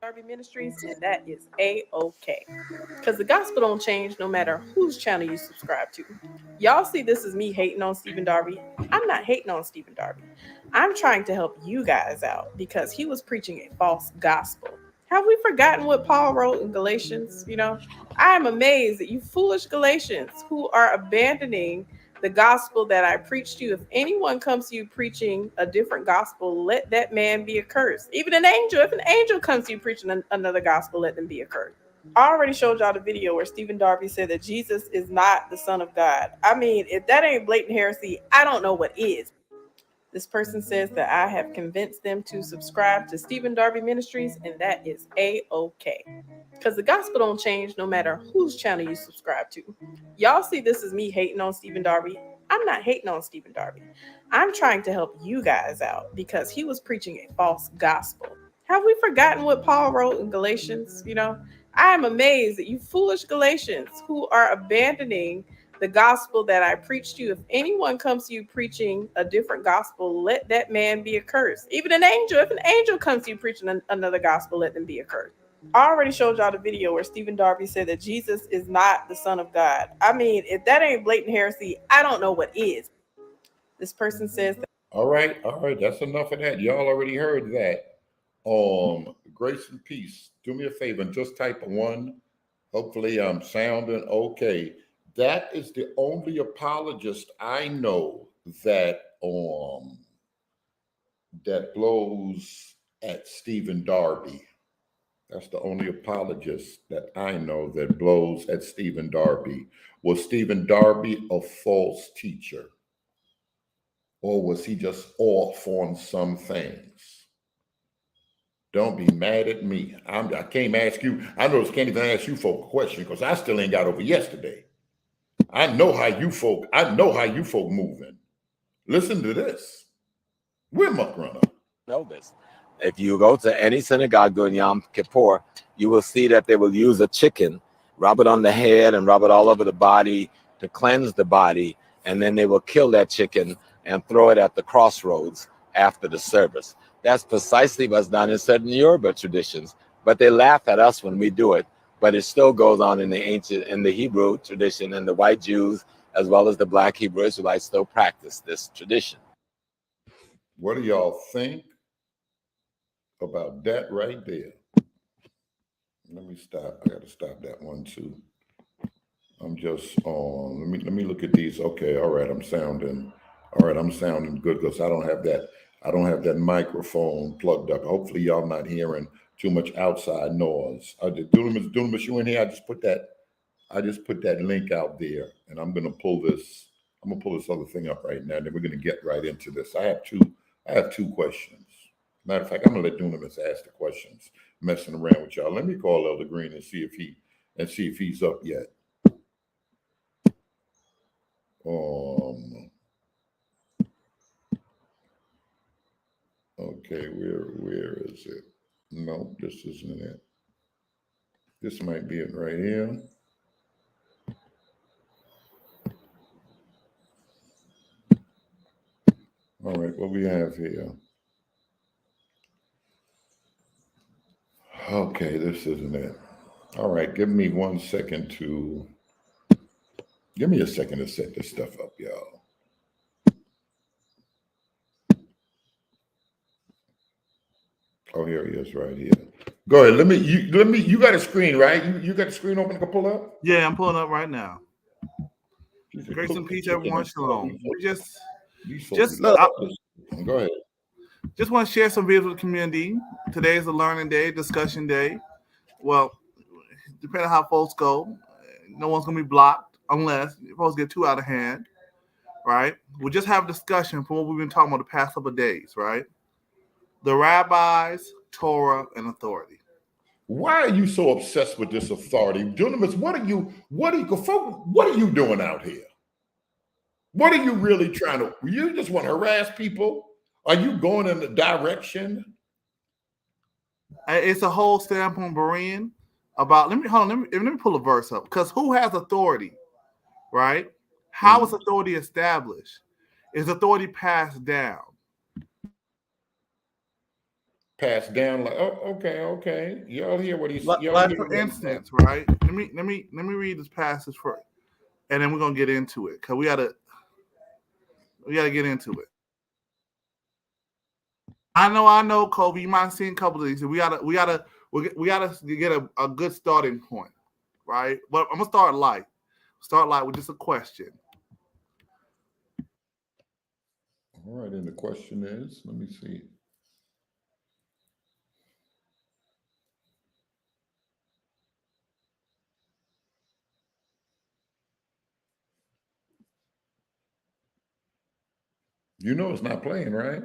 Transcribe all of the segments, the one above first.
Darby Ministries, and that is A-OK. Because the gospel don't change no matter whose channel you subscribe to. Y'all see this as me hating on Stephen Darby. I'm not hating on Stephen Darby. I'm trying to help you guys out because he was preaching a false gospel. Have we forgotten what Paul wrote in Galatians? I am amazed at you foolish Galatians who are abandoning the gospel that I preached to you. If anyone comes to you preaching a different gospel, let that man be accursed. Even an angel, if an angel comes to you preaching another gospel, let them be accursed. I already showed y'all the video where Stephen Darby said that Jesus is not the Son of God. I mean, if that ain't blatant heresy, I don't know what is. This person says that I have convinced them to subscribe to Stephen Darby Ministries, and that is A-OK. Because the gospel don't change no matter whose channel you subscribe to. Y'all see this as me hating on Stephen Darby. I'm not hating on Stephen Darby. I'm trying to help you guys out because he was preaching a false gospel. Have we forgotten what Paul wrote in Galatians? I am amazed at you foolish Galatians who are abandoning the gospel that I preached to you. If anyone comes to you preaching a different gospel, let that man be accursed. Even an angel, if an angel comes to you preaching another gospel, let them be accursed. I already showed y'all the video where Stephen Darby said that Jesus is not the Son of God. I mean, if that ain't blatant heresy, I don't know what is. This person says that. All right. That's enough of that. Y'all already heard that. Grace and peace. Do me a favor and just type one. Hopefully I'm sounding okay. That is the only apologist I know that that blows at Stephen Darby. That's the only apologist that I know that blows at Stephen Darby. Was Stephen Darby a false teacher? Or was he just off on some things? Don't be mad at me. I can't ask you. I know I can't even ask you folk a question because I still ain't got over yesterday. I know how you folk moving. Listen to this. We're muck runner. Know this. If you go to any synagogue during Yom Kippur, you will see that they will use a chicken, rub it on the head and rub it all over the body to cleanse the body, and then they will kill that chicken and throw it at the crossroads after the service. That's precisely what's done in certain Yoruba traditions, but they laugh at us when we do it. But it still goes on in the Hebrew tradition, and the white Jews as well as the black Hebrew Israelites still practice this tradition. What do y'all think about that right there? Let me stop. I got to stop that one too. I'm just on. Let me look at these. Okay, all right. I'm sounding good because I don't have that microphone plugged up. Hopefully y'all not hearing too much outside noise. Dunamis, you in here? I just put that link out there, and I'm gonna pull this other thing up right now. And then we're gonna get right into this. I have two questions. Matter of fact, I'm gonna let Dunamis ask the questions, messing around with y'all. Let me call Elder Green and see if he's up yet. Okay, where is it? No, this isn't it. This might be it right here. All right, what we have here. Okay, this isn't it. All right, give me a second to set this stuff up, y'all. Oh, here he is right here. Go ahead. You got a screen, right? You got the screen open to pull up? Yeah, I'm pulling up right now. Grace and peace, everyone. Shalom. Go ahead. Just want to share some videos with the community. Today is a learning day, discussion day. Well, depending on how folks go, no one's going to be blocked unless folks get too out of hand, right? We'll just have a discussion from what we've been talking about the past couple of days, right? The rabbis, Torah, and authority. Why are you so obsessed with this authority? Dunamis, what are you doing out here? What are you really trying to, you just want to harass people? Are you going in the direction? It's a whole standpoint, Berean, about, let me pull a verse up. Because who has authority, right? How is authority established? Is authority passed down? passed down like, oh, okay. Y'all hear what he's Like y'all hear for what he's instance, right? Let me read this passage first, and then we're gonna get into it because we gotta get into it. I know, Kobe. You might have seen a couple of these. We gotta get a good starting point, right? But I'm gonna start light. Start light with just a question. All right, and the question is, let me see. You know it's not playing, right?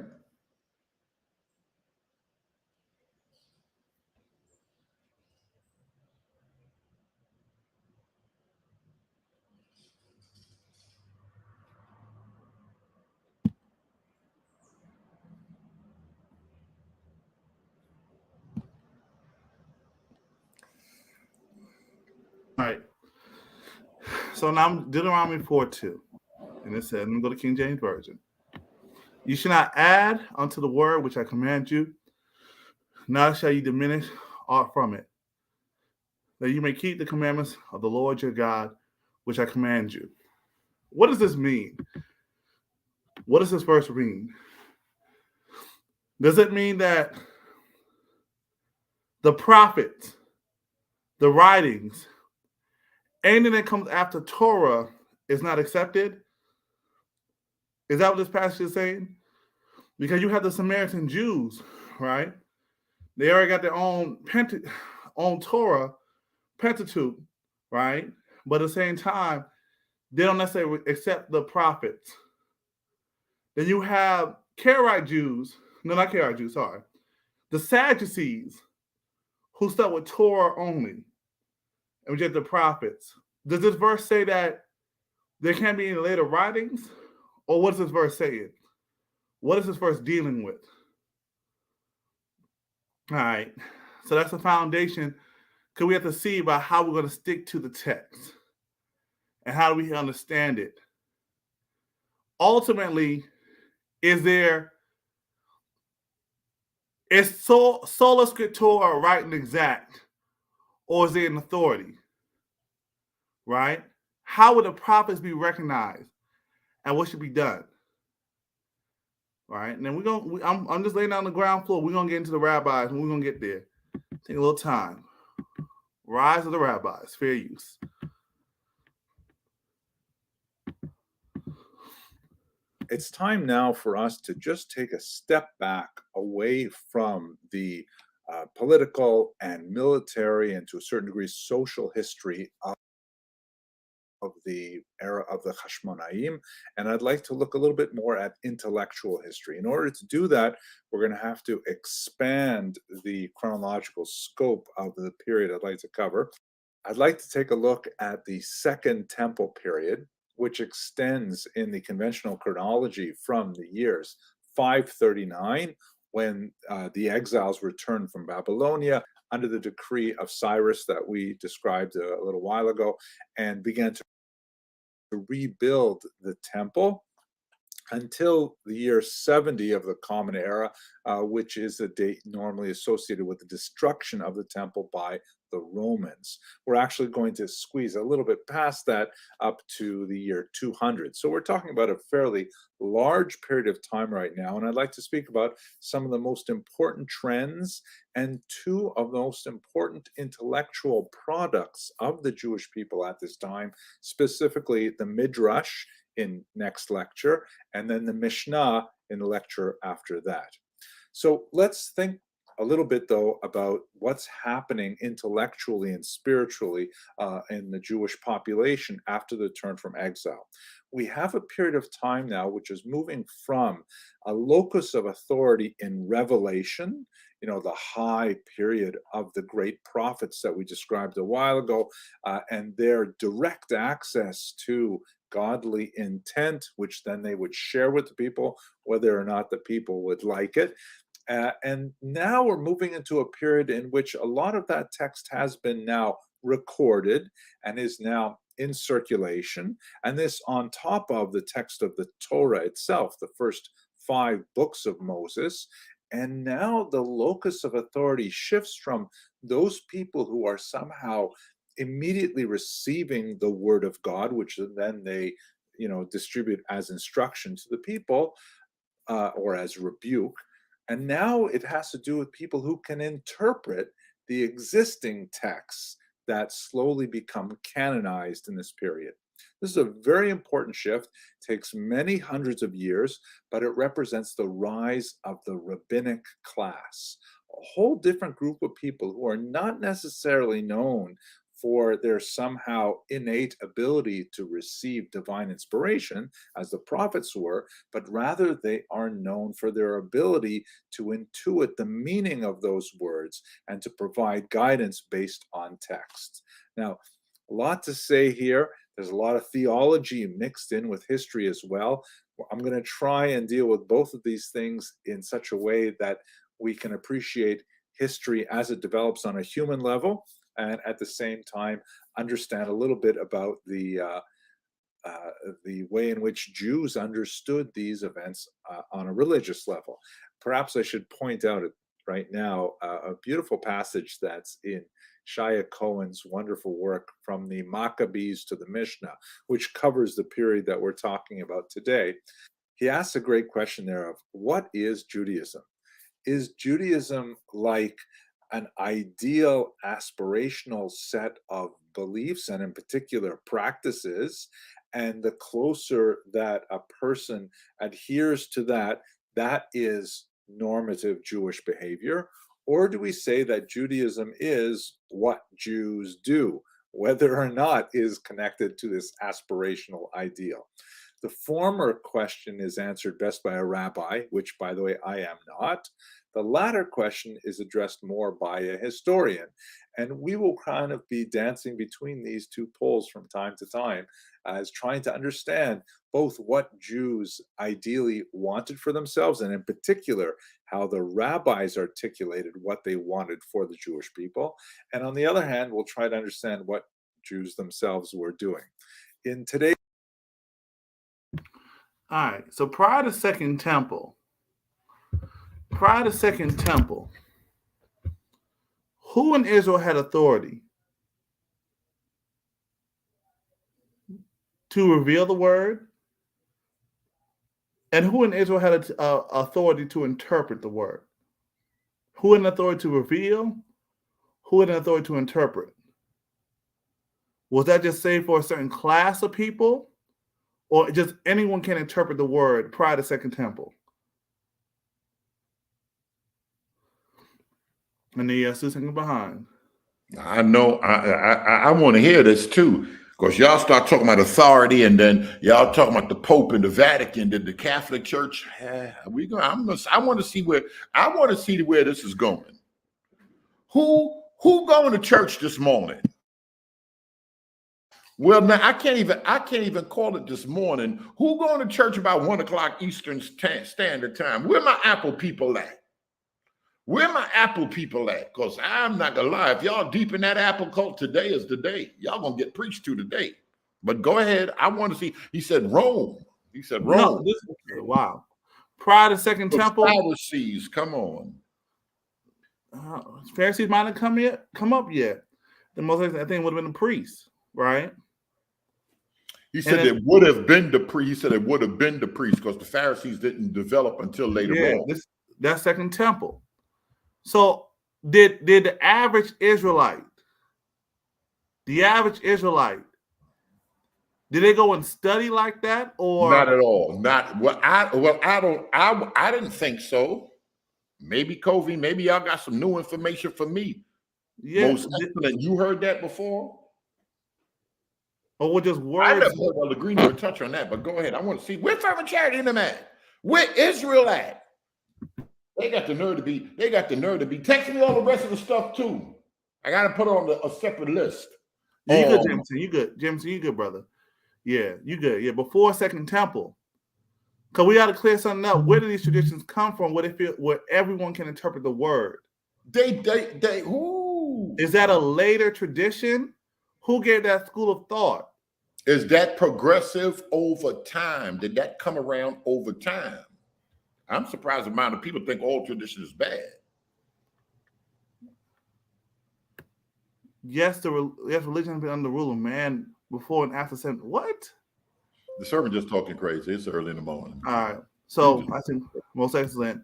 All right. So now I'm Deuteronomy 4:2, and it says, let me go to King James Version. You shall not add unto the word which I command you, neither shall you diminish aught from it, that you may keep the commandments of the Lord your God, which I command you. What does this mean? What does this verse mean? Does it mean that the prophets, the writings, anything that comes after Torah is not accepted? Is that what this passage is saying? Because you have the Samaritan Jews, right? They already got their own Torah, Pentateuch, right? But at the same time, they don't necessarily accept the prophets. Then you have Karaite Jews, no, not Karaite Jews, sorry, the Sadducees, who stuck with Torah only and reject the prophets. Does this verse say that there can't be any later writings? Or what is this verse saying? What is this verse dealing with? All right. So that's the foundation. Because we have to see about how we're going to stick to the text and how do we understand it. Ultimately, is sola scriptura right and exact, or is it an authority? Right? How would the prophets be recognized, and what should be done? Right? And then I'm just laying down the ground floor. We're gonna get into the rabbis, and we're gonna get there. Take a little time. Rise of the rabbis, fair use. It's time now for us to just take a step back away from the political and military and to a certain degree social history of the era of the Hashmonaim, and I'd like to look a little bit more at intellectual history. In order to do that, we're going to have to expand the chronological scope of the period I'd like to cover. I'd like to take a look at the Second Temple period, which extends in the conventional chronology from the years 539, when the exiles returned from Babylonia under the decree of Cyrus that we described a little while ago, and began to rebuild the temple until the year 70 of the Common Era, which is a date normally associated with the destruction of the temple by the Romans. We're actually going to squeeze a little bit past that up to the year 200. So we're talking about a fairly large period of time right now, and I'd like to speak about some of the most important trends and two of the most important intellectual products of the Jewish people at this time, specifically the Midrash in next lecture, and then the Mishnah in the lecture after that. So let's think a little bit, though, about what's happening intellectually and spiritually in the Jewish population after the return from exile. We have a period of time now which is moving from a locus of authority in revelation, the high period of the great prophets that we described a while ago, and their direct access to godly intent, which then they would share with the people, whether or not the people would like it. And now we're moving into a period in which a lot of that text has been now recorded and is now in circulation. And this on top of the text of the Torah itself, the first 5 books of Moses. And now the locus of authority shifts from those people who are somehow immediately receiving the word of God, which then they, distribute as instruction to the people, or as rebuke. And now it has to do with people who can interpret the existing texts that slowly become canonized in this period. This is a very important shift. It takes many hundreds of years, but it represents the rise of the rabbinic class, a whole different group of people who are not necessarily known for their somehow innate ability to receive divine inspiration, as the prophets were, but rather they are known for their ability to intuit the meaning of those words and to provide guidance based on text. Now, a lot to say here. There's a lot of theology mixed in with history as well. I'm going to try and deal with both of these things in such a way that we can appreciate history as it develops on a human level, and at the same time understand a little bit about the way in which Jews understood these events on a religious level. Perhaps I should point out right now a beautiful passage that's in Shia Cohen's wonderful work From the Maccabees to the Mishnah, which covers the period that we're talking about today. He asks a great question there of, what is Judaism? Is Judaism like an ideal aspirational set of beliefs, and in particular practices, and the closer that a person adheres to that, that is normative Jewish behavior? Or do we say that Judaism is what Jews do, whether or not is connected to this aspirational ideal? The former question is answered best by a rabbi, which, by the way, I am not. The latter question is addressed more by a historian. And we will kind of be dancing between these two poles from time to time, as trying to understand both what Jews ideally wanted for themselves, and in particular, how the rabbis articulated what they wanted for the Jewish people. And on the other hand, we'll try to understand what Jews themselves were doing. In today's All right. So prior to Second Temple, who in Israel had authority to reveal the word, and who in Israel had authority to interpret the word? Who had authority to reveal? Who had authority to interpret? Was that just saved for a certain class of people, or just anyone can interpret the word prior to Second Temple? And then yes, who's hanging behind? I know. I want to hear this too, because y'all start talking about authority, and then y'all talking about the Pope and the Vatican, and the Catholic Church. I want to see where this is going. Who going to church this morning? Well, now I can't even call it this morning. Who going to church about 1 o'clock Eastern Standard Time? Where my Apple people at? Where my Apple people at? Because I'm not gonna lie, if y'all deep in that Apple cult, today is the day. Y'all gonna get preached to today. But go ahead. I want to see. He said Rome. No, wow. Prior to Second Temple, Pharisees, come on. Pharisees might not come up yet. The most likely, I think, would have been the priests, right? He said it would have been the priest. He said it would have been the priest because the Pharisees didn't develop until later on. That's Second Temple. So did the average Israelite, did they go and study like that, or not at all? I didn't think so. Maybe Covey, maybe y'all got some new information for me. Yeah, most excellent. You heard that before? Or just words? I never heard Elder Greenwood touch on that, but go ahead. I want to see where Fervent Charity in them at. Where Israel at? They got the nerve to be. Text me all the rest of the stuff too. I got to put on a separate list. You good, Jameson? You good, Jameson? You good, brother? Yeah, you good. Yeah, before Second Temple, because we got to clear something up. Where do these traditions come from? Where everyone can interpret the word? Who is that a later tradition? Who gave that school of thought? Is that progressive over time? Did that come around over time? I'm surprised the amount of people think oral tradition is bad. Yes, religion has been under the rule of man before and after 7. What? The servant just talking crazy. It's early in the morning. All right. So I think most excellent.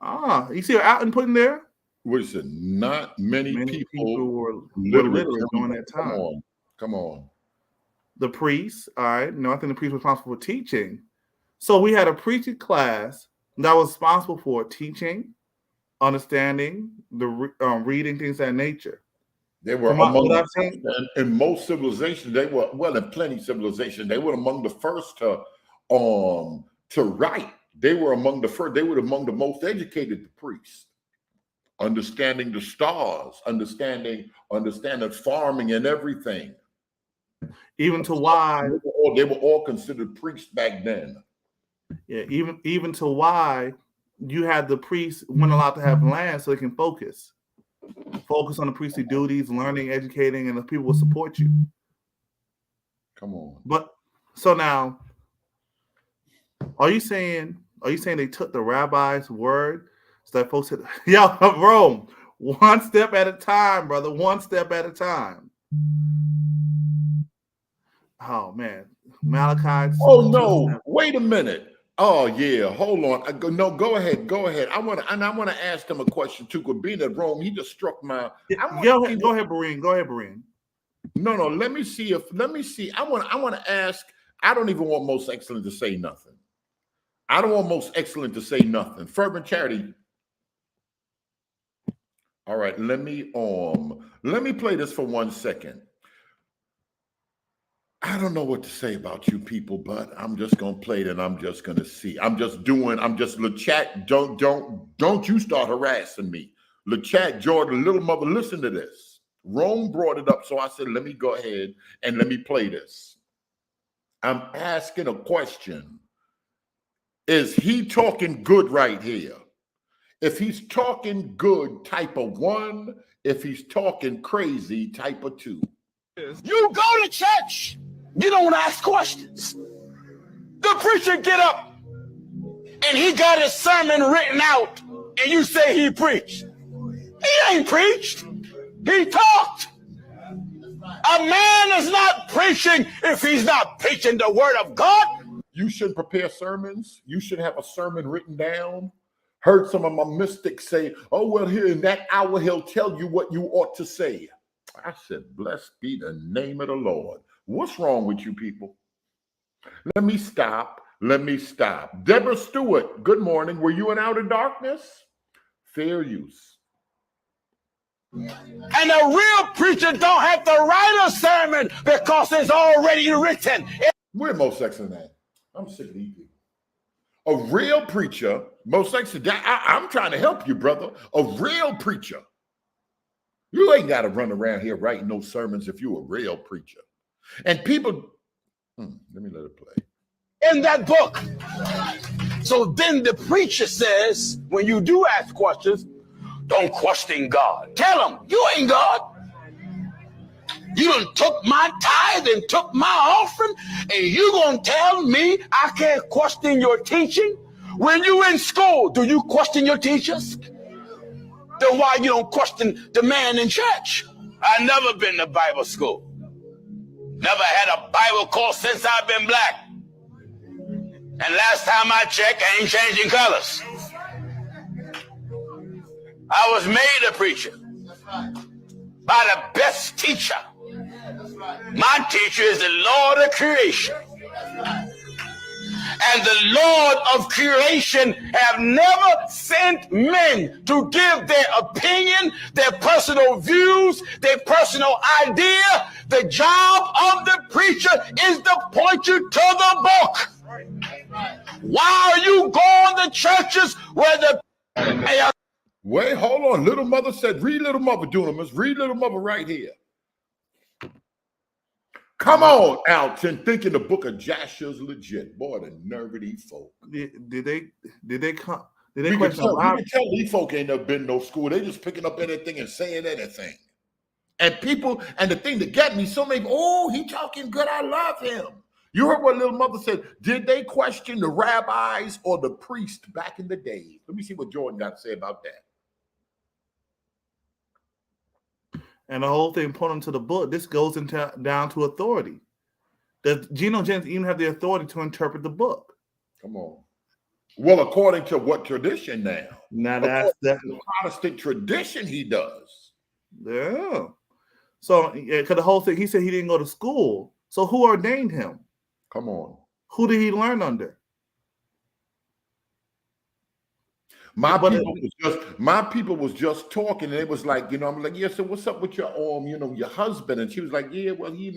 You see her out and putting there? What is it? Not many people were literate during that time. Come on. The priests, all right. No, I think the priest was responsible for teaching. So we had a preaching class that was responsible for teaching, understanding, the reading, things of that nature. They were in most civilizations. They were in plenty civilizations. They were among the first to write. They were among the first. They were among the most educated. The priests, understanding the stars, understanding farming and everything. Even to why they were all considered priests back then. Yeah, even to why you had the priests weren't allowed to have land so they can focus on the priestly duties, learning, educating, and the people will support you. Come on. But so now, are you saying they took the rabbi's word so that folks said, "Yo, Rome, one step at a time, brother, one step at a time." Oh man, Malachi. Oh no! Wait a minute. Oh yeah, hold on. Go ahead. I want to ask him a question too. Because being at Rome, he just struck my. Go ahead, Barine. No. Let me see. I want to ask. I don't even want Most Excellent to say nothing. I don't want Most Excellent to say nothing. Fervent Charity. All right. Let me play this for 1 second. I don't know what to say about you people, but I'm just gonna play it and I'm just gonna see. LeChat, don't you start harassing me. LeChat, Jordan, little mother, listen to this. Rome brought it up, so I said, let me go ahead and let me play this. I'm asking a question. Is he talking good right here? If he's talking good, type of 1. If he's talking crazy, type of 2. You go to church. You don't ask questions. The preacher get up and he got his sermon written out and you say he preached. He ain't preached. He talked. A man is not preaching if he's not preaching the word of God. You should prepare sermons. You should have a sermon written down. Heard some of my mystics say, oh, well, here in that hour, he'll tell you what you ought to say. I said, blessed be the name of the Lord. What's wrong with you people? Let me stop. Deborah Stewart, good morning. Were you in outer darkness? Fair use. And a real preacher don't have to write a sermon because it's already written. We're Most Excellent at. I'm sick of these people. A real preacher, Most Excellent, I'm trying to help you, brother. A real preacher. You ain't got to run around here writing no sermons if you're a real preacher. And people, let me let it play. In that book. So then the preacher says, when you do ask questions, don't question God. Tell him, you ain't God. You done took my tithe and took my offering, and you gonna tell me I can't question your teaching? When you in school, do you question your teachers? Then why you don't question the man in church? I never been to Bible school. Never had a Bible course since I've been black. And last time I checked, I ain't changing colors. I was made a preacher by the best teacher. My teacher is the Lord of creation. And the Lord of creation have never sent men to give their opinion, their personal views, their personal idea. The job of the preacher is to point you to the book. Why are you going to churches where the... Wait, hold on. Little Mother said, read Little Mother, Dunamis. Read Little Mother right here. Come on, Alton, thinking the book of Joshua's legit. Boy, the nerve of these folk. Did they question you can tell these folk ain't never been no school. They just picking up anything and saying anything. And people, and the thing that got me, so many, oh, he talking good, I love him. You heard what little mother said. Did they question the rabbis or the priest back in the day? Let me see what Jordan got to say about that. And the whole thing put into the book, this goes down to authority. Does Geno Jennings even have the authority to interpret the book? Come on. Well, according to what tradition now? Now that's that. The Protestant tradition he does. Yeah. So, because the whole thing, he said he didn't go to school. So who ordained him? Come on. Who did he learn under? My people was just talking, and it was like, I'm like, yeah, so what's up with your your husband? And she was like, yeah, well, he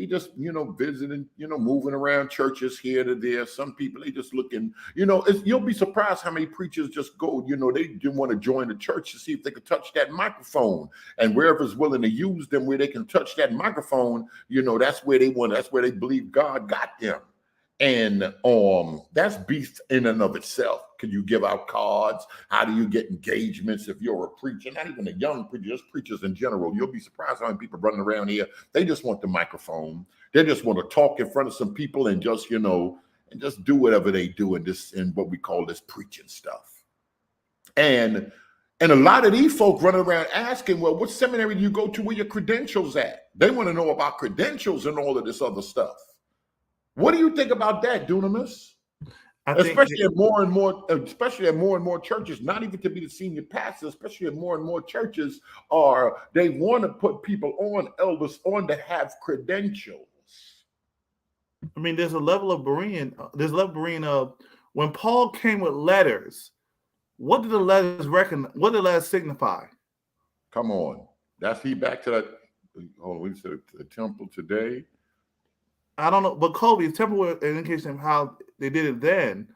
just, visiting, moving around churches here to there. Some people, they just looking, you'll be surprised how many preachers just go, they do want to join the church to see if they could touch that microphone, and wherever's willing to use them, where they can touch that microphone, that's where they believe God got them. And that's beast in and of itself. Can you give out cards? How do you get engagements if you're a preacher? Not even a young preacher, just preachers in general. You'll be surprised how many people running around here. They just want the microphone. They just want to talk in front of some people and just, and just do whatever they do in what we call this preaching stuff. And a lot of these folk running around asking, well, what seminary do you go to? Where your credentials at? They want to know about credentials and all of this other stuff. What do you think about that, Dunamis? Especially at more and more churches, not even to be the senior pastor, especially at more and more churches they want to put people elders on to have credentials. I mean, there's a level of Berean. There's a level of Berean of when Paul came with letters. What did the letters What did the letters signify? Come on, that's back to that. Hold on, we said the temple today. I don't know, but Kobe, temple was an indication of how they did it then.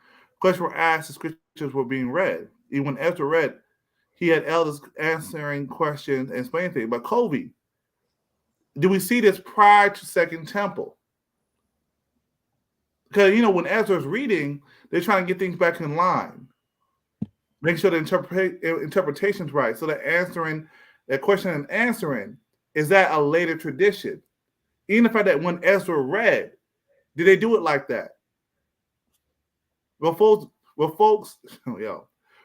Questions were asked, the scriptures were being read. Even when Ezra read, he had elders answering questions and explaining things. But Kobe, do we see this prior to Second Temple? Because, when Ezra's reading, they're trying to get things back in line. Make sure the interpretation's right. So that question and answering, is that a later tradition? Even the fact that when Ezra read, did they do it like that? Well, folks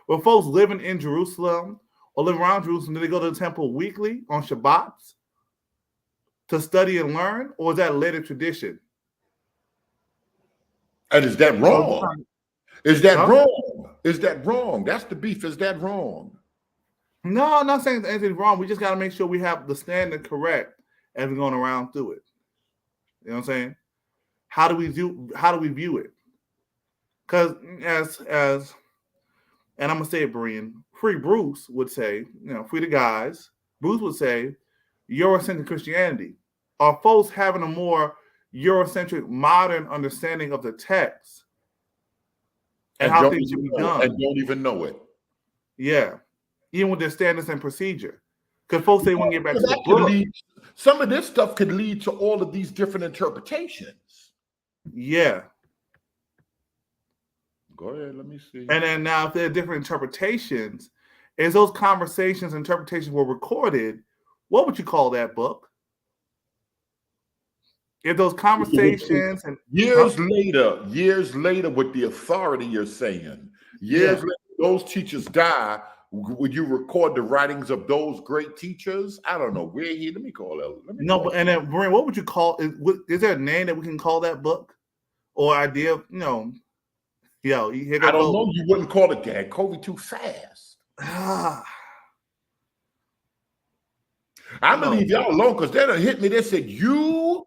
living in Jerusalem or living around Jerusalem, did they go to the temple weekly on Shabbats to study and learn, or is that a later tradition? And is that wrong? Is that wrong? Is that wrong? That's the beef. Is that wrong? No, I'm not saying anything wrong. We just got to make sure we have the standard correct as we're going around through it. You know what I'm saying? How do we view it? Because as and I'm gonna say it, Berean, Free Bruce would say, free the guys. Bruce would say, Eurocentric Christianity. Are folks having a more Eurocentric modern understanding of the text and how things should be done? And don't even know it. Yeah. Even with their standards and procedure. Because folks say want to get back to the book. Some of this stuff could lead to all of these different interpretations. Yeah. Go ahead, let me see. And then now, if there are different interpretations, as those conversations and interpretations were recorded, what would you call that book? If those conversations and years later, with the authority you're saying, later, those teachers die. Would you record the writings of those great teachers? I don't know. Let me call that. And then, Brian, what would you call it? Is there a name that we can call that book or idea of, I don't know. You wouldn't call it that. Kobe too fast. I believe y'all alone because they done hit me. They said, you,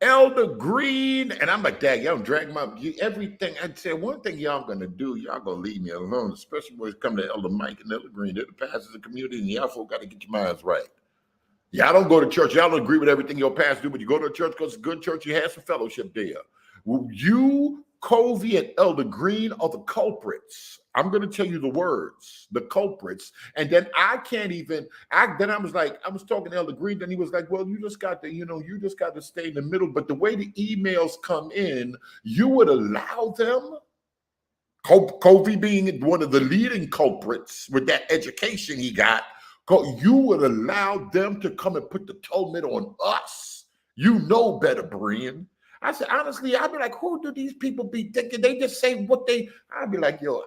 Elder Green, and I'm like, dang, y'all drag everything. I'd say one thing y'all gonna do, y'all gonna leave me alone, especially when it comes to Elder Mike and Elder Green. They're the pastors of the community, and y'all folk got to get your minds right. Y'all don't go to church. Y'all don't agree with everything your pastors do, but you go to a church because it's a good church. You have some fellowship there. You, Covey, and Elder Green are the culprits. I'm going to tell you the words, the culprits. And then I was talking to Elder Green, then he was like, well, you just got to stay in the middle. But the way the emails come in, you would allow them, Covey being one of the leading culprits with that education he got, you would allow them to come and put the torment on us. You know better, Brian. I said, honestly, I'd be like, who do these people be thinking? They just say what they, I'd be like, yo,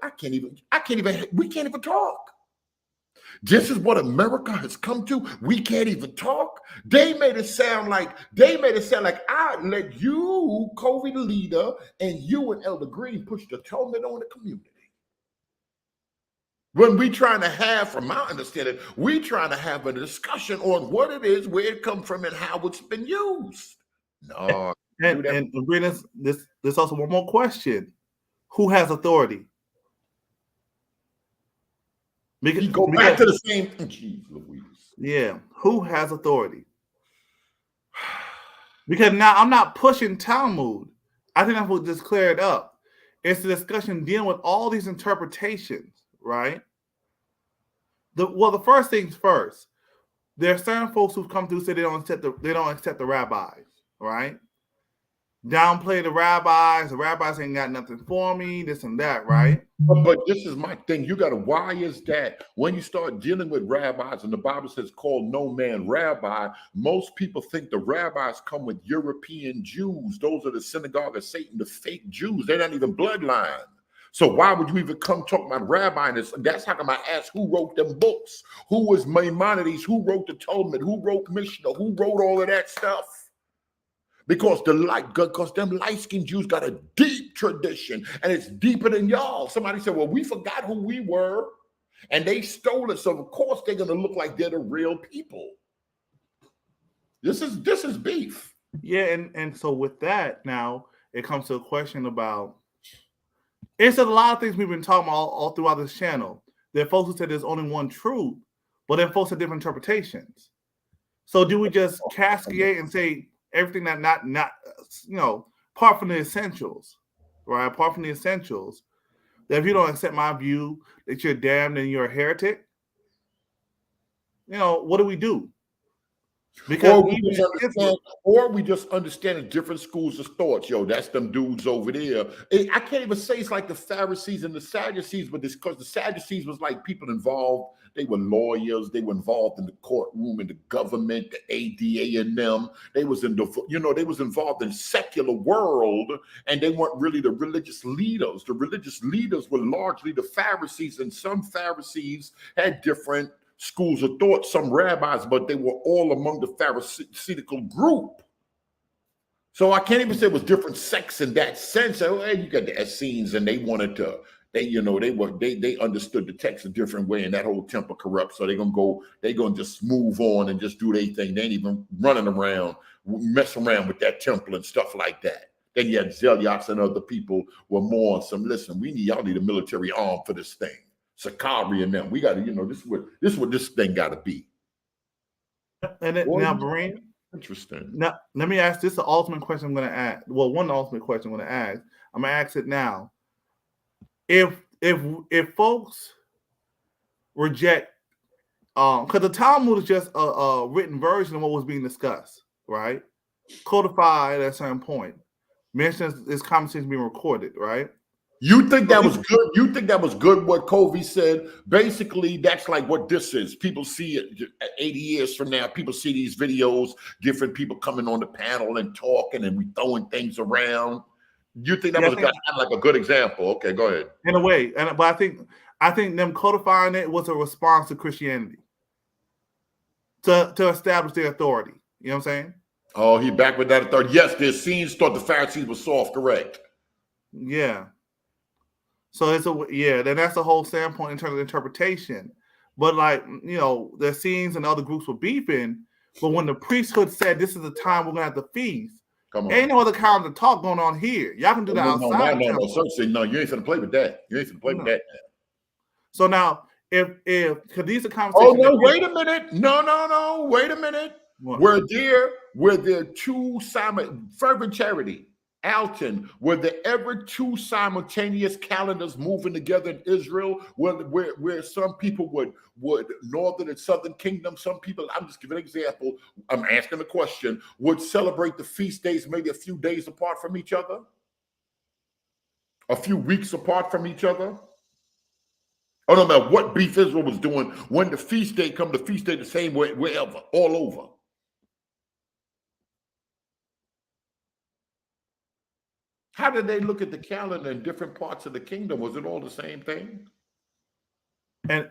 we can't even talk. This is what America has come to. We can't even talk. They made it sound like I let you, COVID leader, and you and Elder Green push the atonement on the community. When we trying to have, from my understanding, we trying to have a discussion on what it is, where it comes from, and how it's been used. No. And there's also one more question. Who has authority? You go back to the same. Jeez Louise. Yeah. Who has authority? Because now I'm not pushing Talmud. I think I will just clear it up. It's a discussion dealing with all these interpretations, right? The first things first. There are certain folks who've come through say they don't accept the rabbis, right? Downplay the rabbis. The rabbis ain't got nothing for me. This and that, right? But this is my thing. You got to. Why is that? When you start dealing with rabbis, and the Bible says, "Call no man rabbi," most people think the rabbis come with European Jews. Those are the synagogue of Satan, the fake Jews. They're not even bloodline. So why would you even come talk about rabbi? And that's how come I ask who wrote them books? Who was Maimonides? Who wrote the Talmud? Who wrote Mishnah? Who wrote all of that stuff? Because them light-skinned Jews got a deep tradition, and it's deeper than y'all. Somebody said, well, we forgot who we were, and they stole it, so of course they're going to look like they're the real people. This is beef. Yeah, and so with that, now it comes to a question about, it's a lot of things we've been talking about all throughout this channel. There are folks who said there's only one truth, but then folks have different interpretations. So do we just cascade and say everything that not apart from the essentials, right? Apart from the essentials, that if you don't accept my view, that you're damned and you're a heretic? What do we do? Because we just understand the different schools of thoughts. Yo, that's them dudes over there. I can't even say it's like the Pharisees and the Sadducees, but it's because the Sadducees was like people involved. They were lawyers. They were involved in the courtroom, in the government, the ADA and them. They was involved in secular world, and they weren't really the religious leaders. The religious leaders were largely the Pharisees, and some Pharisees had different schools of thought, some rabbis, but they were all among the Pharisaical group. So I can't even say it was different sects in that sense. So, hey, you got the Essenes, and they wanted to, they understood the text a different way, and that whole temple corrupt. So they're gonna just move on and just do their thing. They ain't even running around, messing around with that temple and stuff like that. Then you had Zealots and other people were more on some, listen, y'all need a military arm for this thing. Sakari and them. We got to, this is what this thing got to be. And now, Breen, interesting. Now, let me ask this: the ultimate question I'm going to ask. Well, one ultimate question I'm going to ask. I'm going to ask it now. If folks reject, because the Talmud is just a written version of what was being discussed, right? Codified at a certain point. Mentions this conversation being recorded, right? You think that was good? You think that was good what Covey said? Basically, that's like what this is. People see it 80 years from now. People see these videos, different people coming on the panel and talking, and we throwing things around. You think that was kind of like a good example? Okay, go ahead. In a way, but I think them codifying it was a response to Christianity to establish their authority. You know what I'm saying? Oh, he back with that authority. Yes, the Essenes thought the Pharisees were soft. Correct. Yeah. So then that's the whole standpoint in terms of interpretation. But the Essenes and other groups were beefing. But when the priesthood said this is the time we're gonna have to feast, ain't no other kind of talk going on here. Y'all can do that outside. No, you ain't finna play with that. You ain't finna play with that. So now, if these are conversations. Oh no! Wait a minute! No! Wait a minute! What? Were there two fervent charity? Alton, were there ever two simultaneous calendars moving together in Israel where some people would northern and southern kingdom, some people, I'm just giving an example, I'm asking a question, would celebrate the feast days maybe a few days apart from each other? A few weeks apart from each other? I don't know what beef Israel was doing when the feast day come, the feast day the same way wherever, all over. How did they look at the calendar in different parts of the kingdom? Was it all the same thing? And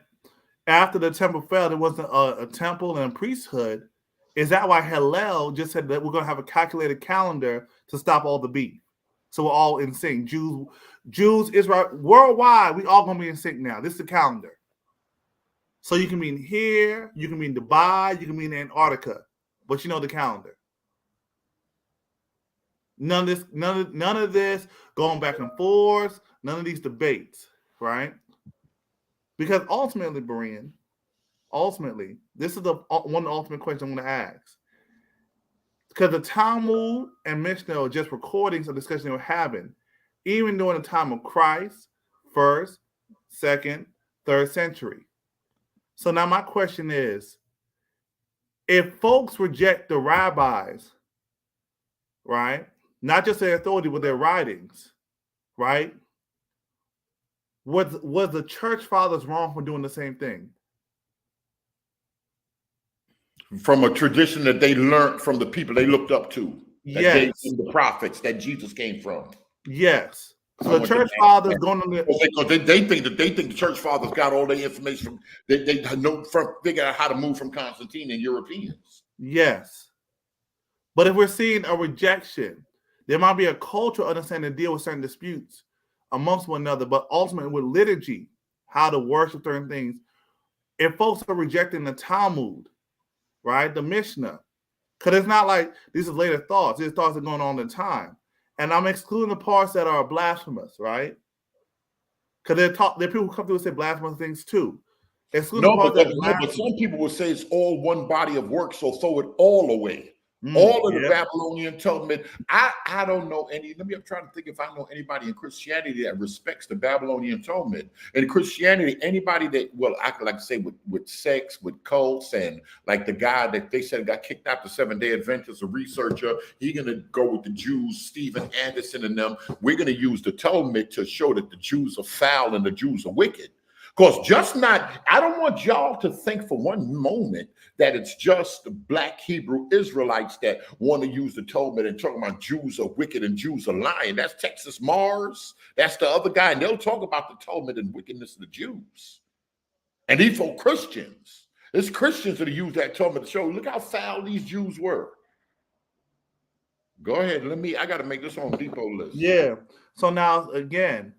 after the temple fell, there wasn't a temple and a priesthood. Is that why Hillel just said that we're going to have a calculated calendar to stop all the beef? So we're all in sync. Jews, Israel, worldwide, we all going to be in sync now. This is the calendar. So you can mean here, you can mean Dubai, you can mean Antarctica, but you know the calendar. None of this going back and forth, none of these debates, right? Because ultimately, Berean, this is one of the ultimate questions I'm going to ask. Because the Talmud and Mishnah are just recordings of discussion they were having, even during the time of Christ, 1st, 2nd, 3rd century. So now my question is, if folks reject the rabbis, right, not just their authority, but their writings, right, was the church fathers wrong for doing the same thing? From a tradition that they learned from the people they looked up to, that gave them the prophets that Jesus came from. Yes. So the church fathers going on because they think the church fathers got all their information from they know from figure out how to move from Constantine and Europeans. Yes. But if we're seeing a rejection, there might be a cultural understanding to deal with certain disputes amongst one another, but ultimately with liturgy, how to worship certain things. If folks are rejecting the Talmud, right, the Mishnah, because it's not like these are later thoughts. These thoughts are going on in time. And I'm excluding the parts that are blasphemous, right? Because there are people who come through and say blasphemous things too. Excluding but some people will say it's all one body of work, so throw it all away. All of the Babylonian Talmud. I don't know any. I'm trying to think if I know anybody in Christianity that respects the Babylonian Talmud. In Christianity, anybody that, well, I could like say with sex, with cults, and like the guy that they said got kicked out the Seventh-day Adventist, a researcher, he's gonna go with the Jews, Stephen Anderson and them. We're gonna use the Talmud to show that the Jews are foul and the Jews are wicked. Because I don't want y'all to think for one moment that it's just the black Hebrew Israelites that want to use the Talmud and talk about Jews are wicked and Jews are lying. That's Texas Mars. That's the other guy. And they'll talk about the Talmud and wickedness of the Jews. And these folk Christians. It's Christians that use that Talmud to show, look how foul these Jews were. Go ahead. I got to make this Home Depot list. Yeah. So now, again,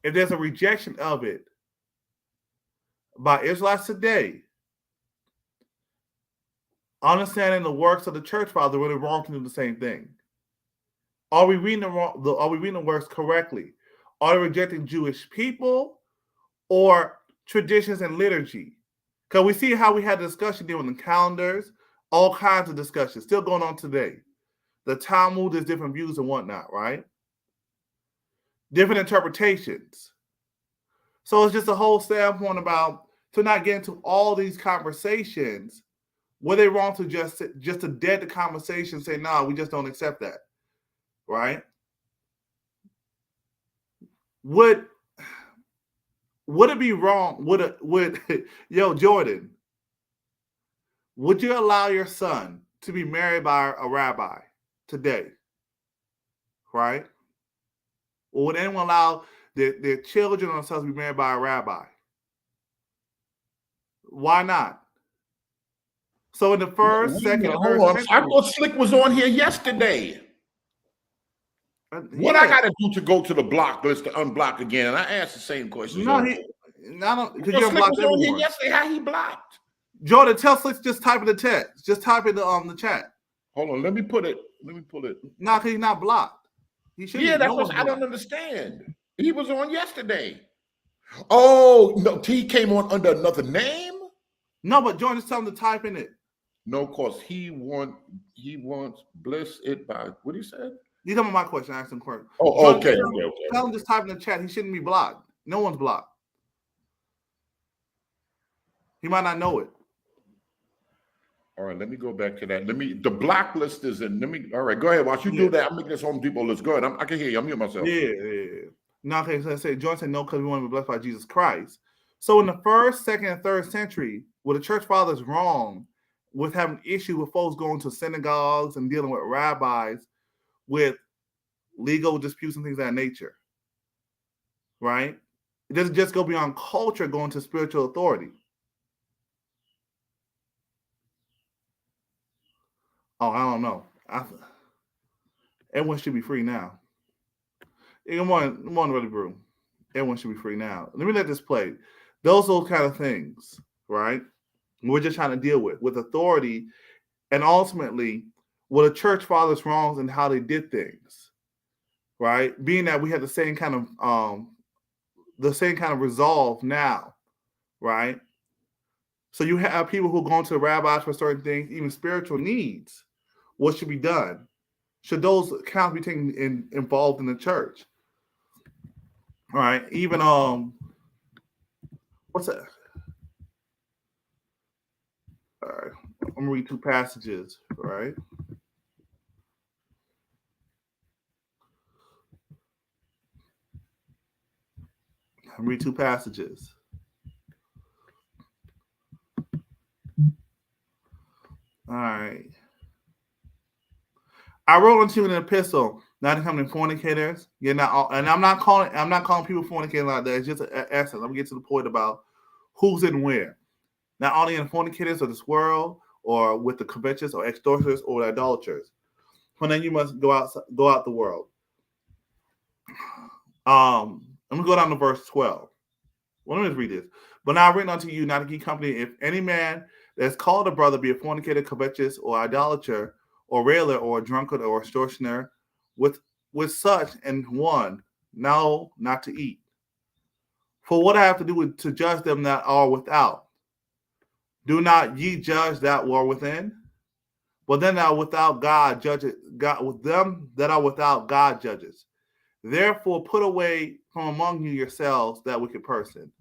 if there's a rejection of it by Israelites today, understanding the works of the church father, were they wrong to do the same thing? Are we reading the works correctly? Are they rejecting Jewish people or traditions and liturgy? Because we see how we had a discussion dealing with the calendars, all kinds of discussions still going on today. The Talmud, there's different views and whatnot, right? Different interpretations. So it's just a whole standpoint about to not get into all these conversations. Were they wrong to just to dead the conversation, say, no, we just don't accept that, right? Would it be wrong? Would Jordan, would you allow your son to be married by a rabbi today, right? Or would anyone allow their children or themselves to be married by a rabbi? Why not? So in the first, second, third century, I thought Slick was on here yesterday. What I got to do to go to the block list to unblock again? And I asked the same question. No, because Slick was on here yesterday. How he blocked? Jordan, tell Slick just type in the text. Just type in the chat. Hold on, let me pull it. No, because he's not blocked. He should. Yeah, that's what I don't understand. He was on yesterday. Oh no, he came on under another name. No, but Jordan, just tell him to type in it. No, cause he wants bliss it by what he said. You talking about my question? I asked him question. Oh, Jordan, okay. Tell him just type in the chat. He shouldn't be blocked. No one's blocked. He might not know it. All right, let me go back to that. The block list is in. All right, go ahead. While you do that, I'm making this Home Depot list. Go ahead. I can hear you. I'm hearing myself. Yeah. No, okay, so I say, John said no because we want to be blessed by Jesus Christ. So in the first, second, and third century, were the church fathers wrong with having issue with folks going to synagogues and dealing with rabbis with legal disputes and things of that nature, right? It doesn't just go beyond culture, going to spiritual authority. Oh, I don't know. Everyone should be free now. Hey, good morning, Brother Brew. Everyone should be free now. Let me let this play. Those kind of things, right? We're just trying to deal with authority, and ultimately, what the church fathers' wrongs and how they did things, right? Being that we have the same kind of resolve now, right? So you have people who go to the rabbis for certain things, even spiritual needs. What should be done? Should those accounts be taken involved in the church? All right. Even what's that? All right. I'm gonna read two passages, right? I'm read two passages. All right. I wrote unto you an epistle, not to come to fornicators. You're not all, and I'm not calling people fornicators like that. It's just an essence. I'm gonna get to the point about who's and where. Not only in fornicators of this world, or with the covetous, or extortioners, or the idolaters. For then you must go out the world. I'm gonna go down to verse 12. Well, let me just read this. But now I've written unto you not to keep company if any man that's called a brother be a fornicator, covetous, or idolater, or railer, or a drunkard, or extortioner, with such and one, no, not to eat. For what I have to do with to judge them that are without. Do not ye judge that were within? But then that without God judges, God with them that are without God judges. Therefore, put away from among you yourselves that wicked person.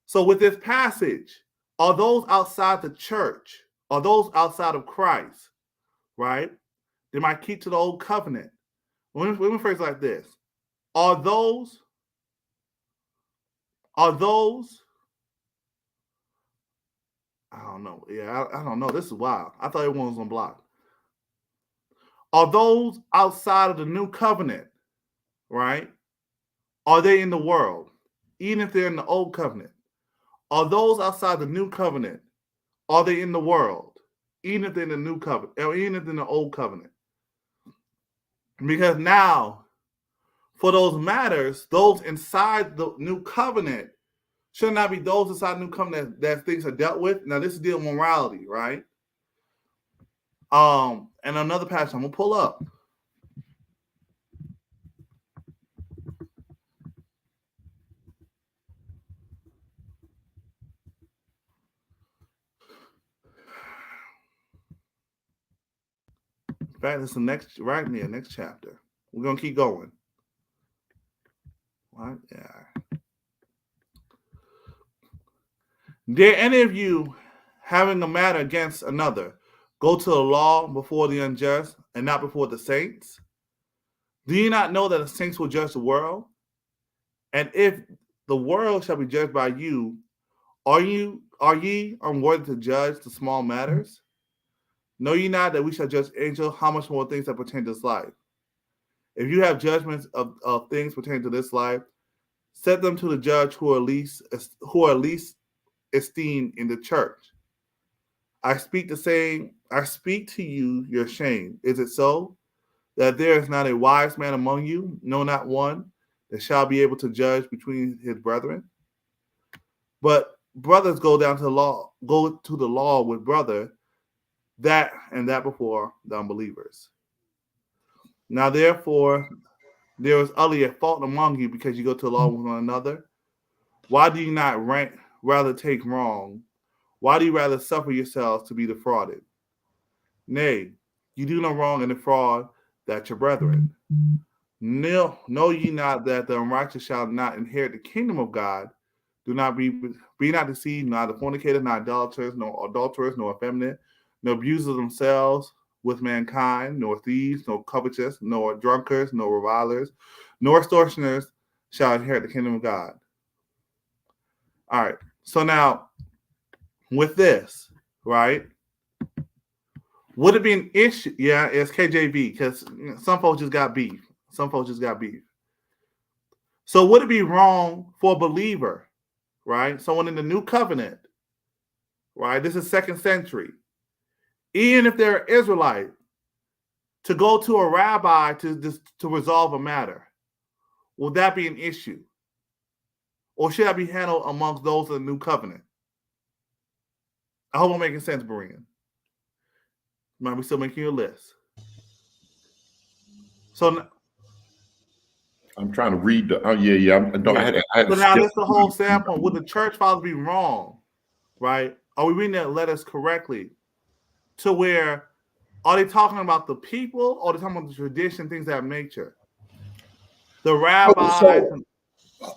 So with this passage, are those outside the church, are those outside of Christ, right? They might keep to the old covenant. Let me phrase it like this. Are those, I don't know. Yeah, I don't know. This is wild. I thought everyone was on block. Are those outside of the new covenant, right? Are they in the world? Even if they're in the old covenant. Are those outside the new covenant? Are they in the world? Even if they're in the new covenant, or even if they're in the old covenant. Because now, for those matters, those inside the new covenant should not be those inside the new covenant that things are dealt with. Now, this is dealing with morality, right? And another passage I'm gonna pull up. In fact, it's the next chapter. We're gonna keep going. What? Yeah. Dare any of you, having a matter against another, go to the law before the unjust and not before the saints? Do you not know that the saints will judge the world? And if the world shall be judged by you, are ye unworthy to judge the small matters? Know ye not that we shall judge angels? How much more things that pertain to this life? If you have judgments of things pertaining to this life, set them to the judge who are least esteemed in the church. I speak to you your shame. Is it so that there is not a wise man among you, no, not one, that shall be able to judge between his brethren? But brothers go to the law with brother, that and that before the unbelievers. Now therefore there is utterly a fault among you because you go to the law with one another. Why do you not rather take wrong? Why do you rather suffer yourselves to be defrauded? Nay, you do no wrong and defraud that your brethren. Know ye not that the unrighteous shall not inherit the kingdom of God? Do not be not deceived, neither fornicators, nor idolaters, nor adulterers, nor effeminate, nor abusers themselves with mankind, nor thieves, nor covetous, nor drunkards, nor revilers, nor extortioners shall inherit the kingdom of God. All right. So now, with this, right, Would it be an issue? Yeah, it's KJV because some folks just got beef. Some folks just got beef. So would it be wrong for a believer, right? Someone in the new covenant, right? This is 2nd century. Even if they're Israelite, to go to a rabbi to resolve a matter, will that be an issue? Or should that be handled amongst those of the new covenant? I hope I'm making sense, Berean. Might be still making your list. So I'm trying to read the. Oh yeah. I had so to now skip that's the whole standpoint. Would the church fathers be wrong, right? Are we reading their letters correctly? To where are they talking about the people or are they talking about the tradition, things of that nature? The rabbis. So,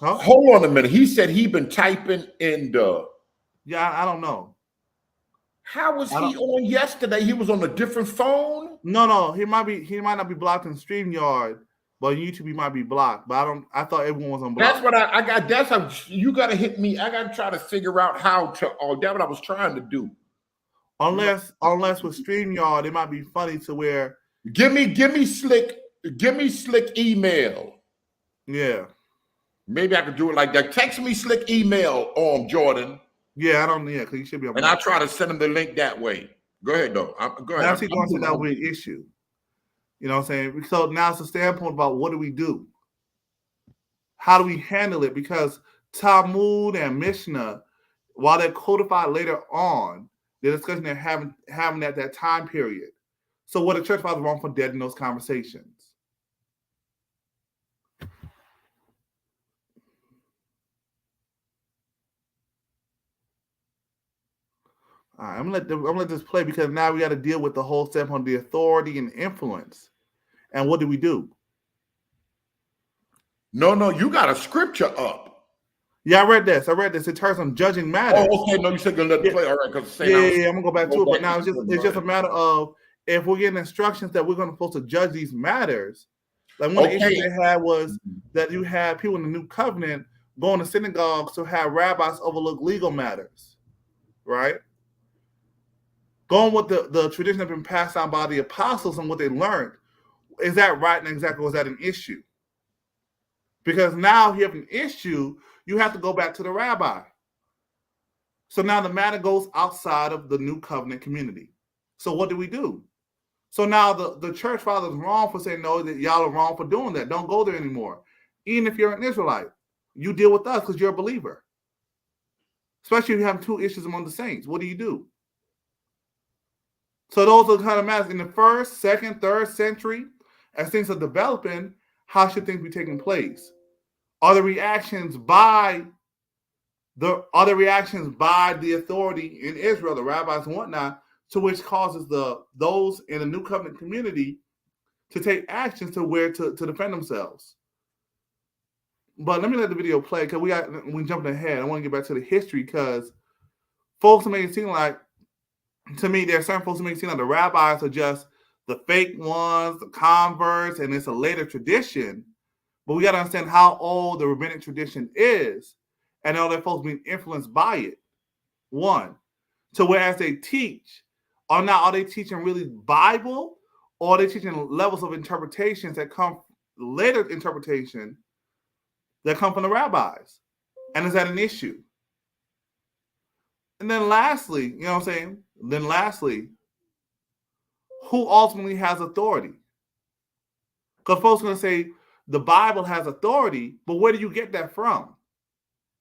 hold on a minute. He said he been typing in the. Yeah, I don't know. How was he on yesterday? He was on a different phone? No. He might not be blocked in StreamYard, but YouTube he might be blocked. But I thought everyone was on block. That's what I got. That's how you gotta hit me. I gotta try to figure out how to that's what I was trying to do. Unless with StreamYard, it might be funny to where give me slick email. Yeah. Maybe I could do it like that. Text me slick email Jordan. Yeah, because you should be on. And I'll try to send him the link that way. Go ahead, though. Go ahead. That's going to say that would be an issue. You know what I'm saying? So now it's a standpoint about what do we do? How do we handle it? Because Talmud and Mishnah, while they're codified later on, the discussion they're having at that time period. So what the church fathers wrong for dead in those conversations? All right, I'm gonna let this play because now we got to deal with the whole step on the authority and influence. And what do we do? No, you got a scripture up. Yeah, I read this. It turns on judging matters. Oh, okay. No, you said gonna let it play. All right, because I'm gonna go back to it. But now it's just a matter of if we're getting instructions that we're supposed to judge these matters. Like one of the issues they had was that you had people in the new covenant going to synagogues to have rabbis overlook legal matters, right? Going with the tradition that has been passed down by the apostles and what they learned. Is that right and exactly was that an issue? Because now if you have an issue, you have to go back to the rabbi. So now the matter goes outside of the new covenant community. So what do we do? So now the church father is wrong for saying, no, that y'all are wrong for doing that. Don't go there anymore. Even if you're an Israelite, you deal with us because you're a believer. Especially if you have two issues among the saints. What do you do? So those are the kind of matters in the 1st, 2nd, 3rd century, as things are developing, how should things be taking place? Are the reactions by the authority in Israel, the rabbis and whatnot, to which causes those in the new covenant community to take actions to defend themselves? But let me let the video play because we jumped ahead. I want to get back to the history because folks make it seem like, to me, there are certain folks who make it seem like the rabbis are just the fake ones, the converts, and it's a later tradition. But we got to understand how old the rabbinic tradition is and all that folks being influenced by it. One. So whereas they teach, are they teaching really Bible or are they teaching levels of interpretations that come later interpretation that come from the rabbis? And is that an issue? And then lastly, you know what I'm saying? Then lastly, who ultimately has authority? Because folks are going to say the Bible has authority, but where do you get that from?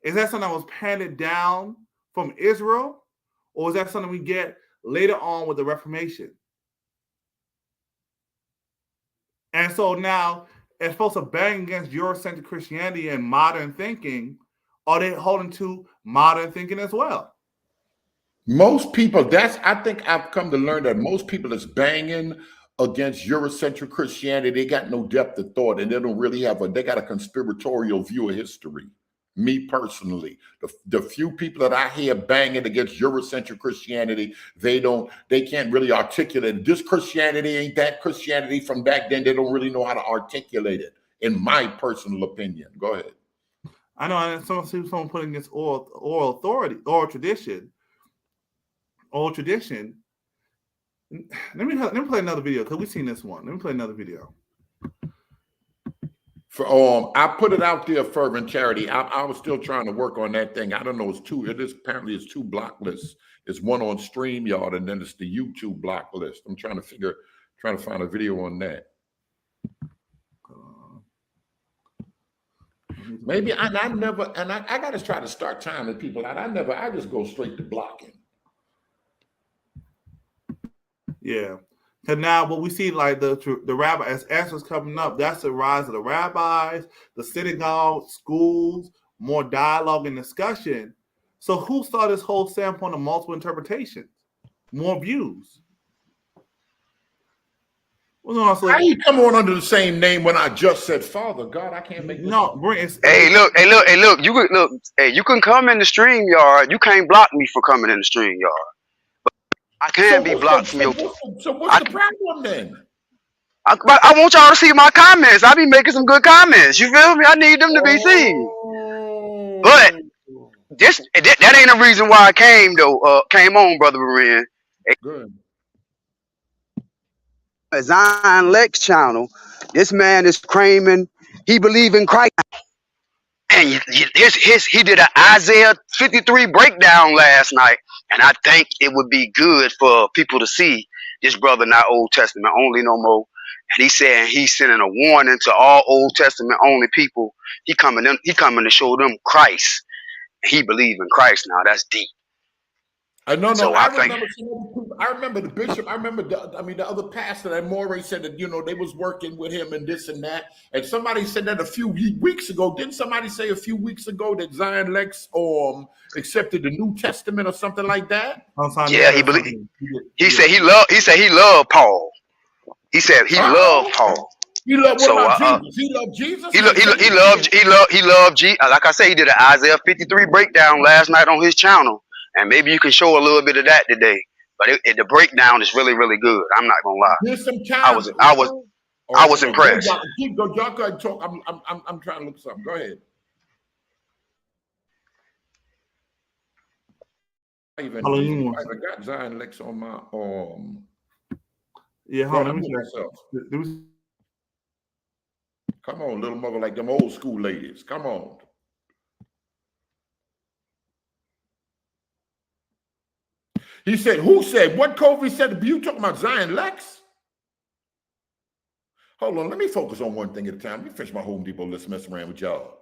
Is that something that was handed down from Israel? Or is that something we get later on with the Reformation? And so now, as folks are banging against Eurocentric Christianity and modern thinking, are they holding to modern thinking as well? Most people, I think I've come to learn that most people that's banging against Eurocentric Christianity, they got no depth of thought and they don't really they got a conspiratorial view of history. Me personally, the few people that I hear banging against Eurocentric Christianity, they can't really articulate it. This Christianity ain't that Christianity from back then. They don't really know how to articulate it, in my personal opinion. Go ahead. I know, and someone putting against oral authority, oral tradition. Let me play another video because we've seen this one. Let me play another video. I put it out there, Fervent Charity. I was still trying to work on that thing. I don't know. Apparently it's 2 block lists. It's one on StreamYard and then it's the YouTube block list. I'm trying to find a video on that. Maybe I got to try to start timing people out. I just go straight to blocking. Yeah. And now what we see, like the rabbi, as Esther's coming up, that's the rise of the rabbis, the synagogue, schools, more dialogue and discussion. So who saw this whole standpoint of multiple interpretations? More views. How you come on under the same name when I just said Father? God, I can't make this. No, Hey, look. You can come in the StreamYard. You can't block me for coming in the StreamYard. I can be blocked from your. So what's the problem then? I want y'all to see my comments. I be making some good comments. You feel me? I need them to be seen. But that ain't a reason why I came though. Came on, Brother Berean. Good. Zion Lex channel. This man is claiming he believe in Christ. And he did an Isaiah 53 breakdown last night, and I think it would be good for people to see this brother not Old Testament only no more. And he's saying he's sending a warning to all Old Testament only people. He coming to show them Christ. He believe in Christ now. That's deep. No. So I remember the bishop. I remember the other pastor that Morey said that they was working with him and this and that. And somebody said that a few weeks ago. Didn't somebody say a few weeks ago that Zion Lex accepted the New Testament or something like that? Yeah, he believed. He said he loved Paul. He said he loved Paul. He loved Jesus. He loved Jesus. He loved Jesus. Like I said, he did an Isaiah 53 breakdown last night on his channel. And maybe you can show a little bit of that today, but the breakdown is really, really good. I'm not gonna lie. Here's some time. I was impressed. Y'all go ahead and talk. I'm trying to look something. Go ahead. I got Zion Lex on my Yeah, hold on. Let me Come on, little mother, like them old school ladies. Come on. He said, who said? What Kobe said? You talking about Zion Lex? Hold on, let me focus on one thing at a time. Let me finish my Home Depot list, mess around with y'all.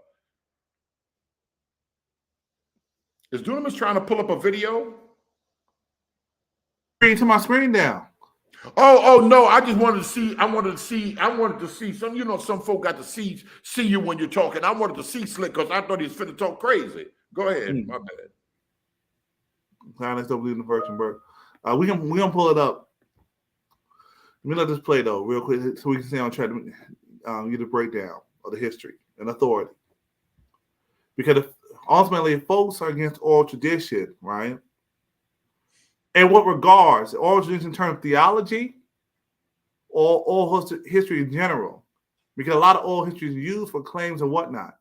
Is Dunamis trying to pull up a video? To my screen down. Oh no! I just wanted to see. I wanted to see some. Some folk got to see you when you're talking. I wanted to see Slick because I thought he was finna talk crazy. Go ahead. My bad. I still believe in the virgin birth. We gonna pull it up. Let me let this play though, real quick, so we can stay on track to get a breakdown of the history and authority. Because ultimately, folks are against oral tradition, right? In what regards? Oral tradition in terms of theology or oral history in general? Because a lot of oral history is used for claims and whatnot.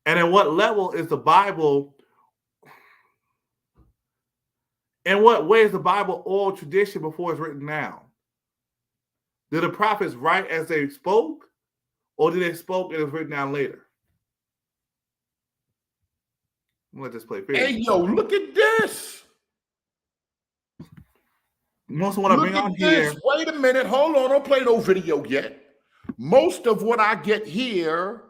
And at what level is the Bible? In what way is the Bible oral tradition before it's written down? Did the prophets write as they spoke, or did they spoke and it was written down later? I'm gonna let this play. Hey, yo, look at this. Most of what I bring on here. Wait a minute. Hold on. Don't play no video yet. Most of what I get here,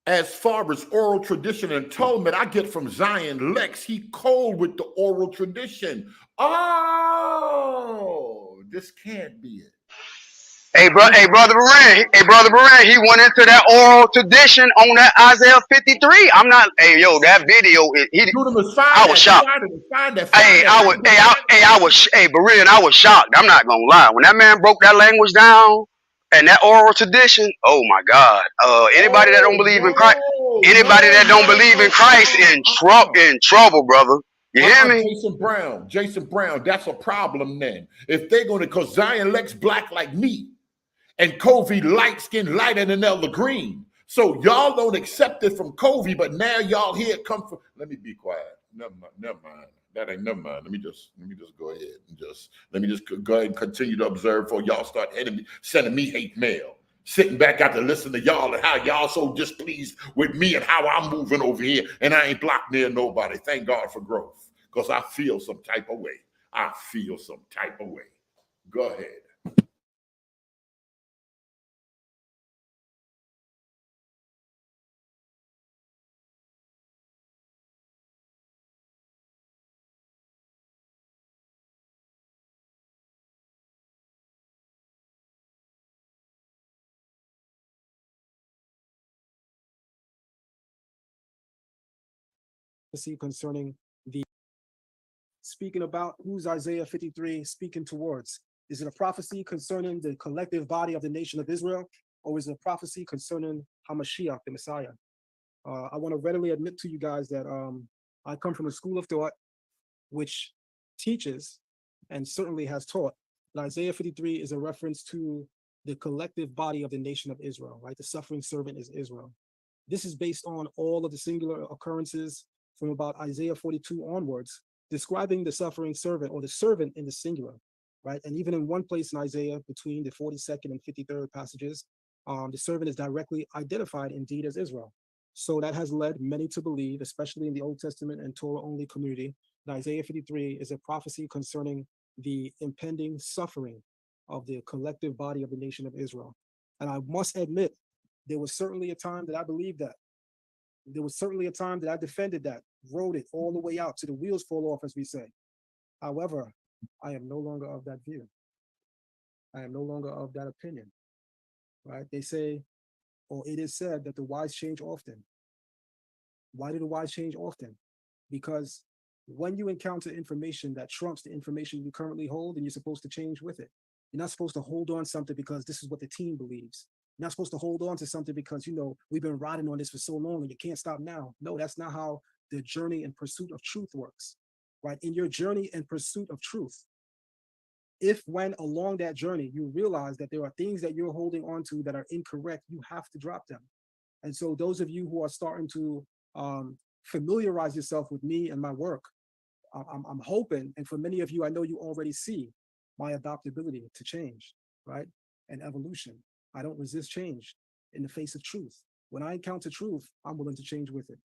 as far as oral tradition and Talmud, I get from Zion Lex. He cold with the oral tradition. Oh, this can't be it. Hey, brother Berean, he went into that oral tradition on that Isaiah 53. I'm not. Hey, yo, that video. I was shocked. Berean, I was shocked. I'm not gonna lie. When that man broke that language down and that oral tradition, oh my God. Anybody that don't believe in Christ, in trouble, brother. You hear me? Jason Brown, that's a problem then. If they're going to, because Zion Lex black like me, and Covey light skin lighter than Elder Green. So y'all don't accept it from Covey, but now y'all hear it come from. Let me be quiet. Never mind. That ain't, never mind. Let me just go ahead and let me just go ahead and continue to observe before y'all start sending me hate mail. Sitting back out to listen to y'all and how y'all so displeased with me and how I'm moving over here, and I ain't blocked near nobody. Thank God for growth, because I feel some type of way. I feel some type of way. Go ahead. prophecy concerning the speaking about who's Isaiah 53 speaking towards. Is it a prophecy concerning the collective body of the nation of Israel, or is it a prophecy concerning Hamashiach, the Messiah? I want to readily admit to you guys that I come from a school of thought which teaches and certainly has taught that Isaiah 53 is a reference to the collective body of the nation of Israel, right? The suffering servant is Israel. This is based on all of the singular occurrences from about Isaiah 42 onwards, describing the suffering servant or the servant in the singular, right? And even in one place in Isaiah, between the 42nd and 53rd passages, the servant is directly identified indeed as Israel. So that has led many to believe, especially in the Old Testament and Torah-only community, that Isaiah 53 is a prophecy concerning the impending suffering of the collective body of the nation of Israel. And I must admit, there was certainly a time that I believed that. There was certainly a time that I defended that, wrote it all the way out to the wheels fall off, as we say. However, I am no longer of that view. I am no longer of that opinion, right? They say, or it is said that the wise change often. Why do the wise change often? Because when you encounter information that trumps the information you currently hold, then you're supposed to change with it. You're not supposed to hold on something because this is what the team believes. You're not supposed to hold on to something because, you know, we've been riding on this for so long and you can't stop now. No, that's not how the journey and pursuit of truth works, right? In your journey and pursuit of truth, if when along that journey, you realize that there are things that you're holding on to that are incorrect, you have to drop them. And so those of you who are starting to familiarize yourself with me and my work, I'm hoping, and for many of you, I know you already see my adaptability to change, right? And evolution. I don't resist change in the face of truth. When I encounter truth, I'm willing to change with it,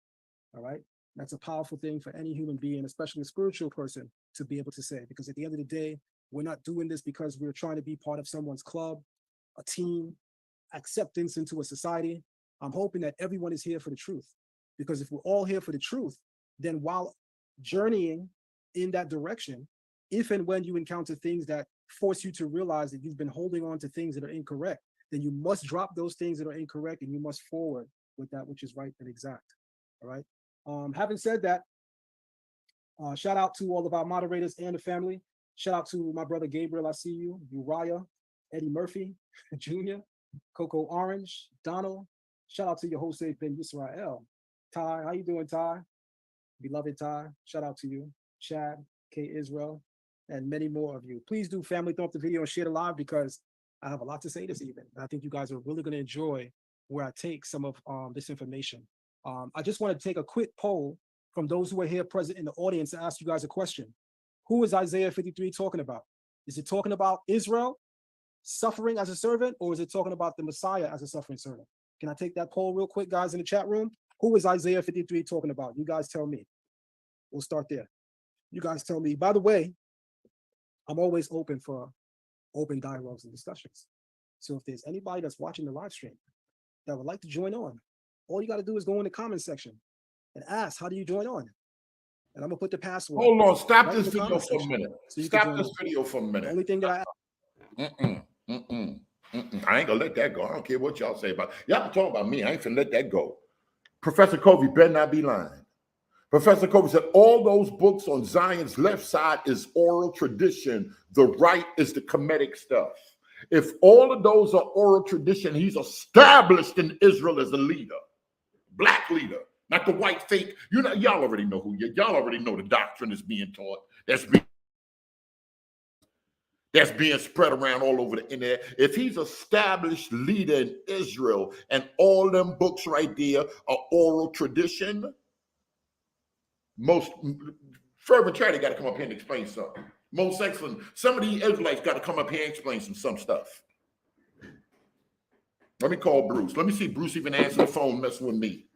all right? That's a powerful thing for any human being, especially a spiritual person, to be able to say, because at the end of the day, we're not doing this because we're trying to be part of someone's club, a team, acceptance into a society. I'm hoping that everyone is here for the truth, because if we're all here for the truth, then while journeying in that direction, if and when you encounter things that force you to realize that you've been holding on to things that are incorrect, then you must drop those things that are incorrect and you must forward with that which is right and exact. All right. Having said that, shout out to all of our moderators and the family. Shout out to my brother Gabriel, I see you, Uriah, Eddie Murphy Jr., Coco Orange, Donald. Shout out to your host, Ben Yisrael. Ty, how you doing, Ty? Beloved Ty, shout out to you. Chad, K. Israel, and many more of you. Please do family thumb up the video and share the live, because I have a lot to say this evening. I think you guys are really going to enjoy where I take some of this information. I just want to take a quick poll from those who are here present in the audience to ask you guys a question. Who is Isaiah 53 talking about? Is it talking about Israel suffering as a servant, or is it talking about the Messiah as a suffering servant? Can I take that poll real quick, guys, in the chat room? Who is Isaiah 53 talking about? You guys tell me. We'll start there. You guys tell me. By the way, I'm always open for open dialogues and discussions. So if there's anybody that's watching the live stream that would like to join on, all you got to do is go in the comment section and ask, how do you join on? And I'm going to put the password. Hold on. Stop right this video for a minute. So Stop this video for a minute. The only thing that I ain't gonna let that go. I don't care what y'all say about it. Y'all can talk about me. I ain't finna let that go. Professor Covey better not be lying. Professor Covey said all those books on Zion's left side is oral tradition. The right is the Kemetic stuff. If all of those are oral tradition, he's established in Israel as a leader, black leader, not the white fake. You know, y'all already know who y'all already know the doctrine is being taught. That's being spread around all over the internet. If he's established leader in Israel and all them books right there are oral tradition, most Fervent Charity got to come up here and explain something. Most excellent. Some of these Israelites got to come up here and explain some stuff. Let me call Bruce. Let me see Bruce even answer the phone messing with me.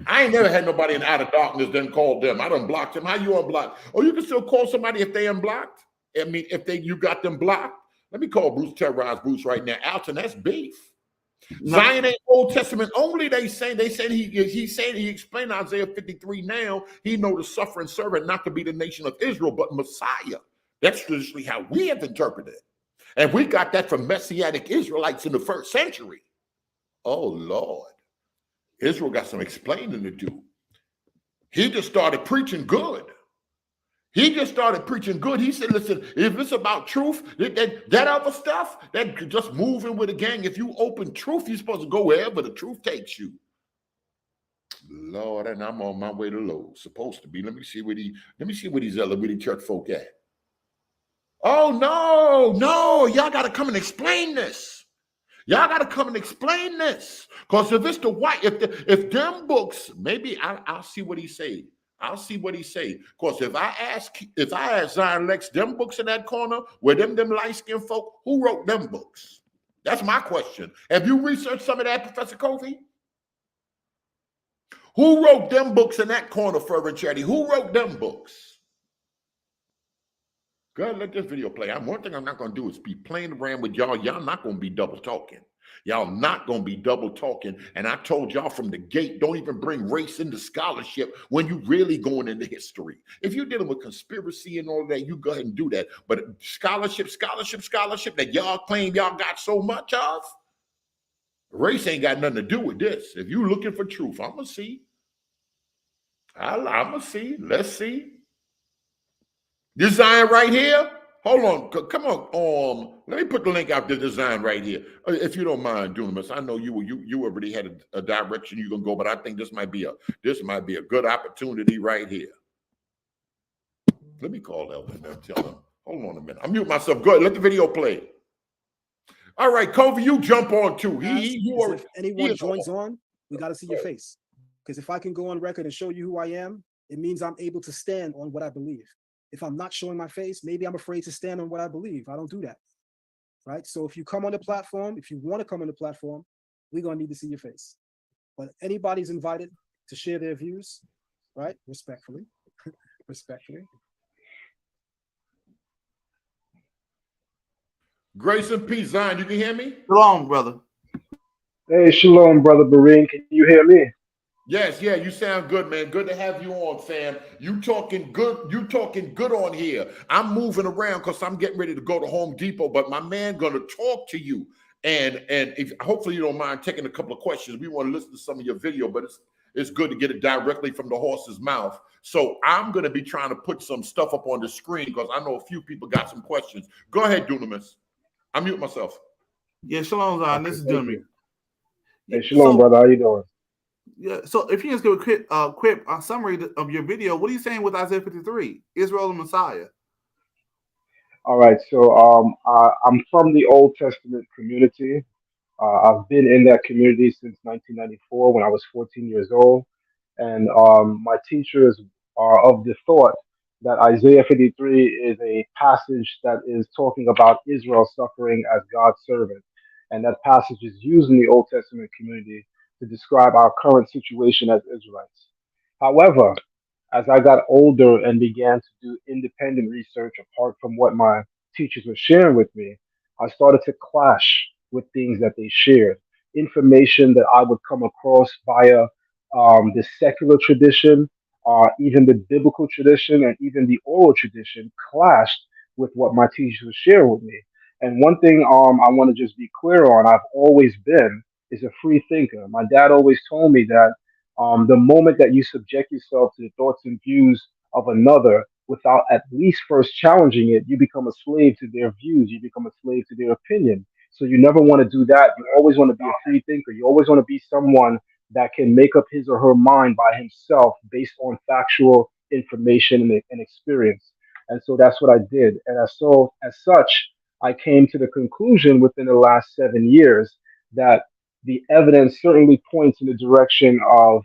I ain't never had nobody in Out of Darkness then called them. I done blocked them. How you unblocked? Oh, you can still call somebody if they unblocked? I mean, if you got them blocked. Let me call Bruce, terrorize Bruce right now. Alton, that's beef. No. Zion ain't Old Testament only. They said he explained Isaiah 53 now. He know the suffering servant not to be the nation of Israel, but Messiah. That's traditionally how we have interpreted it. And we got that from Messianic Israelites in the first century. Oh, Lord. Israel got some explaining to do. He just started preaching good. He said, listen, if it's about truth, that other stuff, that just moving with a gang, if you open truth, you're supposed to go wherever the truth takes you. Lord, and I'm on my way to Lowe's. Supposed to be. Let me see where these elevated church folk at. Oh, no, y'all got to come and explain this. Y'all got to come and explain this. Because if it's the white, if them books, maybe I'll see what he say. I'll see what he say. Because if I ask Zion Lex, them books in that corner, where them light-skinned folk, who wrote them books? That's my question. Have you researched some of that, Professor Kofi? Who wrote them books in that corner, Fervent Charity? Who wrote them books? Go ahead, let this video play. One thing I'm not going to do is be playing around with y'all. Y'all not going to be double talking. Y'all not going to be double talking. And I told y'all from the gate, don't even bring race into scholarship when you really going into history. If you're dealing with conspiracy and all that, you go ahead and do that. But scholarship that y'all claim y'all got so much of, race ain't got nothing to do with this. If you're looking for truth, I'm going to see. I'm going to see. Let's see. This Zion right here. Hold on. Come on. Let me put the link out to design right here. If you don't mind doing this. I know you already had a direction you're gonna go, but I think this might be a good opportunity right here. Let me call Elvin and tell him. Hold on a minute. I'm mute myself. Go ahead. Let the video play. All right, Kofi, you jump on too. If anyone joins on, we got to see your face. Because if I can go on record and show you who I am, it means I'm able to stand on what I believe. If I'm not showing my face, maybe I'm afraid to stand on what I believe. I don't do that, right? So if you come on the platform, if you want to come on the platform, we're going to need to see your face. But anybody's invited to share their views, right? Respectfully. Grace and peace, Zion. You can hear me? Shalom, brother. Hey, shalom, brother Bareen. Can you hear me? Yes, yeah, you sound good, man. Good to have you on, fam. You talking good on here. I'm moving around because I'm getting ready to go to Home Depot, but my man gonna talk to you. And if hopefully you don't mind taking a couple of questions. We want to listen to some of your video, but it's good to get it directly from the horse's mouth. So I'm gonna be trying to put some stuff up on the screen because I know a few people got some questions. Go ahead, Dunamis. I mute myself. Yeah, shalom, Zion. This is Dunamis. Hey, shalom, brother. How you doing? Yeah, so if you just give a quick summary of your video, what are you saying with Isaiah 53, Israel and Messiah? All right, so I'm from the Old Testament community. I've been in that community since 1994 when I was 14 years old. And my teachers are of the thought that Isaiah 53 is a passage that is talking about Israel suffering as God's servant. And that passage is used in the Old Testament community to describe our current situation as Israelites. However, as I got older and began to do independent research apart from what my teachers were sharing with me, I started to clash with things that they shared. Information that I would come across via the secular tradition, even the biblical tradition, and even the oral tradition clashed with what my teachers were sharing with me. And one thing I want to just be clear on, I've always been, is a free thinker. My dad always told me that the moment that you subject yourself to the thoughts and views of another without at least first challenging it, you become a slave to their views. You become a slave to their opinion. So you never want to do that. You always want to be a free thinker. You always want to be someone that can make up his or her mind by himself based on factual information and experience. And so that's what I did. And as such, I came to the conclusion within the last 7 years that the evidence certainly points in the direction of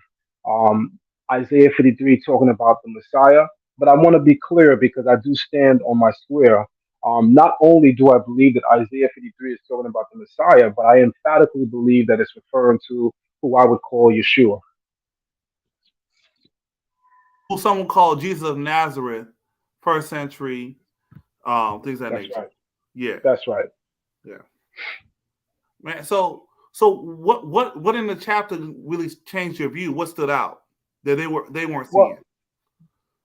Isaiah 53 talking about the Messiah, but I want to be clear because I do stand on my square. Not only do I believe that Isaiah 53 is talking about the Messiah, but I emphatically believe that it's referring to who I would call Yeshua. Who someone called Jesus of Nazareth, first century, things of that That's nature. right. Yeah, That's right. yeah, man. So what in the chapter really changed your view? What stood out that they weren't seeing?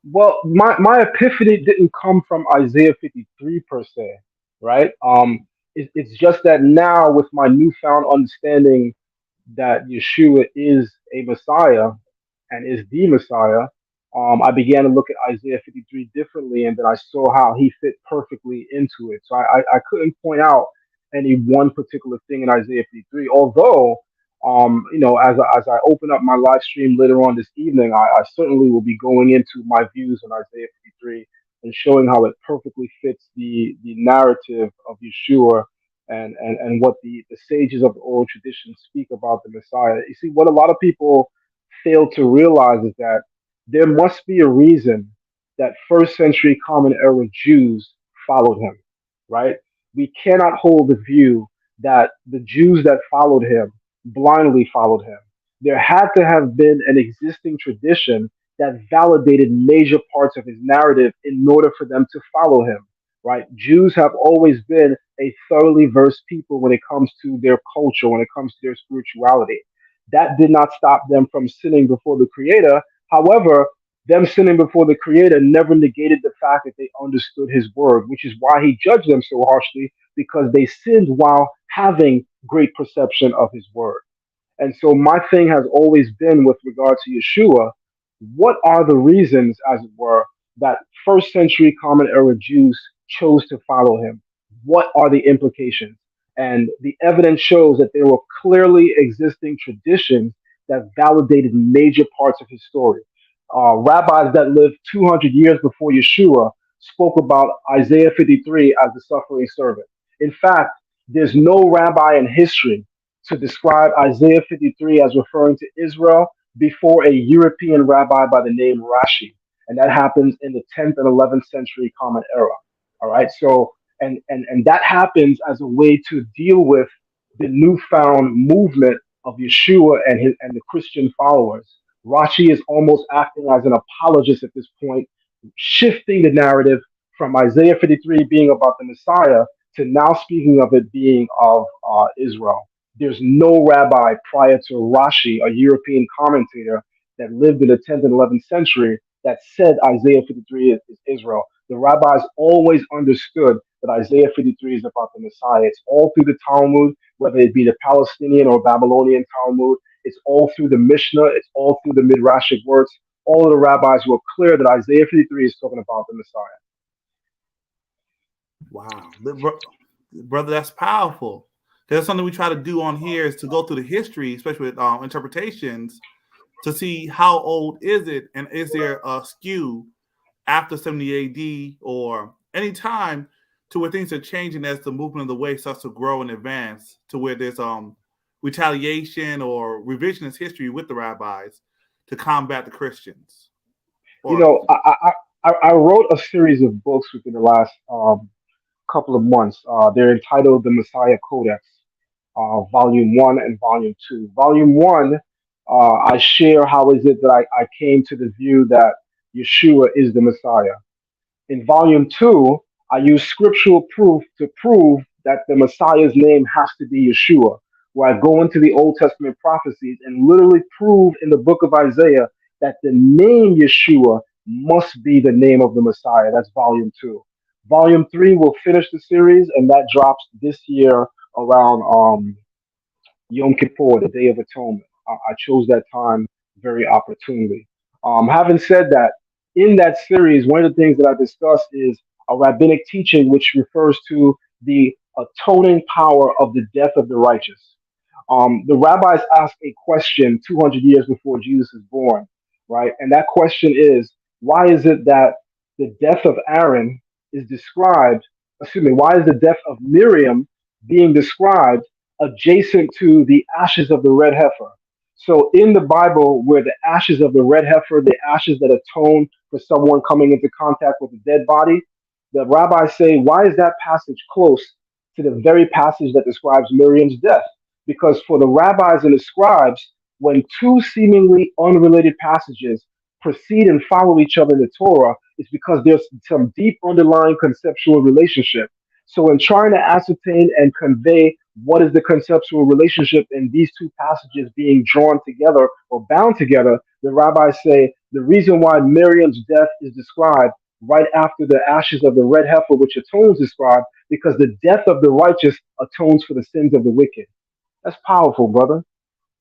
My epiphany didn't come from Isaiah 53 per se, right? It's just that now with my newfound understanding that Yeshua is a Messiah and is the Messiah, I began to look at Isaiah 53 differently, and then I saw how he fit perfectly into it. So I couldn't point out any one particular thing in Isaiah 53, although, as I open up my live stream later on this evening, I certainly will be going into my views on Isaiah 53 and showing how it perfectly fits the narrative of Yeshua and what the sages of the oral tradition speak about the Messiah. You see, what a lot of people fail to realize is that there must be a reason that first century Common Era Jews followed him, right? We cannot hold the view that the Jews that followed him blindly followed him. There had to have been an existing tradition that validated major parts of his narrative in order for them to follow him, right? Jews have always been a thoroughly versed people when it comes to their culture, when it comes to their spirituality. That did not stop them from sinning before the Creator. However, them sinning before the Creator never negated the fact that they understood His word, which is why He judged them so harshly because they sinned while having great perception of His word. And so my thing has always been with regard to Yeshua, what are the reasons, as it were, that first century Common Era Jews chose to follow him? What are the implications? And the evidence shows that there were clearly existing traditions that validated major parts of his story. Rabbis that lived 200 years before Yeshua spoke about Isaiah 53 as the suffering servant. In fact, there's no rabbi in history to describe Isaiah 53 as referring to Israel before a European rabbi by the name Rashi. And that happens in the 10th and 11th century Common Era. All right. So, and that happens as a way to deal with the newfound movement of Yeshua and the Christian followers. Rashi is almost acting as an apologist at this point, shifting the narrative from Isaiah 53 being about the Messiah to now speaking of it being of Israel. There's no rabbi prior to Rashi, a European commentator that lived in the 10th and 11th century, that said Isaiah 53 is Israel. The rabbis always understood that Isaiah 53 is about the Messiah. It's all through the Talmud, whether it be the Palestinian or Babylonian Talmud. It's all through the Mishnah. It's all through the Midrashic works. All of the rabbis were clear that Isaiah 53 is talking about the Messiah. Wow, brother, that's powerful. That's something we try to do on here is to go through the history, especially with interpretations, to see how old is it and is there a skew after 70 AD or any time to where things are changing as the movement of the way starts to grow and advance to where there's retaliation or revisionist history with the rabbis to combat the Christians. I wrote a series of books within the last couple of months. They're entitled The Messiah Codex, Volume 1 and Volume 2. Volume 1, I share how is it that I came to the view that Yeshua is the Messiah. In Volume 2, I use scriptural proof to prove that the Messiah's name has to be Yeshua, where I go into the Old Testament prophecies and literally prove in the book of Isaiah that the name Yeshua must be the name of the Messiah. That's Volume 2. Volume 3 will finish the series, and that drops this year around Yom Kippur, the Day of Atonement. I chose that time very opportunely. Having said that, in that series, one of the things that I discuss is a rabbinic teaching which refers to the atoning power of the death of the righteous. The rabbis ask a question 200 years before Jesus is born, right? And that question is, why is it that the death of Aaron is described, why is the death of Miriam being described adjacent to the ashes of the red heifer? So in the Bible, where the ashes of the red heifer, the ashes that atone for someone coming into contact with a dead body, the rabbis say, why is that passage close to the very passage that describes Miriam's death? Because for the rabbis and the scribes, when two seemingly unrelated passages proceed and follow each other in the Torah, it's because there's some deep underlying conceptual relationship. So, in trying to ascertain and convey what is the conceptual relationship in these two passages being drawn together or bound together, the rabbis say the reason why Miriam's death is described right after the ashes of the red heifer, which atones, described, because the death of the righteous atones for the sins of the wicked. That's powerful, brother.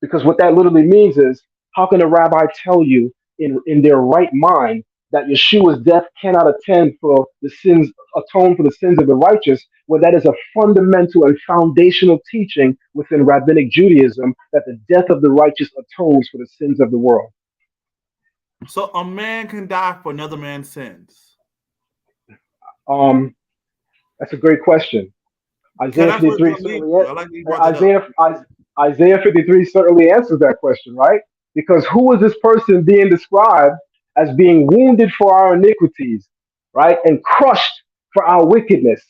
Because what that literally means is, how can a rabbi tell you in their right mind that Yeshua's death cannot atone for the sins of the righteous, when that is a fundamental and foundational teaching within rabbinic Judaism, that the death of the righteous atones for the sins of the world? So a man can die for another man's sins. That's a great question. Isaiah 53 Isaiah 53 certainly answers that question, right? Because who is this person being described as being wounded for our iniquities, right? And crushed for our wickedness.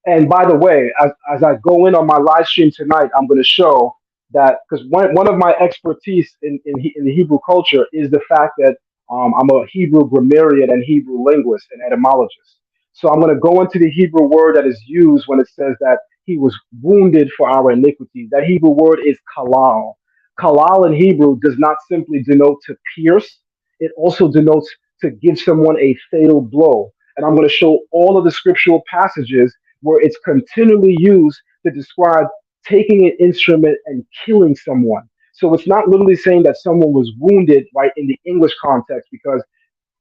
And by the way, as I go in on my live stream tonight, I'm going to show that, because one of my expertise in the Hebrew culture is the fact that I'm a Hebrew grammarian and Hebrew linguist and etymologist. So I'm going to go into the Hebrew word that is used when it says that he was wounded for our iniquities. That Hebrew word is kalal. Kalal in Hebrew does not simply denote to pierce. It also denotes to give someone a fatal blow. And I'm going to show all of the scriptural passages where it's continually used to describe taking an instrument and killing someone. So it's not literally saying that someone was wounded, right, in the English context, because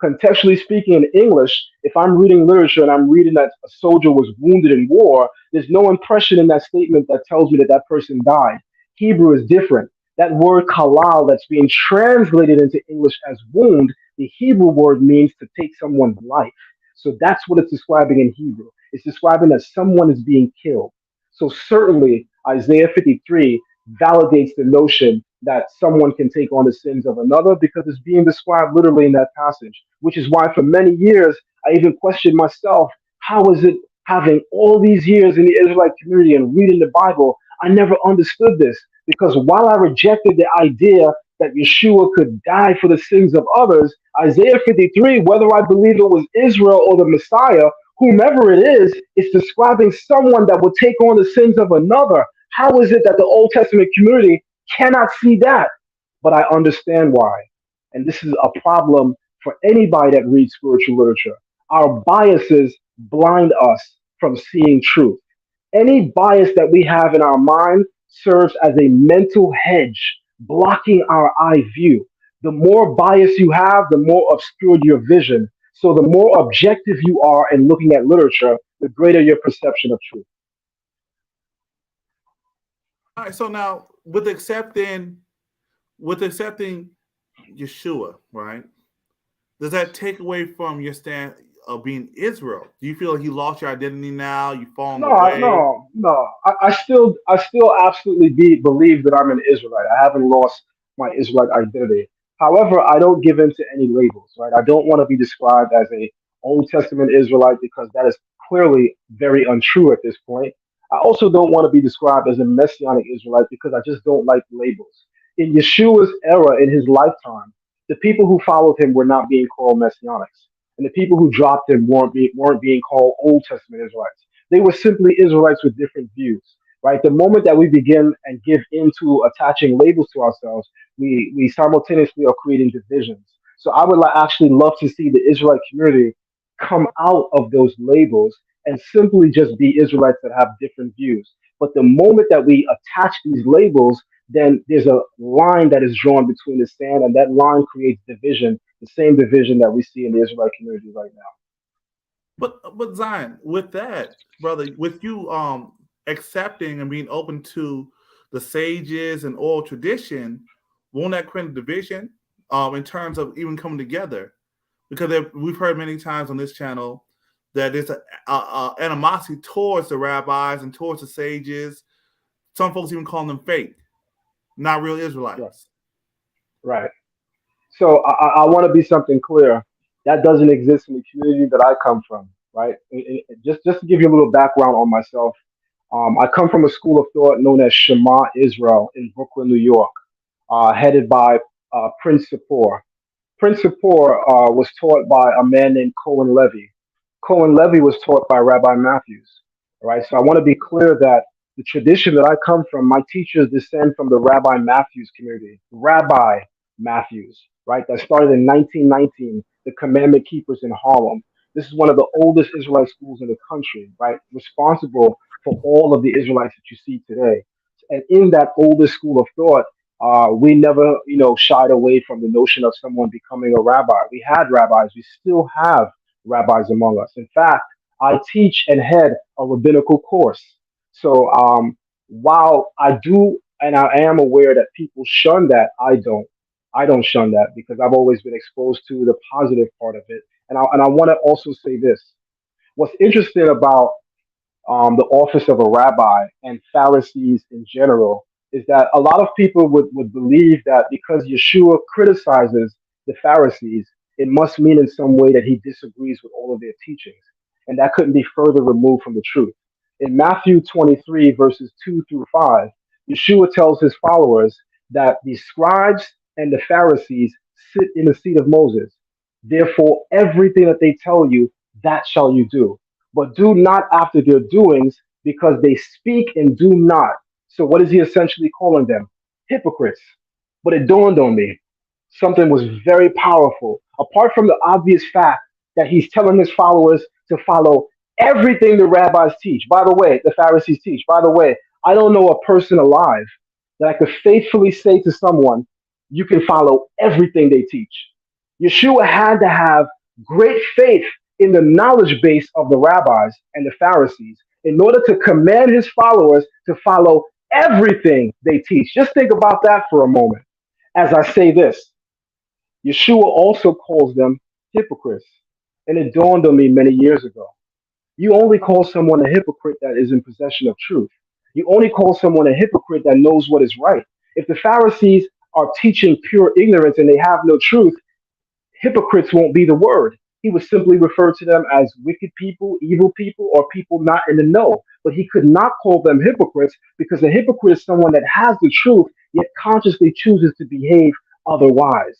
contextually speaking in English, if I'm reading literature and I'm reading that a soldier was wounded in war, there's no impression in that statement that tells me that that person died. Hebrew is different. That word kalal that's being translated into English as wound, the Hebrew word means to take someone's life. So that's what it's describing in Hebrew. It's describing that someone is being killed. So certainly Isaiah 53 validates the notion that someone can take on the sins of another, because it's being described literally in that passage, which is why for many years I even questioned myself, how is it, having all these years in the Israelite community and reading the Bible, I never understood this, because while I rejected the idea that Yeshua could die for the sins of others, Isaiah 53, whether I believe it was Israel or the Messiah, whomever it is describing someone that would take on the sins of another. How is it that the Old Testament community cannot see that? But I understand why. And this is a problem for anybody that reads spiritual literature. Our biases blind us from seeing truth. Any bias that we have in our mind serves as a mental hedge, blocking our eye view. The more bias you have, the more obscured your vision. So the more objective you are in looking at literature, the greater your perception of truth. All right, so now with accepting Yeshua, right? Does that take away from your stand of being Israel? Do you feel like you lost your identity now? You've fallen away? No. I still absolutely believe that I'm an Israelite. I haven't lost my Israelite identity. However, I don't give in to any labels, right? I don't want to be described as a Old Testament Israelite, because that is clearly very untrue at this point. I also don't want to be described as a Messianic Israelite, because I just don't like labels. In Yeshua's era, in his lifetime, the people who followed him were not being called Messianics, and the people who dropped him weren't being called Old Testament Israelites. They were simply Israelites with different views, right? The moment that we begin and give into attaching labels to ourselves, we simultaneously are creating divisions. So I would actually love to see the Israelite community come out of those labels and simply just be Israelites that have different views. But the moment that we attach these labels, then there's a line that is drawn between the sand, and that line creates division, the same division that we see in the Israelite community right now. But Zion, with that, brother, with you accepting and being open to the sages and oral tradition, won't that create a division in terms of even coming together? Because we've heard many times on this channel that there's a animosity towards the rabbis and towards the sages. Some folks even call them fake, not real Israelites. Right. So I want to be something clear. That doesn't exist in the community that I come from, right? Just to give you a little background on myself, I come from a school of thought known as Shema Israel in Brooklyn, New York, headed by Prince Sapor. Prince Sapor was taught by a man named Cohen Levy. Cohen Levy was taught by Rabbi Matthews. All right, so I want to be clear that the tradition that I come from, my teachers descend from the Rabbi Matthews community. Rabbi Matthews, right? That started in 1919, the Commandment Keepers in Harlem. This is one of the oldest Israelite schools in the country, right? Responsible for all of the Israelites that you see today. And in that oldest school of thought, we never, shied away from the notion of someone becoming a rabbi. We had rabbis. We still have rabbis among us. In fact, I teach and head a rabbinical course. So while I do and I am aware that people shun that, I don't. I don't shun that because I've always been exposed to the positive part of it. And I want to also say this. What's interesting about the office of a rabbi and Pharisees in general is that a lot of people would believe that because Yeshua criticizes the Pharisees, it must mean in some way that he disagrees with all of their teachings. And that couldn't be further removed from the truth. In Matthew 23, verses 2 through 5, Yeshua tells his followers that the scribes and the Pharisees sit in the seat of Moses. Therefore, everything that they tell you, that shall you do. But do not after their doings, because they speak and do not. So what is he essentially calling them? Hypocrites. But it dawned on me, something was very powerful. Apart from the obvious fact that he's telling his followers to follow everything the rabbis teach. By the way, the Pharisees teach. By the way, I don't know a person alive that I could faithfully say to someone, you can follow everything they teach. Yeshua had to have great faith in the knowledge base of the rabbis and the Pharisees in order to command his followers to follow everything they teach. Just think about that for a moment as I say this. Yeshua also calls them hypocrites. And it dawned on me many years ago. You only call someone a hypocrite that is in possession of truth. You only call someone a hypocrite that knows what is right. If the Pharisees are teaching pure ignorance and they have no truth, hypocrites won't be the word. He would simply refer to them as wicked people, evil people, or people not in the know. But he could not call them hypocrites because a hypocrite is someone that has the truth, yet consciously chooses to behave otherwise.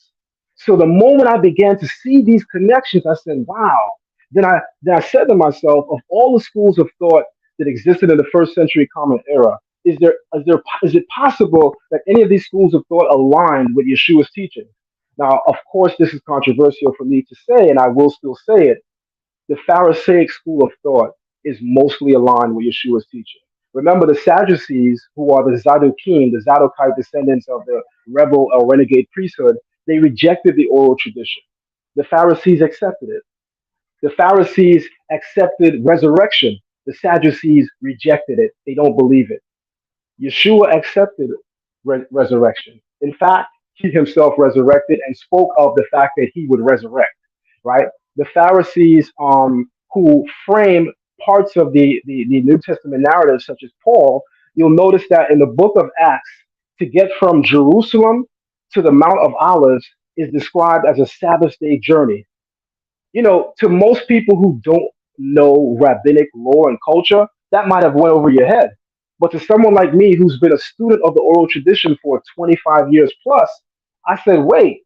So the moment I began to see these connections, I said, wow. Then I said to myself, of all the schools of thought that existed in the first century Common Era, is it possible that any of these schools of thought aligned with Yeshua's teaching? Now, of course, this is controversial for me to say, and I will still say it. The Pharisaic school of thought is mostly aligned with Yeshua's teaching. Remember, the Sadducees, who are the Zadokim, the Zadokite descendants of the rebel or renegade priesthood, they rejected the oral tradition. The Pharisees accepted it. The Pharisees accepted resurrection. The Sadducees rejected it. They don't believe it. Yeshua accepted resurrection. In fact, he himself resurrected and spoke of the fact that he would resurrect, right? The Pharisees who frame parts of the New Testament narrative, such as Paul, you'll notice that in the book of Acts, to get from Jerusalem to the Mount of Olives is described as a Sabbath day journey. You know, to most people who don't know rabbinic law and culture, that might have went over your head. But to someone like me who's been a student of the oral tradition for 25 years plus, I said, wait,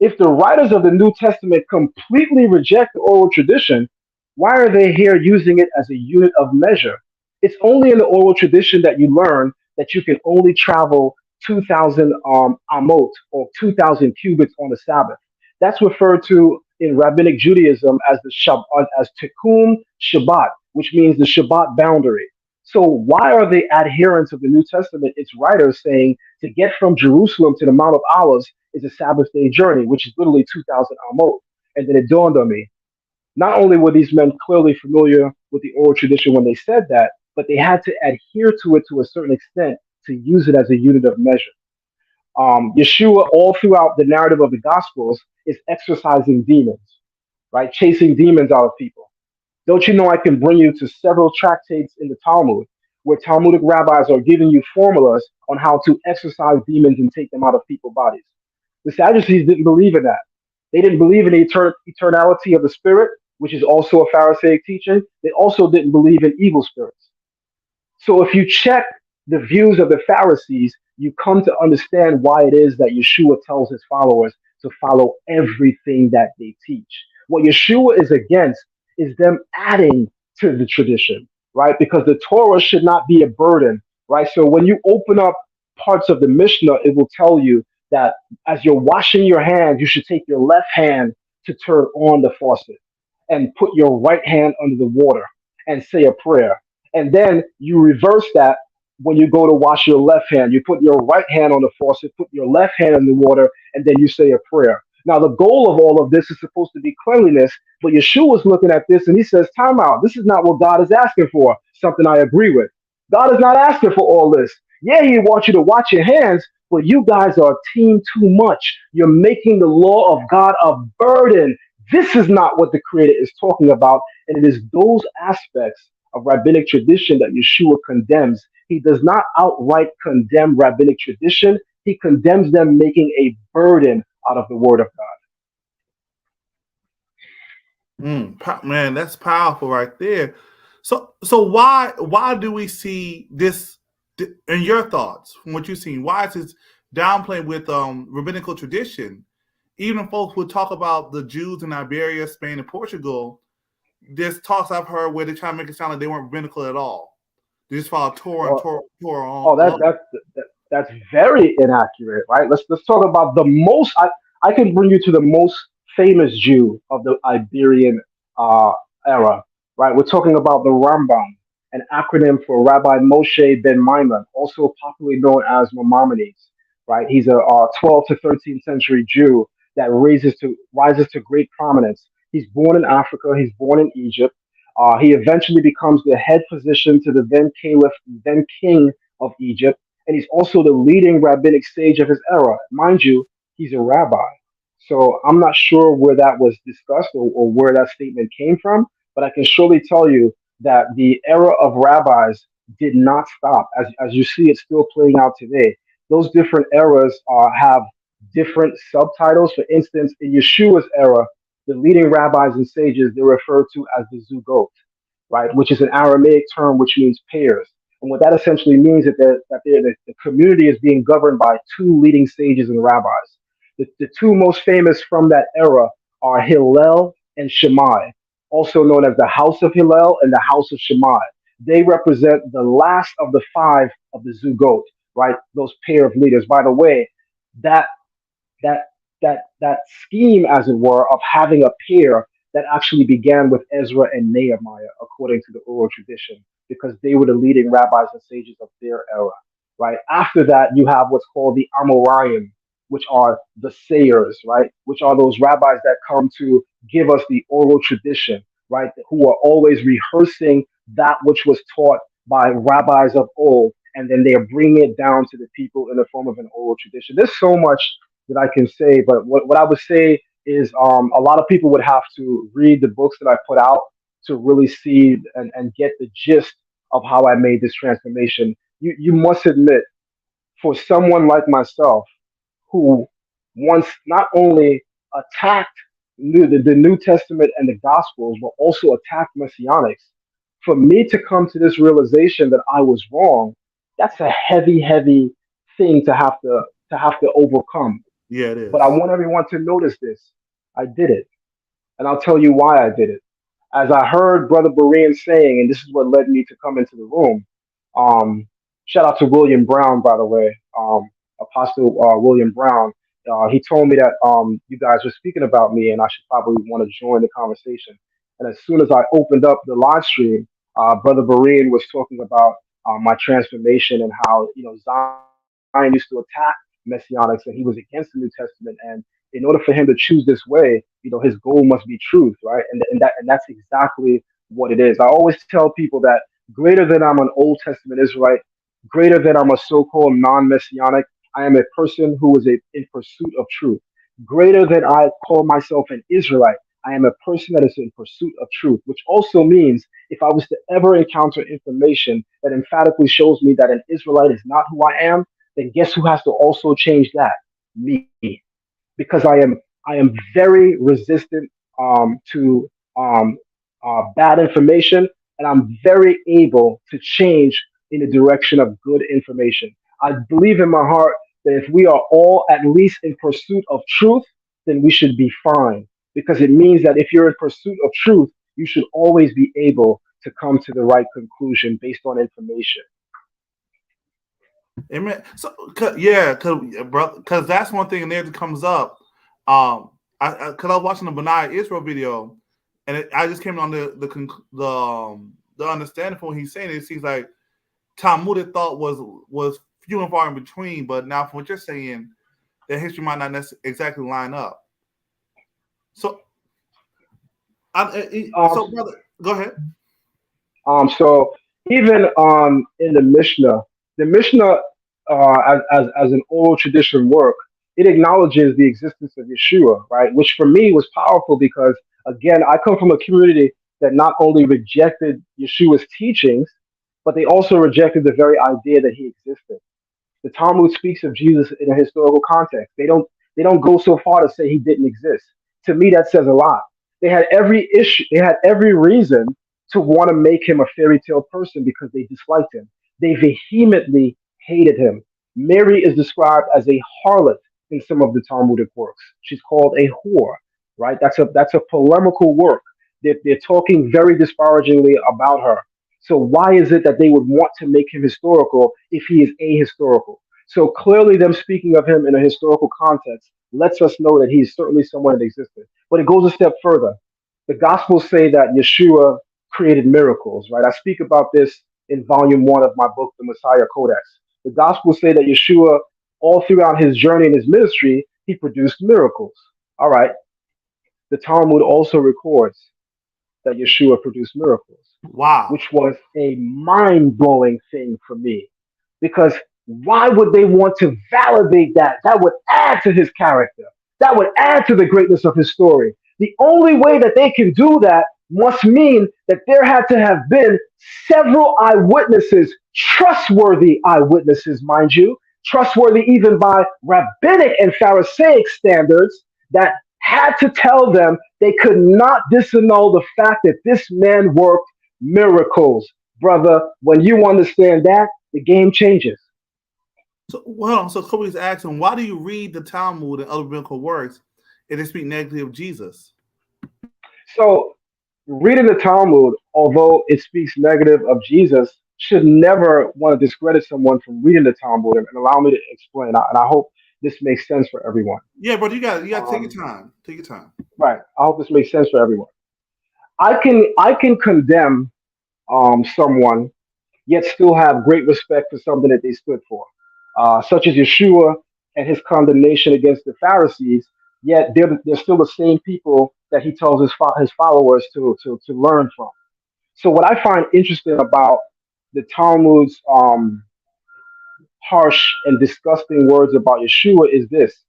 if the writers of the New Testament completely reject the oral tradition, why are they here using it as a unit of measure? It's only in the oral tradition that you learn that you can only travel 2,000 amot or 2,000 cubits on the Sabbath. That's referred to in Rabbinic Judaism as the as Tikkun Shabbat, which means the Shabbat boundary. So why are the adherents of the New Testament, its writers, saying to get from Jerusalem to the Mount of Olives is a Sabbath day journey, which is literally 2,000 amot? And then it dawned on me, not only were these men clearly familiar with the oral tradition when they said that, but they had to adhere to it to a certain extent to use it as a unit of measure. Yeshua, all throughout the narrative of the Gospels, is exorcising demons, right? Chasing demons out of people. Don't you know I can bring you to several tractates in the Talmud where Talmudic rabbis are giving you formulas on how to exorcise demons and take them out of people's bodies. The Sadducees didn't believe in that. They didn't believe in the eternality of the spirit, which is also a Pharisaic teaching. They also didn't believe in evil spirits. So if you check the views of the Pharisees, you come to understand why it is that Yeshua tells his followers to follow everything that they teach. What Yeshua is against is them adding to the tradition, right? Because the Torah should not be a burden, right? So when you open up parts of the Mishnah, it will tell you that as you're washing your hands, you should take your left hand to turn on the faucet and put your right hand under the water and say a prayer. And then you reverse that when you go to wash your left hand. You put your right hand on the faucet, put your left hand in the water, and then you say a prayer. Now, the goal of all of this is supposed to be cleanliness, but Yeshua is looking at this and he says, time out. This is not what God is asking for, something I agree with. God is not asking for all this. Yeah, he wants you to watch your hands, but you guys are team too much. You're making the law of God a burden. This is not what the Creator is talking about, and it is those aspects of rabbinic tradition that Yeshua condemns. He does not outright condemn rabbinic tradition. He condemns them making a burden out of the word of God. Man, that's powerful right there. So why do we see this in your thoughts from what you've seen? Why is this downplayed with rabbinical tradition? Even folks who talk about the Jews in Iberia, Spain, and Portugal, there's talks I've heard where they try to make it sound like they weren't rabbinical at all. They just follow Torah and Torah on. That's very inaccurate, right? Let's talk about the most. I can bring you to the most famous Jew of the Iberian era, right? We're talking about the Rambam, an acronym for Rabbi Moshe ben Maimon, also popularly known as Maimonides, right? He's a 12th to 13th century Jew that rises to great prominence. He's born in Africa. He's born in Egypt. He eventually becomes the head physician to the then caliph, then king of Egypt, and he's also the leading rabbinic sage of his era. Mind you, he's a rabbi. So I'm not sure where that was discussed or where that statement came from, but I can surely tell you that the era of rabbis did not stop. As you see, it's still playing out today. Those different eras have different subtitles. For instance, in Yeshua's era, the leading rabbis and sages, they're referred to as the Zugot, right, which is an Aramaic term which means pairs. And what that essentially means is that the community is being governed by two leading sages and rabbis. The two most famous from that era are Hillel and Shammai, also known as the House of Hillel and the House of Shammai. They represent the last of the five of the Zugot, right? Those pair of leaders. By the way, that scheme, as it were, of having a pair that actually began with Ezra and Nehemiah, according to the oral tradition, because they were the leading rabbis and sages of their era, right? After that, you have what's called the Amoraim, which are the sayers, right? Which are those rabbis that come to give us the oral tradition, right? Who are always rehearsing that which was taught by rabbis of old, and then they are bringing it down to the people in the form of an oral tradition. There's so much that I can say, but what I would say is a lot of people would have to read the books that I put out to really see and get the gist of how I made this transformation. You must admit, for someone like myself, who once not only attacked the New Testament and the Gospels, but also attacked Messianics, for me to come to this realization that I was wrong, that's a heavy, heavy thing to have to overcome. Yeah, it is. But I want everyone to notice this. I did it. And I'll tell you why I did it. As I heard Brother Berean saying, and this is what led me to come into the room, shout out to William Brown, by the way, Apostle William Brown. He told me that you guys were speaking about me and I should probably want to join the conversation. And as soon as I opened up the live stream, Brother Berean was talking about my transformation and how, Zion used to attack Messianics and he was against the New Testament. And in order for him to choose this way, his goal must be truth, right? And that's exactly what it is. I always tell people that greater than I'm an Old Testament Israelite, greater than I'm a so-called non-Messianic, I am a person who is in pursuit of truth. Greater than I call myself an Israelite, I am a person that is in pursuit of truth, which also means if I was to ever encounter information that emphatically shows me that an Israelite is not who I am, then guess who has to also change that? Me. Because I I am very resistant to bad information, and I'm very able to change in the direction of good information. I believe in my heart that if we are all at least in pursuit of truth, then we should be fine. Because it means that if you're in pursuit of truth, you should always be able to come to the right conclusion based on information. Amen. So, yeah, because that's one thing, and there that comes up. Because I was watching the Benai Israel video, and I just came on the understanding from what he's saying. It seems like Talmudic thought was few and far in between, but now from what you're saying, that history might not exactly line up. So, so brother, go ahead. So even in the Mishnah as an oral tradition work, it acknowledges the existence of Yeshua, right? Which for me was powerful because again, I come from a community that not only rejected Yeshua's teachings, but they also rejected the very idea that he existed. The Talmud speaks of Jesus in a historical context. They don't go so far to say he didn't exist. To me, that says a lot. They had every reason to want to make him a fairy tale person because they disliked him. They vehemently hated him. Mary is described as a harlot in some of the Talmudic works. She's called a whore, right? That's a polemical work. They're talking very disparagingly about her. So why is it that they would want to make him historical if he is ahistorical? So clearly, them speaking of him in a historical context lets us know that he's certainly someone that existed. But it goes a step further. The Gospels say that Yeshua created miracles, right? I speak about this in volume 1 of my book, The Messiah Codex. The Gospels say that Yeshua, all throughout his journey and his ministry, he produced miracles. All right. The Talmud also records that Yeshua produced miracles. Wow. Which was a mind-blowing thing for me. Because why would they want to validate that? That would add to his character. That would add to the greatness of his story. The only way that they can do that must mean that there had to have been several eyewitnesses, trustworthy eyewitnesses, mind you, trustworthy even by rabbinic and Pharisaic standards, that had to tell them they could not disannul the fact that this man worked miracles. Brother, when you understand that, the game changes. So Kobe's asking, why do you read the Talmud and other biblical works if they speak negatively of Jesus? So reading the Talmud, although it speaks negative of Jesus, should never want to discredit someone from reading the Talmud, and allow me to explain. And I hope this makes sense for everyone. Yeah, but you got to take your time. Take your time. Right. I hope this makes sense for everyone. I can condemn someone, yet still have great respect for something that they stood for, such as Yeshua and his condemnation against the Pharisees. Yet they're still the same people that he tells his followers to learn from. So what I find interesting about the Talmud's harsh and disgusting words about Yeshua is this: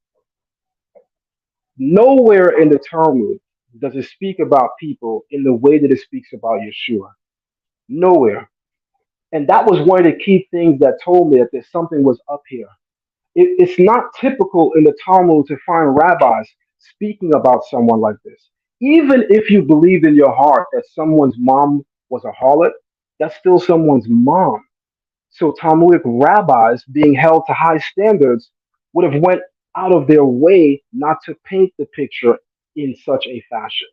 nowhere in the Talmud does it speak about people in the way that it speaks about Yeshua. Nowhere. And that was one of the key things that told me that there's something was up here. It's not typical in the Talmud to find rabbis speaking about someone like this. Even if you believe in your heart that someone's mom was a harlot, that's still someone's mom. So Talmudic rabbis, being held to high standards, would have went out of their way not to paint the picture in such a fashion.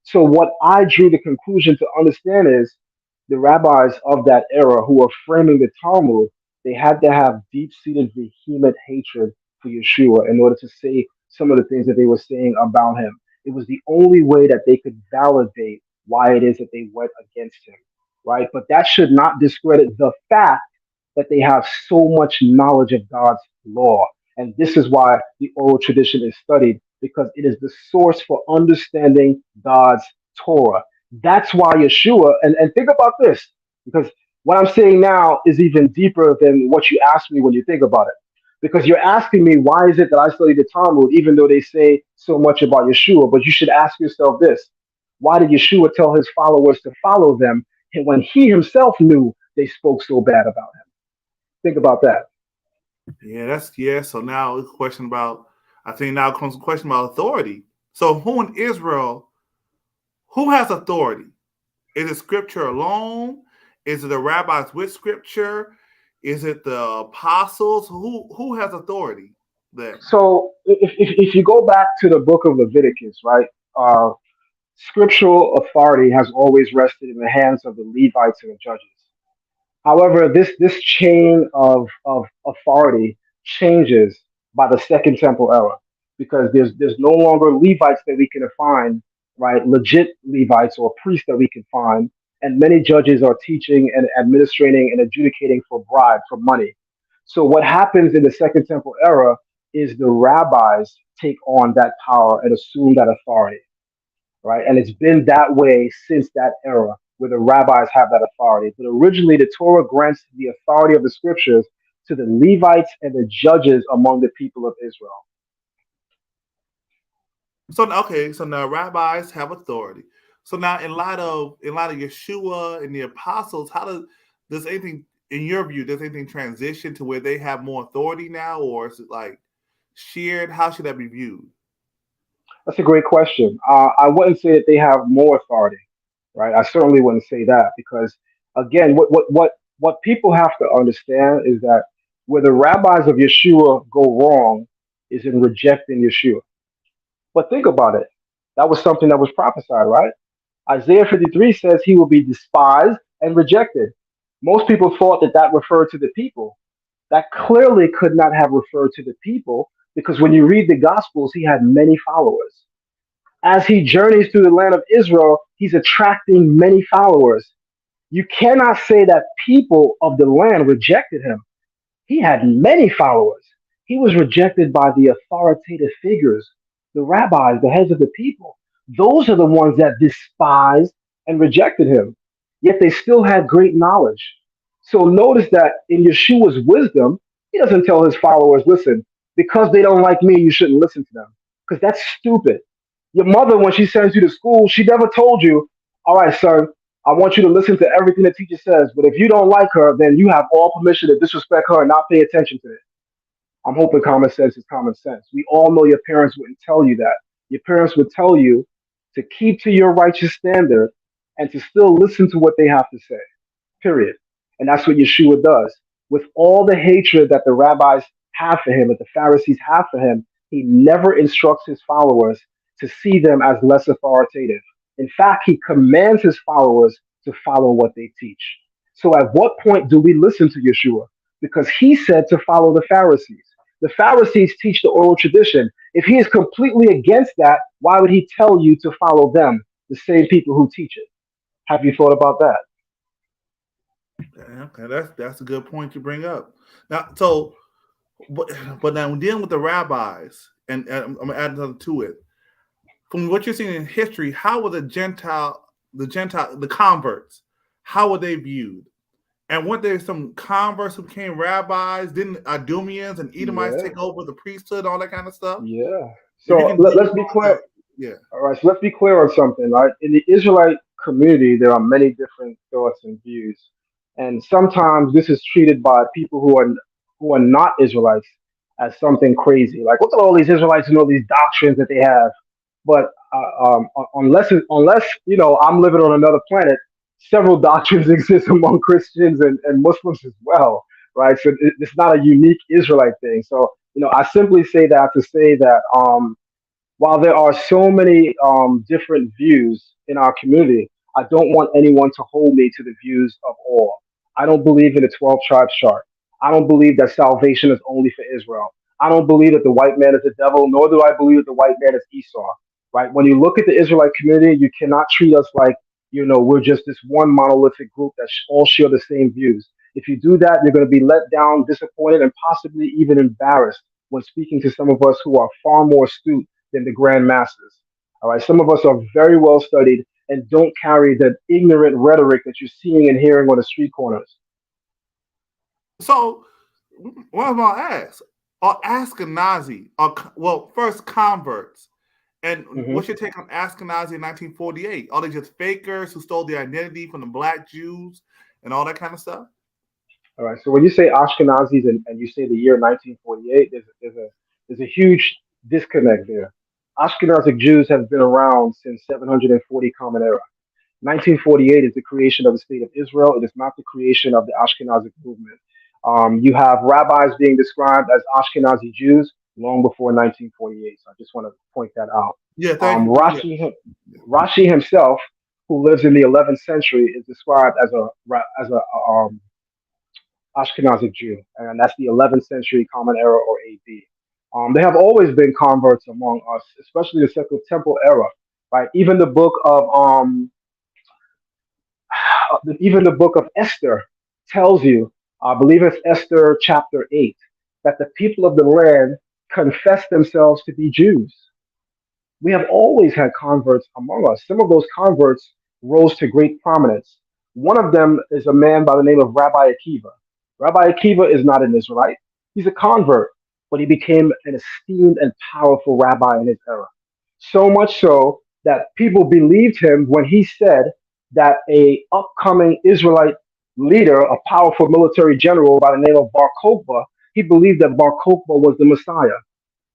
So what I drew the conclusion to understand is the rabbis of that era who were framing the Talmud, they had to have deep-seated vehement hatred for Yeshua in order to say some of the things that they were saying about him. It was the only way that they could validate why it is that they went against him, right? But that should not discredit the fact that they have so much knowledge of God's law. And this is why the oral tradition is studied, because it is the source for understanding God's Torah. That's why Yeshua, and think about this, because what I'm saying now is even deeper than what you asked me when you think about it. Because you're asking me, why is it that I study the Talmud, even though they say so much about Yeshua? But you should ask yourself this: why did Yeshua tell his followers to follow them when he himself knew they spoke so bad about him? Think about that. Yeah, So now a question about I think now comes the question about authority. So who in Israel, who has authority? Is it scripture alone? Is it the rabbis with scripture? Is it the apostles? Who has authority there? So if you go back to the book of Leviticus, right, scriptural authority has always rested in the hands of the Levites and the judges. However, this chain of authority changes by the Second Temple era because there's no longer Levites that we can find, right? Legit Levites or priests that we can find, and many judges are teaching and administrating and adjudicating for bribe for money. So what happens in the Second Temple era is the rabbis take on that power and assume that authority, right? And it's been that way since that era where the rabbis have that authority. But originally, the Torah grants the authority of the scriptures to the Levites and the judges among the people of Israel. So okay, so now rabbis have authority. So now in light of Yeshua and the apostles, how does anything in your view, does anything transition to where they have more authority now, or is it like shared? How should that be viewed? That's a great question. I wouldn't say that they have more authority, right? I certainly wouldn't say that because, again, what people have to understand is that where the rabbis of Yeshua go wrong is in rejecting Yeshua. But think about it. That was something that was prophesied, right? Isaiah 53 says he will be despised and rejected. Most people thought that that referred to the people. That clearly could not have referred to the people because when you read the Gospels, he had many followers. As he journeys through the land of Israel, he's attracting many followers. You cannot say that people of the land rejected him. He had many followers. He was rejected by the authoritative figures, the rabbis, the heads of the people. Those are the ones that despised and rejected him. Yet they still had great knowledge. So notice that in Yeshua's wisdom, he doesn't tell his followers, listen, because they don't like me, you shouldn't listen to them. Because that's stupid. Your mother, when she sends you to school, she never told you, all right, son, I want you to listen to everything the teacher says. But if you don't like her, then you have all permission to disrespect her and not pay attention to it. I'm hoping common sense is common sense. We all know your parents wouldn't tell you that. Your parents would tell you to keep to your righteous standard and to still listen to what they have to say, period. And that's what Yeshua does. With all the hatred that the rabbis have for him, that the Pharisees have for him, he never instructs his followers to see them as less authoritative. In fact, he commands his followers to follow what they teach. So at what point do we listen to Yeshua? Because he said to follow the Pharisees. The Pharisees teach the oral tradition. If he is completely against that, why would he tell you to follow them, the same people who teach it? Have you thought about that? Okay, that's a good point to bring up. Now, so, but now dealing with the rabbis, and I'm gonna add another to it. From what you're seeing in history, how were the converts, how were they viewed? And weren't there some converts who became rabbis? Didn't Idumeans and Edomites Yeah, take over the priesthood, all that kind of stuff? yeah. If you So can dig let's be on clear. that, yeah. All right, so let's be clear on something, right? In the Israelite community, there are many different thoughts and views, and sometimes this is treated by people who are not Israelites as something crazy. Like, look at all these Israelites and all these doctrines that they have. But unless you know, I'm living on another planet, several doctrines exist among Christians and Muslims as well, right? So it's not a unique Israelite thing. So you know, I simply say that to say that while there are so many different views in our community, I don't want anyone to hold me to the views of all. I don't believe in the 12 tribes chart. I don't believe that salvation is only for Israel. I don't believe that the white man is the devil, nor do I believe that the white man is Esau. Right? When you look at the Israelite community, you cannot treat us like, you know, we're just this one monolithic group that all share the same views. If you do that, you're going to be let down, disappointed, and possibly even embarrassed when speaking to some of us who are far more astute than the grand masses. All right. Some of us are very well studied and don't carry that ignorant rhetoric that you're seeing and hearing on the street corners. So, what am I ask? Are Ashkenazi, first converts, and hmm what's your take on Ashkenazi in 1948? Are they just fakers who stole the identity from the black Jews and all that kind of stuff? All right. So when you say Ashkenazis and you say the year 1948, there's a huge disconnect there. Ashkenazic Jews have been around since 740 Common Era. 1948 is the creation of the state of Israel. It is not the creation of the Ashkenazic movement. You have rabbis being described as Ashkenazi Jews long before 1948. So I just want to point that out. Yeah, thank you. Rashi himself, who lives in the 11th century, is described as a Ashkenazic Jew, and that's the 11th century Common Era or AD. There have always been converts among us, especially the Second Temple era, right? Even the book of Esther tells you, I believe it's Esther chapter 8, that the people of the land confess themselves to be Jews. We have always had converts among us. Some of those converts rose to great prominence. One of them is a man by the name of Rabbi Akiva. Rabbi Akiva is not an Israelite. He's a convert, but he became an esteemed and powerful rabbi in his era. So much so that people believed him when he said that a upcoming Israelite leader, a powerful military general by the name of Bar Kokhba, he believed that Bar Kokhba was the Messiah,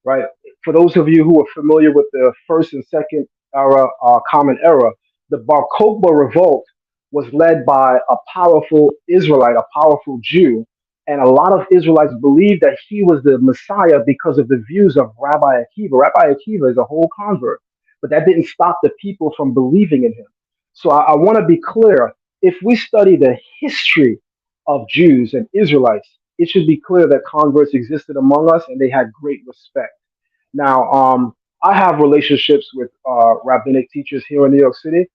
right? For those of you who are familiar with the first and second era, common era, the Bar Kokhba revolt was led by a powerful Israelite, a powerful Jew, and a lot of Israelites believed that he was the Messiah because of the views of Rabbi Akiva. Rabbi Akiva is a whole convert, but that didn't stop the people from believing in him. So I want to be clear. If we study the history of Jews and Israelites, it should be clear that converts existed among us and they had great respect. Now, I have relationships with rabbinic teachers here in New York City.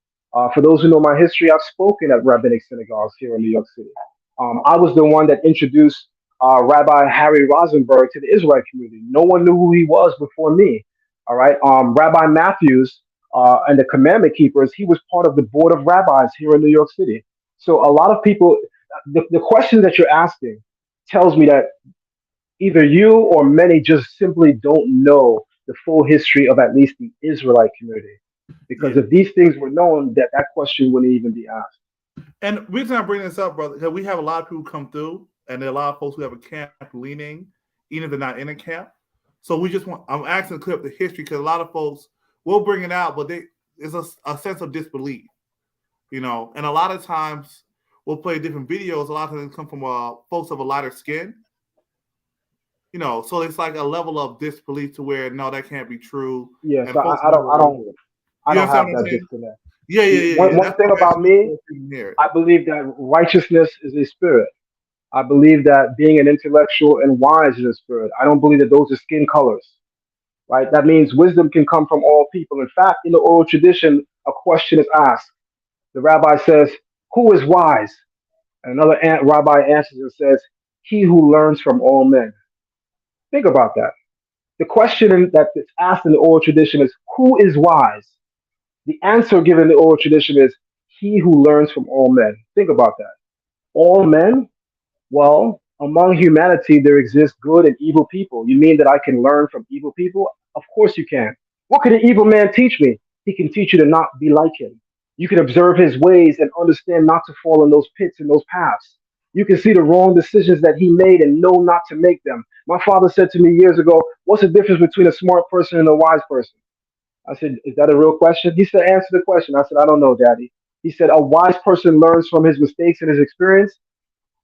For those who know my history, I've spoken at rabbinic synagogues here in New York City. I was the one that introduced Rabbi Harry Rosenberg to the Israelite community. No one knew who he was before me. All right. Rabbi Matthews and the Commandment Keepers, he was part of the board of rabbis here in New York City. So a lot of people, the question that you're asking tells me that either you or many just simply don't know the full history of at least the Israelite community. Because if these things were known, that question wouldn't even be asked. And the reason I bring this up, brother, because we have a lot of people come through, and there are a lot of folks who have a camp leaning, even if they're not in a camp. So I'm asking to clear up the history because a lot of folks will bring it out, but there's a sense of disbelief, and a lot of times we'll play different videos. A lot of them come from folks of a lighter skin, so it's like a level of disbelief to where, no, that can't be true. Yeah, and so I don't have that disconnect. Yeah. One thing about me, I believe that righteousness is a spirit. I believe that being an intellectual and wise is a spirit. I don't believe that those are skin colors, right? That means wisdom can come from all people. In fact, in the oral tradition, a question is asked. The rabbi says, "Who is wise?" And another rabbi answers and says, "He who learns from all men." Think about that. The question that is asked in the oral tradition is, "Who is wise?" The answer given in the oral tradition is, "He who learns from all men." Think about that. All men? Well, among humanity, there exist good and evil people. You mean that I can learn from evil people? Of course you can. What could an evil man teach me? He can teach you to not be like him. You can observe his ways and understand not to fall in those pits and those paths. You can see the wrong decisions that he made and know not to make them. My father said to me years ago, "What's the difference between a smart person and a wise person?" I said, "Is that a real question?" He said, "Answer the question." I said, "I don't know, Daddy." He said, "A wise person learns from his mistakes and his experience.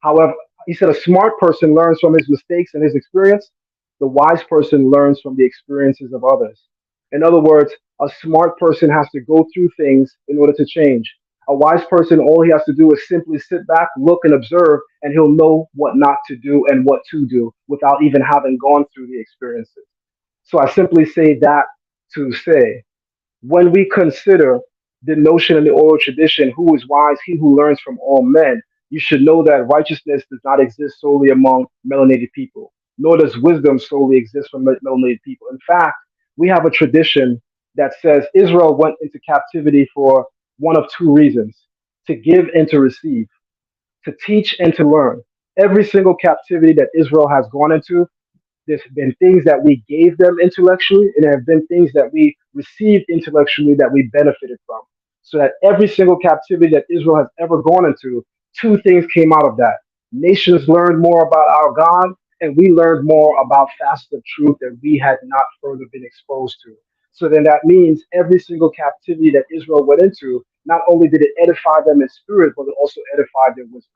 However," he said, "a smart person learns from his mistakes and his experience. The wise person learns from the experiences of others." In other words, a smart person has to go through things in order to change. A wise person, all he has to do is simply sit back, look, and observe, and he'll know what not to do and what to do without even having gone through the experiences. So I simply say that to say, when we consider the notion in the oral tradition, who is wise, he who learns from all men, you should know that righteousness does not exist solely among melanated people, nor does wisdom solely exist for melanated people. In fact, we have a tradition that says Israel went into captivity for one of two reasons: to give and to receive, to teach and to learn. Every single captivity that Israel has gone into, there's been things that we gave them intellectually, and there have been things that we received intellectually that we benefited from. So that every single captivity that Israel has ever gone into, two things came out of that. Nations learned more about our God, and we learned more about facets of truth that we had not further been exposed to. So then that means every single captivity that Israel went into, not only did it edify them in spirit, but it also edified their wisdom.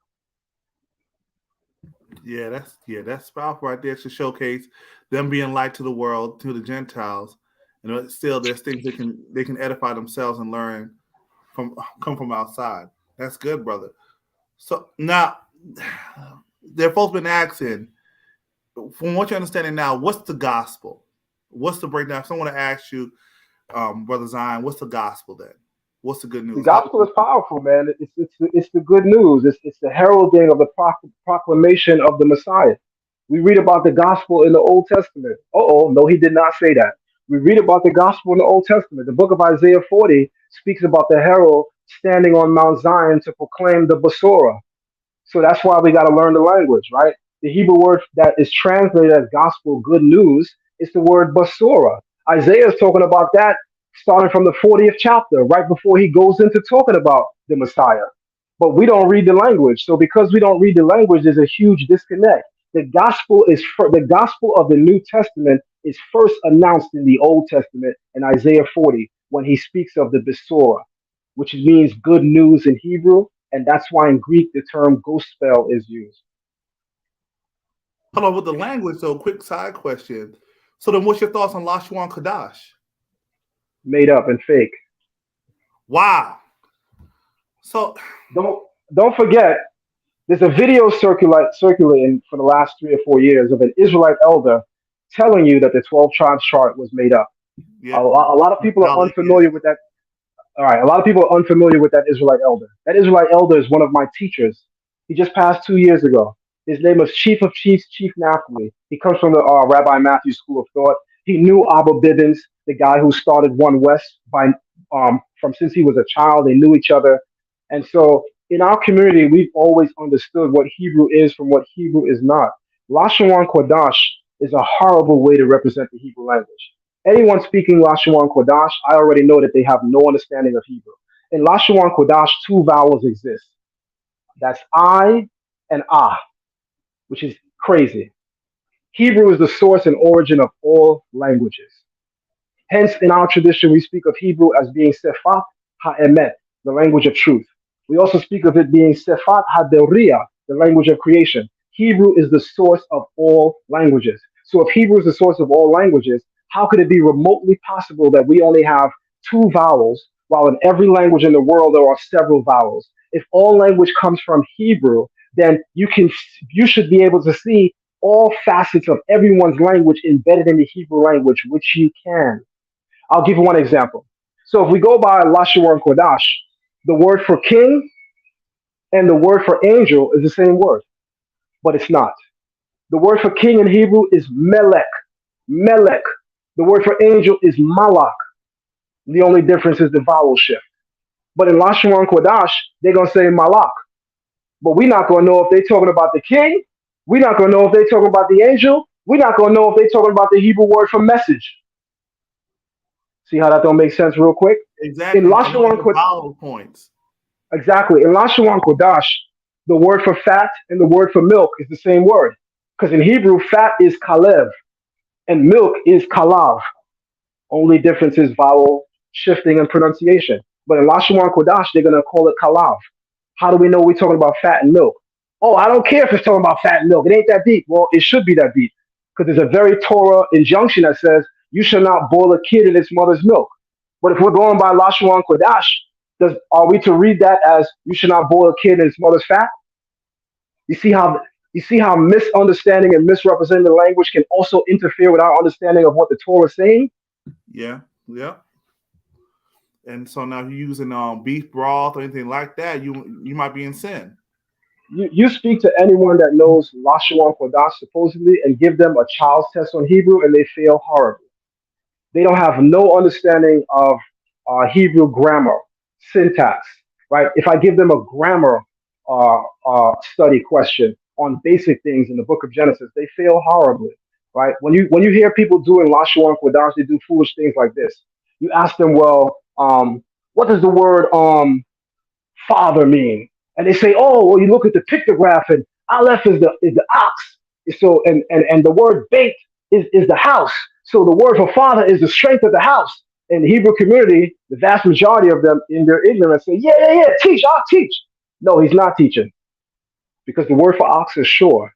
That's powerful right there to showcase them being light to the world, to the Gentiles. And still there's things they can edify themselves and learn come from outside. That's good, brother. So now there folks been asking, from what you're understanding now, what's the gospel? What's the breakdown? Someone to ask you, Brother Zion, what's the gospel then? What's the good news? The gospel is powerful, man. It's the good news. It's the heralding of the proclamation of the Messiah. We read about the gospel in the Old Testament. No, he did not say that. We read about the gospel in the Old Testament. The book of Isaiah 40 speaks about the herald standing on Mount Zion to proclaim the Besorah. So that's why we got to learn the language, right? The Hebrew word that is translated as gospel, good news, is the word Besorah. Isaiah is talking about that starting from the 40th chapter, right before he goes into talking about the Messiah. But we don't read the language. So because we don't read the language, there's a huge disconnect. The gospel of the New Testament is first announced in the Old Testament in Isaiah 40 when he speaks of the Besorah, which means good news in Hebrew, and that's why in Greek the term gospel is used. Hold on, with the language, so quick side question. So then what's your thoughts on Lashuan Kadash? Made up and fake. Wow. So don't forget, there's a video circulating for the last 3 or 4 years of an Israelite elder telling you that the 12 tribes chart was made up. yeah. A lot of people are unfamiliar with that. All right, a lot of people are unfamiliar with that Israelite elder. That Israelite elder is one of my teachers. He just passed 2 years ago. His name is Chief of Chiefs, Chief Naphtali. He comes from the Rabbi Matthew School of Thought. He knew Abba Bibbins, the guy who started One West from since he was a child. They knew each other. And so in our community, we've always understood what Hebrew is from what Hebrew is not. Lashawan Kodash is a horrible way to represent the Hebrew language. Anyone speaking Lashawan Kodash, I already know that they have no understanding of Hebrew. In Lashawan Kodash, 2 vowels exist. That's I and Ah, which is crazy. Hebrew is the source and origin of all languages. Hence, in our tradition, we speak of Hebrew as being Sefat HaEmet, the language of truth. We also speak of it being Sefat HaDeria, the language of creation. Hebrew is the source of all languages. So if Hebrew is the source of all languages, how could it be remotely possible that we only have 2 vowels, while in every language in the world there are several vowels? If all language comes from Hebrew, then you should be able to see all facets of everyone's language embedded in the Hebrew language, which you can. I'll give you one example. So if we go by Lashawan Kodash, the word for king and the word for angel is the same word, but it's not. The word for king in Hebrew is melech. Melech. The word for angel is malach. The only difference is the vowel shift. But in Lashawan Kodash, they're going to say malach. But we're not going to know if they're talking about the king. We're not going to know if they're talking about the angel. We're not going to know if they're talking about the Hebrew word for message. See how that don't make sense real quick? Exactly. In Lashawan vowel points. Exactly. In Lashawan Kodash, the word for fat and the word for milk is the same word. Because in Hebrew, fat is kalev and milk is kalav. Only difference is vowel shifting and pronunciation. But in Lashawan Kodash, they're going to call it kalav. How do we know we're talking about fat and milk? Oh, I don't care if it's talking about fat and milk. It ain't that deep. Well, it should be that deep. Because there's a very Torah injunction that says you shall not boil a kid in its mother's milk. But if we're going by Lashawan Kodash, are we to read that as you should not boil a kid in its mother's fat? You see how misunderstanding and misrepresenting the language can also interfere with our understanding of what the Torah is saying? Yeah. And so now you're using beef broth or anything like that, you might be in sin. You speak to anyone that knows Lashawan Kodash supposedly and give them a child's test on Hebrew and they fail horribly. They don't have no understanding of Hebrew grammar, syntax, right? If I give them a grammar study question on basic things in the book of Genesis, they fail horribly, right? When you hear people doing Lashawan Kodash, they do foolish things like this. You ask them, well, what does the word father mean? And they say, oh, well, you look at the pictograph and Aleph is the ox. So and the word bait is the house. So the word for father is the strength of the house. In the Hebrew community, the vast majority of them in their ignorance say, yeah, teach, I'll teach. No, he's not teaching because the word for ox is shore.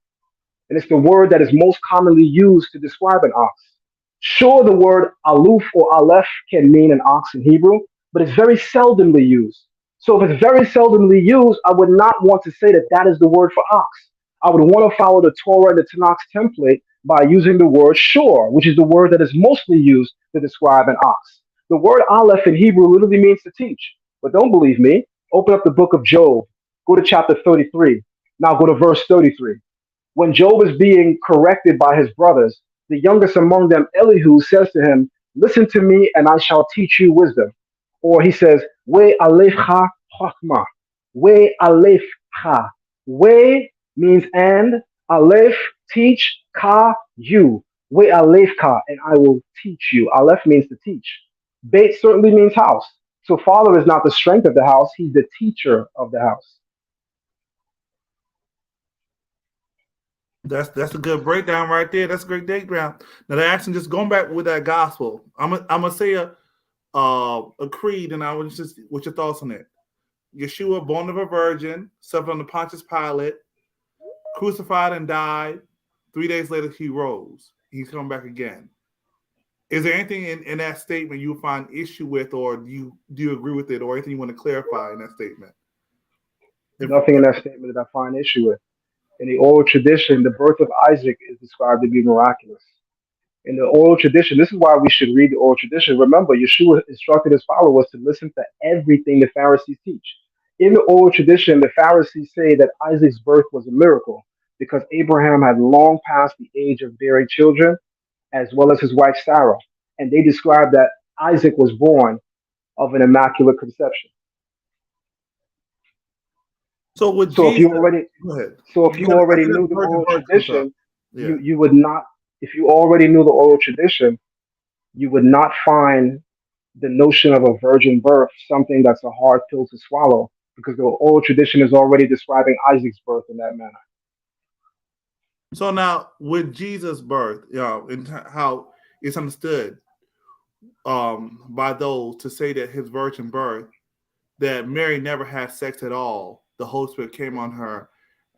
And it's the word that is most commonly used to describe an ox. Sure, the word aluf or aleph can mean an ox in Hebrew, but it's very seldomly used. So if it's very seldomly used, I would not want to say that that is the word for ox. I would want to follow the Torah and the Tanakh's template by using the word shore, which is the word that is mostly used to describe an ox. The word aleph in Hebrew literally means to teach. But don't believe me. Open up the book of Job. Go to chapter 33. Now go to verse 33. When Job is being corrected by his brothers, the youngest among them, Elihu, says to him, listen to me and I shall teach you wisdom. Or he says, We alefcha chokmah. We alefcha. We means and, aleph, teach, ka, you. We alefka, and I will teach you. Aleph means to teach. Beit certainly means house. So father is not the strength of the house, he's the teacher of the house. That's a good breakdown right there. That's a great breakdown. Now, the action, just going back with that gospel, I'm gonna say a creed, and I was just, what's your thoughts on it? Yeshua, born of a virgin, suffered under Pontius Pilate, crucified and died. 3 days later, he rose. He's coming back again. Is there anything in that statement you find issue with, or do you agree with it, or anything you want to clarify in that statement? Nothing in that statement that I find issue with. In the oral tradition, the birth of Isaac is described to be miraculous. In the oral tradition, this is why we should read the oral tradition. Remember, Yeshua instructed his followers to listen to everything the Pharisees teach. In the oral tradition, the Pharisees say that Isaac's birth was a miracle because Abraham had long passed the age of bearing children, as well as his wife Sarah. And they describe that Isaac was born of an immaculate conception. So with So Jesus, if you already, go ahead. so if you already knew the oral tradition, you would not. If you already knew the oral tradition, you would not find the notion of a virgin birth something that's a hard pill to swallow, because the oral tradition is already describing Isaac's birth in that manner. So now with Jesus' birth, and how it's understood by those to say that his virgin birth, that Mary never had sex at all. The Holy Spirit came on her,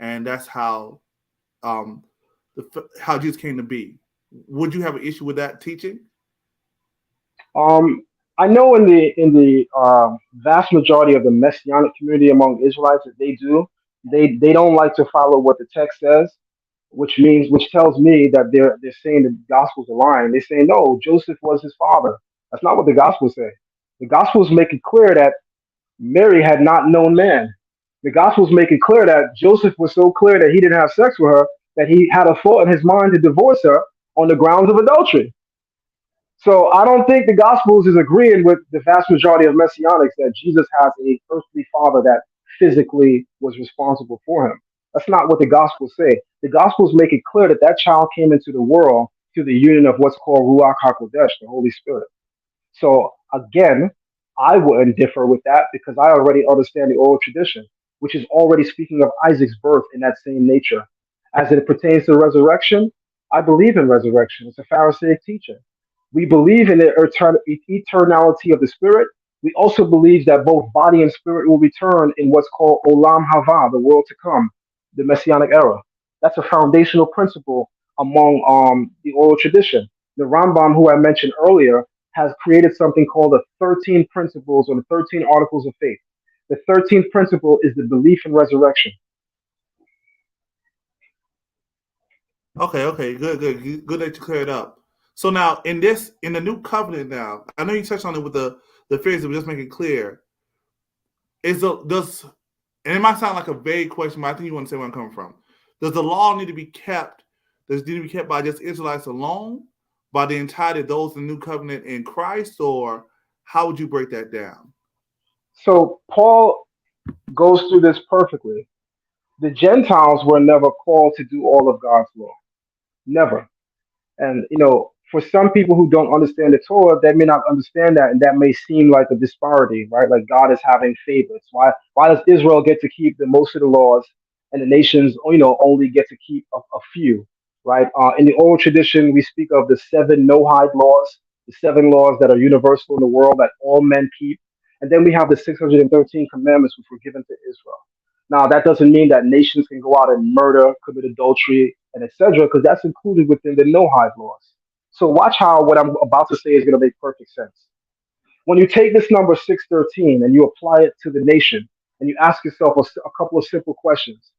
and that's how how Jesus came to be. Would you have an issue with that teaching? I know in the vast majority of the messianic community among Israelites that they do, they don't like to follow what the text says, which tells me that they're saying the gospels are lying. They say no, Joseph was his father. That's not what the gospels say. The gospels make it clear that Mary had not known man. The gospels make it clear that Joseph was so clear that he didn't have sex with her that he had a thought in his mind to divorce her on the grounds of adultery. So I don't think the Gospels is agreeing with the vast majority of Messianics that Jesus has a earthly father that physically was responsible for him. That's not what the Gospels say. The Gospels make it clear that that child came into the world through the union of what's called Ruach HaKodesh, the Holy Spirit. So again, I wouldn't differ with that because I already understand the oral tradition, which is already speaking of Isaac's birth in that same nature. As it pertains to resurrection, I believe in resurrection. It's a Pharisaic teaching. We believe in the eternality of the spirit. We also believe that both body and spirit will return in what's called Olam Hava, the world to come, the Messianic era. That's a foundational principle among the oral tradition. The Rambam, who I mentioned earlier, has created something called the 13 principles or the 13 articles of faith. The 13th principle is the belief in resurrection. Okay, good that you cleared up. So now in the new covenant now, I know you touched on it with the Pharisees, but just make it clear. And it might sound like a vague question, but I think you want to say where I'm coming from. Does the law need to be kept? Does it need to be kept by just Israelites alone, by the entirety of those in the new covenant in Christ, or how would you break that down? So Paul goes through this perfectly. The Gentiles were never called to do all of God's law. Never. And, for some people who don't understand the Torah, they may not understand that, and that may seem like a disparity, right? Like God is having favorites. Why does Israel get to keep the most of the laws, and the nations, only get to keep a few? right? In the oral tradition, we speak of the 7 no-hide laws, the 7 laws that are universal in the world that all men keep. And then we have the 613 commandments which were given to Israel. Now, that doesn't mean that nations can go out and murder, commit adultery, and etc., because that's included within the no-hide laws. So watch how what I'm about to say is going to make perfect sense. When you take this number 613 and you apply it to the nation, and you ask yourself a couple of simple questions.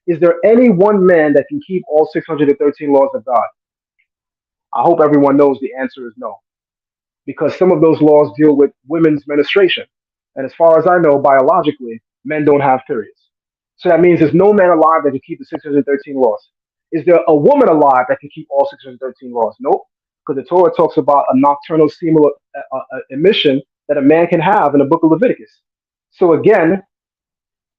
Is there any one man that can keep all 613 laws of God? I hope everyone knows the answer is no, because some of those laws deal with women's menstruation. And as far as I know, biologically, men don't have periods. So that means there's no man alive that can keep the 613 laws. Is there a woman alive that can keep all 613 laws? Nope, because the Torah talks about a nocturnal seminal emission that a man can have in the book of Leviticus. So again,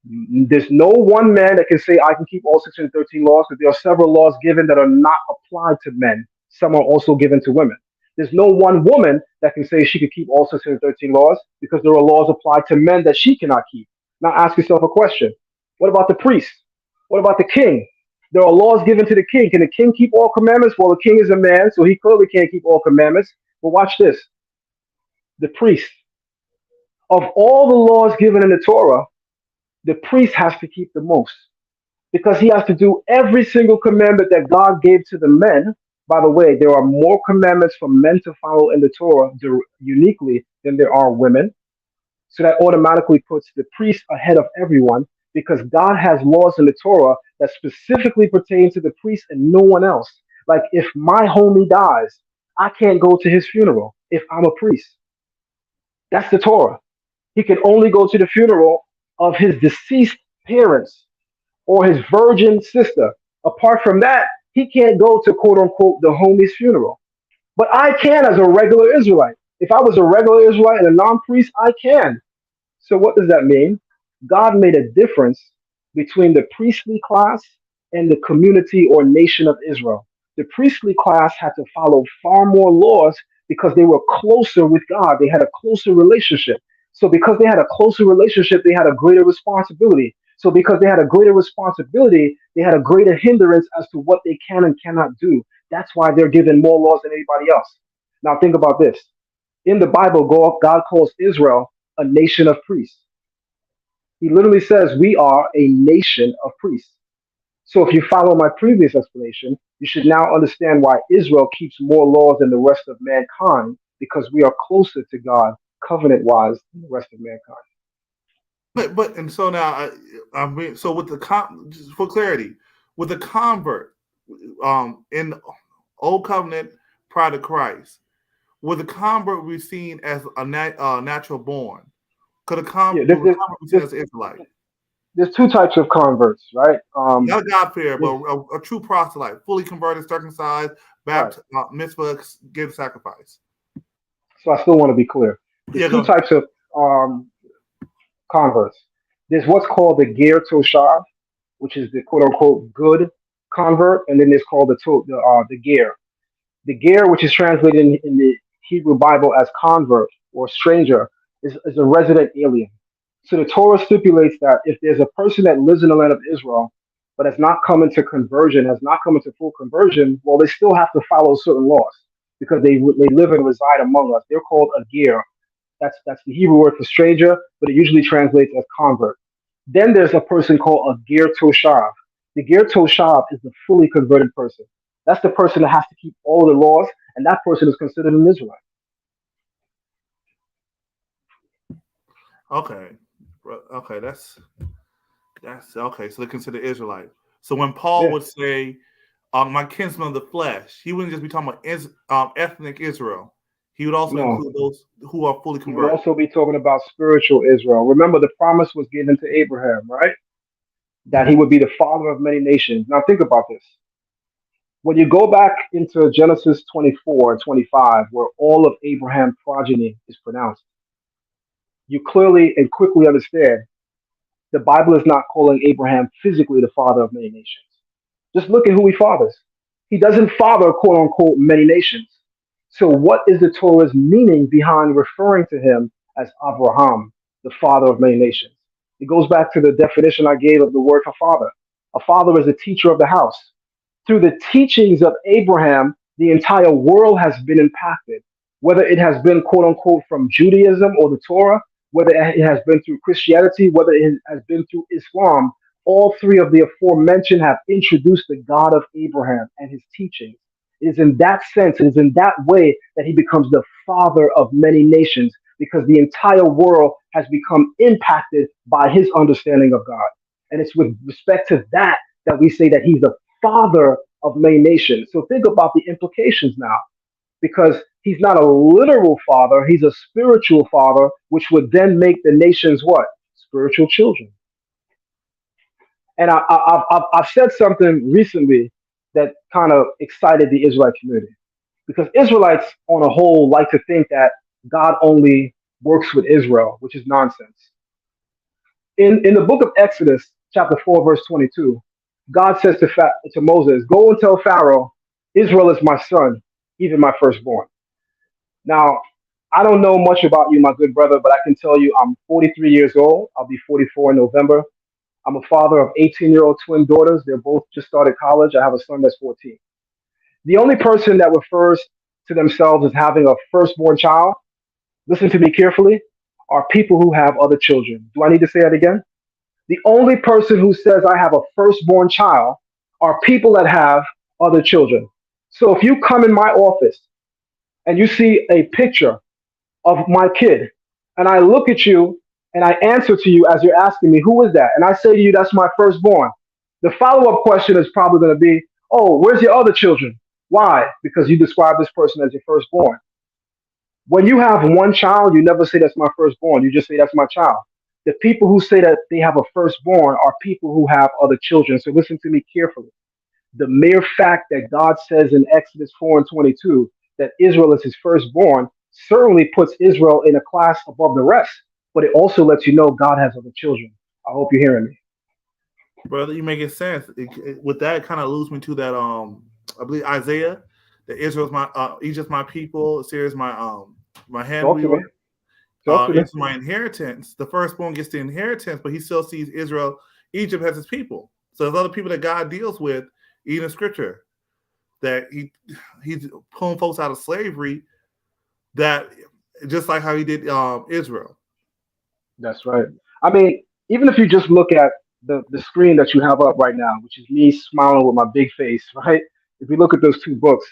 there's no one man that can say, I can keep all 613 laws, but there are several laws given that are not applied to men. Some are also given to women. There's no one woman that can say she could keep all 613 laws because there are laws applied to men that she cannot keep. Now ask yourself a question. What about the priest? What about the king? There are laws given to the king. Can the king keep all commandments? Well, the king is a man, so he clearly can't keep all commandments. But watch this. The priest. Of all the laws given in the Torah, the priest has to keep the most because he has to do every single commandment that God gave to the men. By the way, there are more commandments for men to follow in the Torah uniquely than there are women. So that automatically puts the priest ahead of everyone because God has laws in the Torah that specifically pertain to the priest and no one else. Like if my homie dies, I can't go to his funeral if I'm a priest. That's the Torah. He can only go to the funeral of his deceased parents or his virgin sister. Apart from that, he can't go to quote unquote the homie's funeral. But I can as a regular Israelite. If I was a regular Israelite and a non-priest, I can. So what does that mean? God made a difference between the priestly class and the community or nation of Israel. The priestly class had to follow far more laws because they were closer with God. They had a closer relationship. So because they had a closer relationship, they had a greater responsibility. So because they had a greater responsibility, they had a greater hindrance as to what they can and cannot do. That's why they're given more laws than anybody else. Now think about this. In the Bible, God calls Israel a nation of priests. He literally says we are a nation of priests. So if you follow my previous explanation, you should now understand why Israel keeps more laws than the rest of mankind, because we are closer to God covenant-wise than the rest of mankind. But and so now I mean, so with just for clarity, with the convert in the old covenant prior to Christ, would the convert be seen as a natural born? Could a convert be seen as an Israelite? There's 2 types of converts, right? Not a God-fearer, but a true proselyte, fully converted, circumcised, baptized, mitzvah, give sacrifice. So I still want to be clear. There's 2 types of converts. There's what's called the ger toshav, which is the quote-unquote good convert, and then there's called the ger. The ger, which is translated in the Hebrew Bible as convert or stranger, is a resident alien. So the Torah stipulates that if there's a person that lives in the land of Israel, but has not come into conversion, has not come into full conversion, well, they still have to follow certain laws because they live and reside among us. They're called a ger. That's the Hebrew word for stranger, but it usually translates as convert. Then there's a person called a ger toshav. The ger toshav is the fully converted person. That's the person that has to keep all the laws, and that person is considered an Israelite. Okay, that's okay. So they consider Israelite. So when Paul would say, "My kinsman of the flesh," he wouldn't just be talking about ethnic Israel. He would also include those who are fully converted. He would also be talking about spiritual Israel. Remember, the promise was given to Abraham, right? That he would be the father of many nations. Now think about this. When you go back into Genesis 24 and 25, where all of Abraham's progeny is pronounced, you clearly and quickly understand the Bible is not calling Abraham physically the father of many nations. Just look at who he fathers. He doesn't father, quote unquote, many nations. So what is the Torah's meaning behind referring to him as Abraham, the father of many nations? It goes back to the definition I gave of the word for father. A father is a teacher of the house. through the teachings of Abraham, the entire world has been impacted, whether it has been quote unquote from Judaism or the Torah, whether it has been through Christianity, whether it has been through Islam. All three of the aforementioned have introduced the God of Abraham and his teachings. It is in that sense, it is in that way that he becomes the father of many nations, because the entire world has become impacted by his understanding of God. And it's with respect to that that we say that he's the father of many nations. So think about the implications now, because he's not a literal father, he's a spiritual father, which would then make the nations what? Spiritual children. And I've said something recently that kind of excited the Israelite community, because Israelites on a whole like to think that God only works with Israel, which is nonsense. In the book of Exodus, chapter 4, verse 22, God says to Moses, "Go and tell Pharaoh, Israel is my son, even my firstborn." Now, I don't know much about you, my good brother, but I can tell you I'm 43 years old. I'll be 44 in November. I'm a father of 18-year-old twin daughters. They're both just started college. I have a son that's 14. The only person that refers to themselves as having a firstborn child, listen to me carefully, are people who have other children. Do I need to say that again? The only person who says I have a firstborn child are people that have other children. So if you come in my office and you see a picture of my kid, and I look at you and I answer to you as you're asking me, who is that? And I say to you, that's my firstborn. The follow-up question is probably going to be, oh, where's your other children? Why? Because you describe this person as your firstborn. When you have one child, you never say that's my firstborn. You just say that's my child. The people who say that they have a firstborn are people who have other children. So listen to me carefully. The mere fact that God says in Exodus 4 and 22 that Israel is his firstborn certainly puts Israel in a class above the rest, but it also lets you know God has other children. I hope you're hearing me. Brother, you making sense. With that, it kind of leads me to that. I believe Isaiah, that Israel's my Egypt's my people, Assyria's my handwheel. It's my inheritance. The firstborn gets the inheritance, but he still sees Egypt as his people. So there's other people that God deals with, even in Scripture, that he's pulling folks out of slavery. That just like how he did Israel. That's right. I mean, even if you just look at the screen that you have up right now, which is me smiling with my big face, right? If you look at those two books,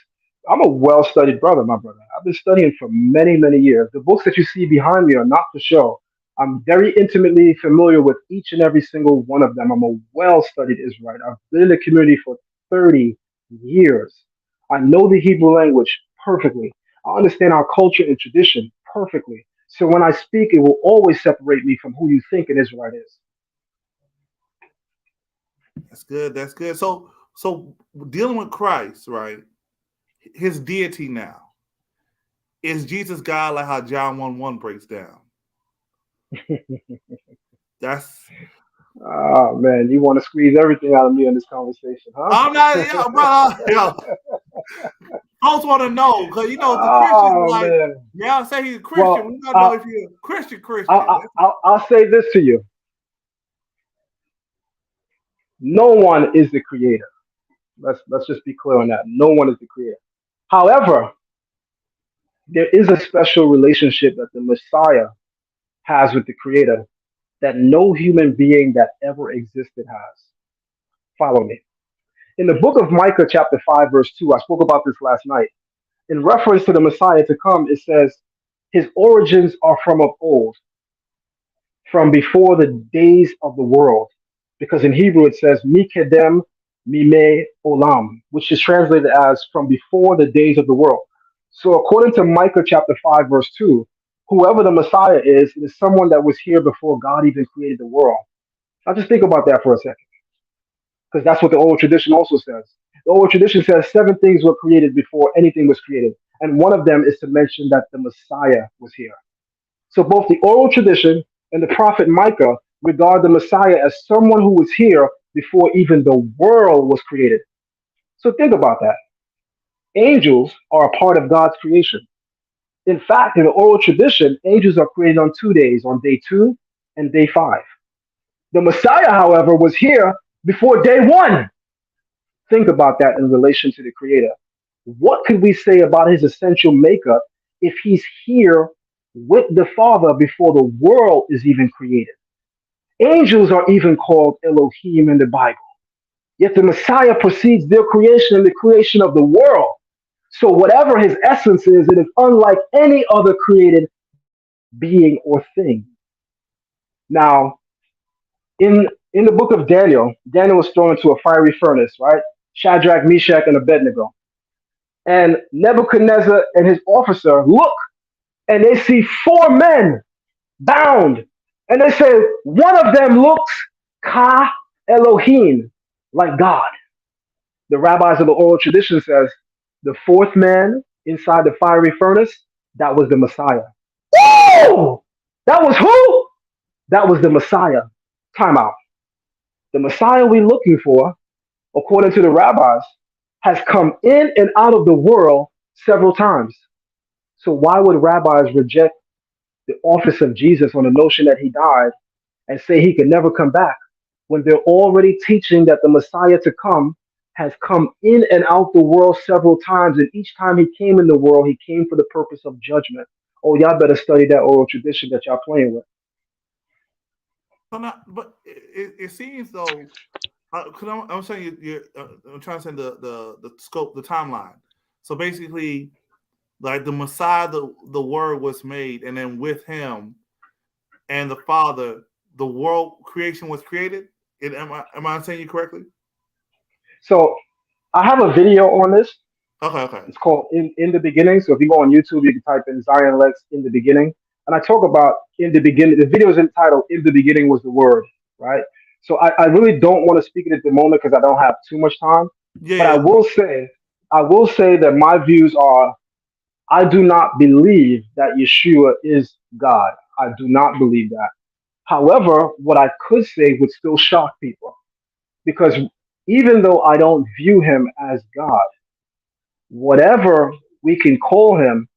I'm a well-studied brother, my brother. I've been studying for many, many years. The books that you see behind me are not for show. I'm very intimately familiar with each and every single one of them. I'm a well-studied Israelite. I've been in the community for 30 years. I know the Hebrew language perfectly. I understand our culture and tradition perfectly. So when I speak, it will always separate me from who you think an Israelite is. That's good. That's good. So dealing with Christ, right? His deity now. Is Jesus God, like how John 1:1 breaks down? That's Oh man, you want to squeeze everything out of me in this conversation, huh? I'm not, brother. Folks want to know, because the Christians are like, man. yeah, say he's a Christian. Well, We gotta know if you're a Christian. I'll say this to you. No one is the creator. Let's just be clear on that. No one is the creator. However, there is a special relationship that the Messiah has with the creator that no human being that ever existed has. Follow me. In the book of Micah, chapter 5, verse 2, I spoke about this last night. In reference to the Messiah to come, it says, his origins are from of old, from before the days of the world. Because in Hebrew it says, Mikedem Mime Olam, which is translated as from before the days of the world. So according to Micah chapter 5, verse 2, whoever the Messiah is someone that was here before God even created the world. Now just think about that for a second, because that's what the oral tradition also says. The oral tradition says 7 things were created before anything was created. And one of them is to mention that the Messiah was here. So both the oral tradition and the prophet Micah regard the Messiah as someone who was here before even the world was created. So think about that. Angels are a part of God's creation. In fact, in the oral tradition, angels are created on 2 days, on day 2 and day 5. The Messiah, however, was here before day 1. think about that in relation to the Creator. What could we say about his essential makeup if he's here with the Father before the world is even created? Angels are even called Elohim in the Bible. Yet the Messiah precedes their creation and the creation of the world. So whatever his essence is, it is unlike any other created being or thing. Now, in the book of Daniel, Daniel was thrown into a fiery furnace, right? Shadrach, Meshach, and Abednego. And Nebuchadnezzar and his officer look and they see four men bound. And they say, one of them looks ka Elohim, like God. The rabbis of the oral tradition says the fourth man inside the fiery furnace, that was the Messiah. Woo! That was who? That was the Messiah. Time out. The Messiah we're looking for, according to the rabbis, has come in and out of the world several times. So why would rabbis reject the office of Jesus on the notion that he died and say he could never come back when they're already teaching that the Messiah to come has come in and out the world several times, and each time he came in the world, he came for the purpose of judgment? Oh, y'all better study that oral tradition that y'all playing with. But it seems though, because I'm saying I'm trying to say the scope, the timeline. So basically, like the Messiah, the Word was made, and then with Him and the Father, the world creation was created. Am I saying you correctly? So I have a video on this. Okay. It's called in the Beginning. So if you go on YouTube, you can type in Zion Lex in the Beginning. And I talk about in the beginning. The video is entitled "In the Beginning Was the Word," right? So I really don't want to speak it at the moment because I don't have too much time. Yeah. But I will say that my views are: I do not believe that Yeshua is God. I do not believe that. However, what I could say would still shock people, because even though I don't view him as God, whatever we can call him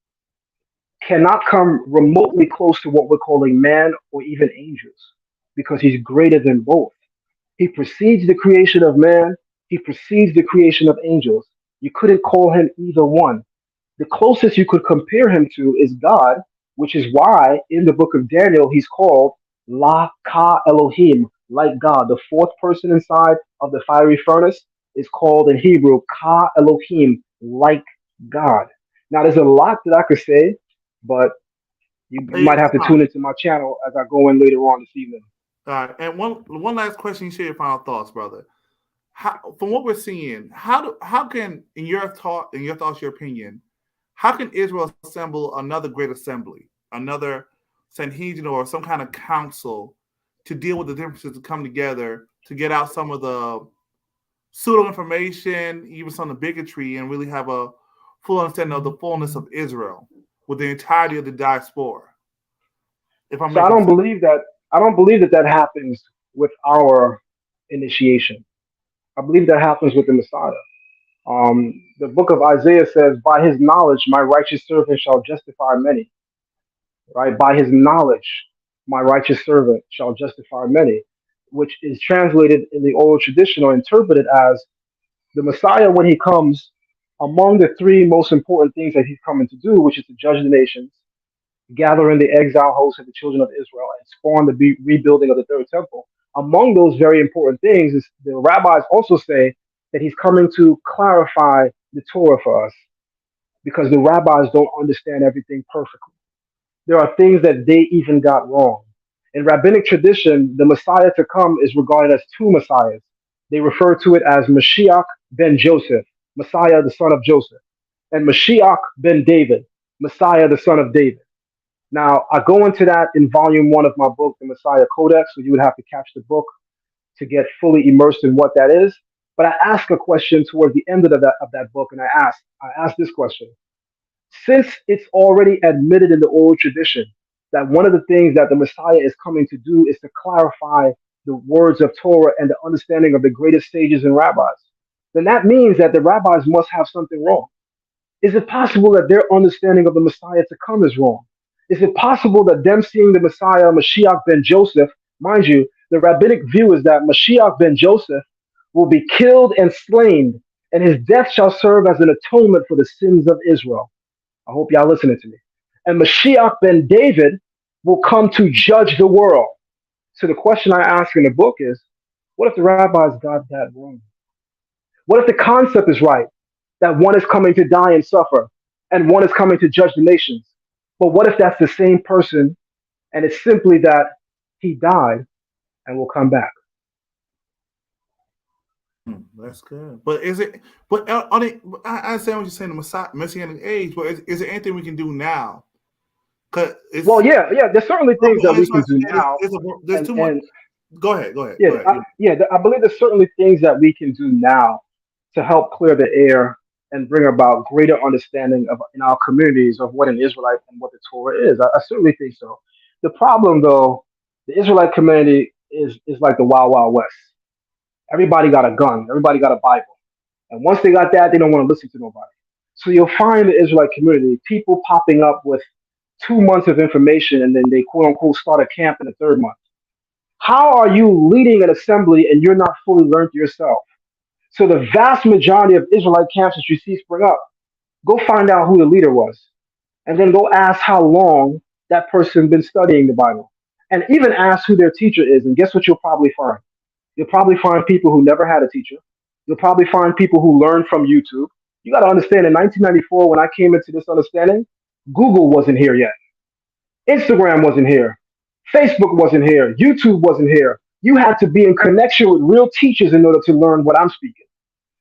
cannot come remotely close to what we're calling man or even angels, because he's greater than both. He precedes the creation of man, he precedes the creation of angels. You couldn't call him either one. The closest you could compare him to is God, which is why in the book of Daniel he's called La Ka Elohim, like God. The fourth person inside of the fiery furnace is called in Hebrew Ka Elohim, like God. Now there's a lot that I could say, but you might have to tune into my channel as I go in later on this evening. All right, and one last question. Share your final thoughts, brother. From what we're seeing, how can in your thoughts, your opinion, how can Israel assemble another great assembly, another Sanhedrin or some kind of council to deal with the differences, to come together to get out some of the pseudo information, even some of the bigotry, and really have a full understanding of the fullness of Israel with the entirety of the diaspora? So I don't believe that happens with our initiation. I believe that happens with the Messiah. The book of Isaiah says, by his knowledge, my righteous servant shall justify many. Right? By his knowledge, my righteous servant shall justify many, which is translated in the oral tradition or interpreted as the Messiah, when he comes, among the three most important things that he's coming to do, which is to judge the nations, gather in the exile host of the children of Israel, and spawn the rebuilding of the third temple. Among those very important things, is the rabbis also say that he's coming to clarify the Torah for us, because the rabbis don't understand everything perfectly. There are things that they even got wrong. In rabbinic tradition, the Messiah to come is regarded as two Messiahs. They refer to it as Mashiach ben Joseph, Messiah the son of Joseph, and Mashiach ben David, Messiah the son of David. Now, I go into that in volume 1 of my book, The Messiah Codex, so you would have to catch the book to get fully immersed in what that is. But I ask a question towards the end of that book, and I ask this question. Since it's already admitted in the old tradition that one of the things that the Messiah is coming to do is to clarify the words of Torah and the understanding of the greatest sages and rabbis, then that means that the rabbis must have something wrong. Is it possible that their understanding of the Messiah to come is wrong? Is it possible that them seeing the Messiah, Mashiach ben Joseph, mind you, the rabbinic view is that Mashiach ben Joseph will be killed and slain, and his death shall serve as an atonement for the sins of Israel. I hope y'all listening to me. And Mashiach ben David will come to judge the world. So the question I ask in the book is, what if the rabbis got that wrong? What if the concept is right, that one is coming to die and suffer, and one is coming to judge the nations? But what if that's the same person, and it's simply that he died and will come back? That's good. But is it? But on it, I understand what you're saying, the Messianic age. But is there anything we can do now? Well, yeah. There's certainly things that we can do now, There's too much. and Go ahead. I believe there's certainly things that we can do now to help clear the air and bring about greater understanding of in our communities of what an Israelite and what the Torah is. I certainly think so. The problem, though, the Israelite community is like the Wild Wild West. Everybody got a gun. Everybody got a Bible. And once they got that, they don't want to listen to nobody. So you'll find the Israelite community, people popping up with 2 months of information, and then they quote unquote start a camp in the third month. How are you leading an assembly and you're not fully learned yourself? So the vast majority of Israelite camps that you see spring up, go find out who the leader was, and then go ask how long that person been studying the Bible, and even ask who their teacher is. And guess what you'll probably find? You'll probably find people who never had a teacher. You'll probably find people who learned from YouTube. You got to understand, in 1994, when I came into this understanding, Google wasn't here yet. Instagram wasn't here. Facebook wasn't here. YouTube wasn't here. You had to be in connection with real teachers in order to learn what I'm speaking.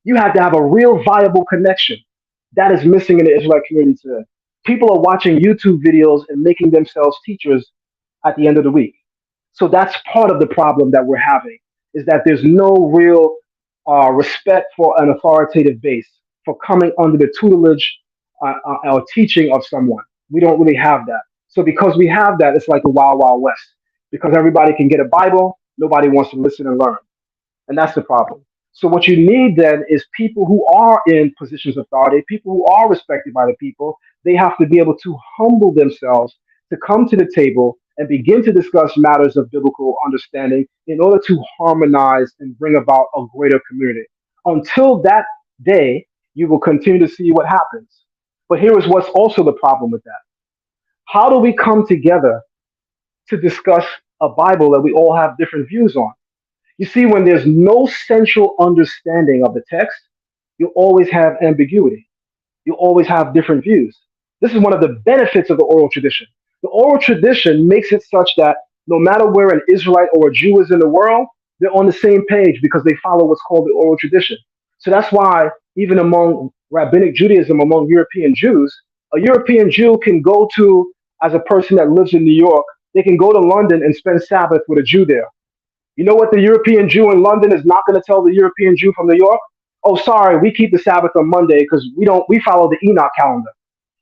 You had to have a real viable connection. That is missing in the Israelite community today. People are watching YouTube videos and making themselves teachers at the end of the week. So that's part of the problem that we're having, is that there's no real respect for an authoritative base, for coming under the tutelage or teaching of someone. We don't really have that. So because we have that, it's like the Wild Wild West. Because everybody can get a Bible, nobody wants to listen and learn. And that's the problem. So what you need then is people who are in positions of authority, people who are respected by the people. They have to be able to humble themselves to come to the table and begin to discuss matters of biblical understanding in order to harmonize and bring about a greater community. Until that day, you will continue to see what happens. But here is what's also the problem with that. How do we come together to discuss a Bible that we all have different views on? You see, when there's no central understanding of the text, you always have ambiguity. You always have different views. This is one of the benefits of the oral tradition. The oral tradition makes it such that no matter where an Israelite or a Jew is in the world, they're on the same page because they follow what's called the oral tradition. So that's why even among rabbinic Judaism, among European Jews, a European Jew can go to, as a person that lives in New York, they can go to London and spend Sabbath with a Jew there. You know what the European Jew in London is not going to tell the European Jew from New York? Oh, sorry, we keep the Sabbath on Monday because we follow the Enoch calendar.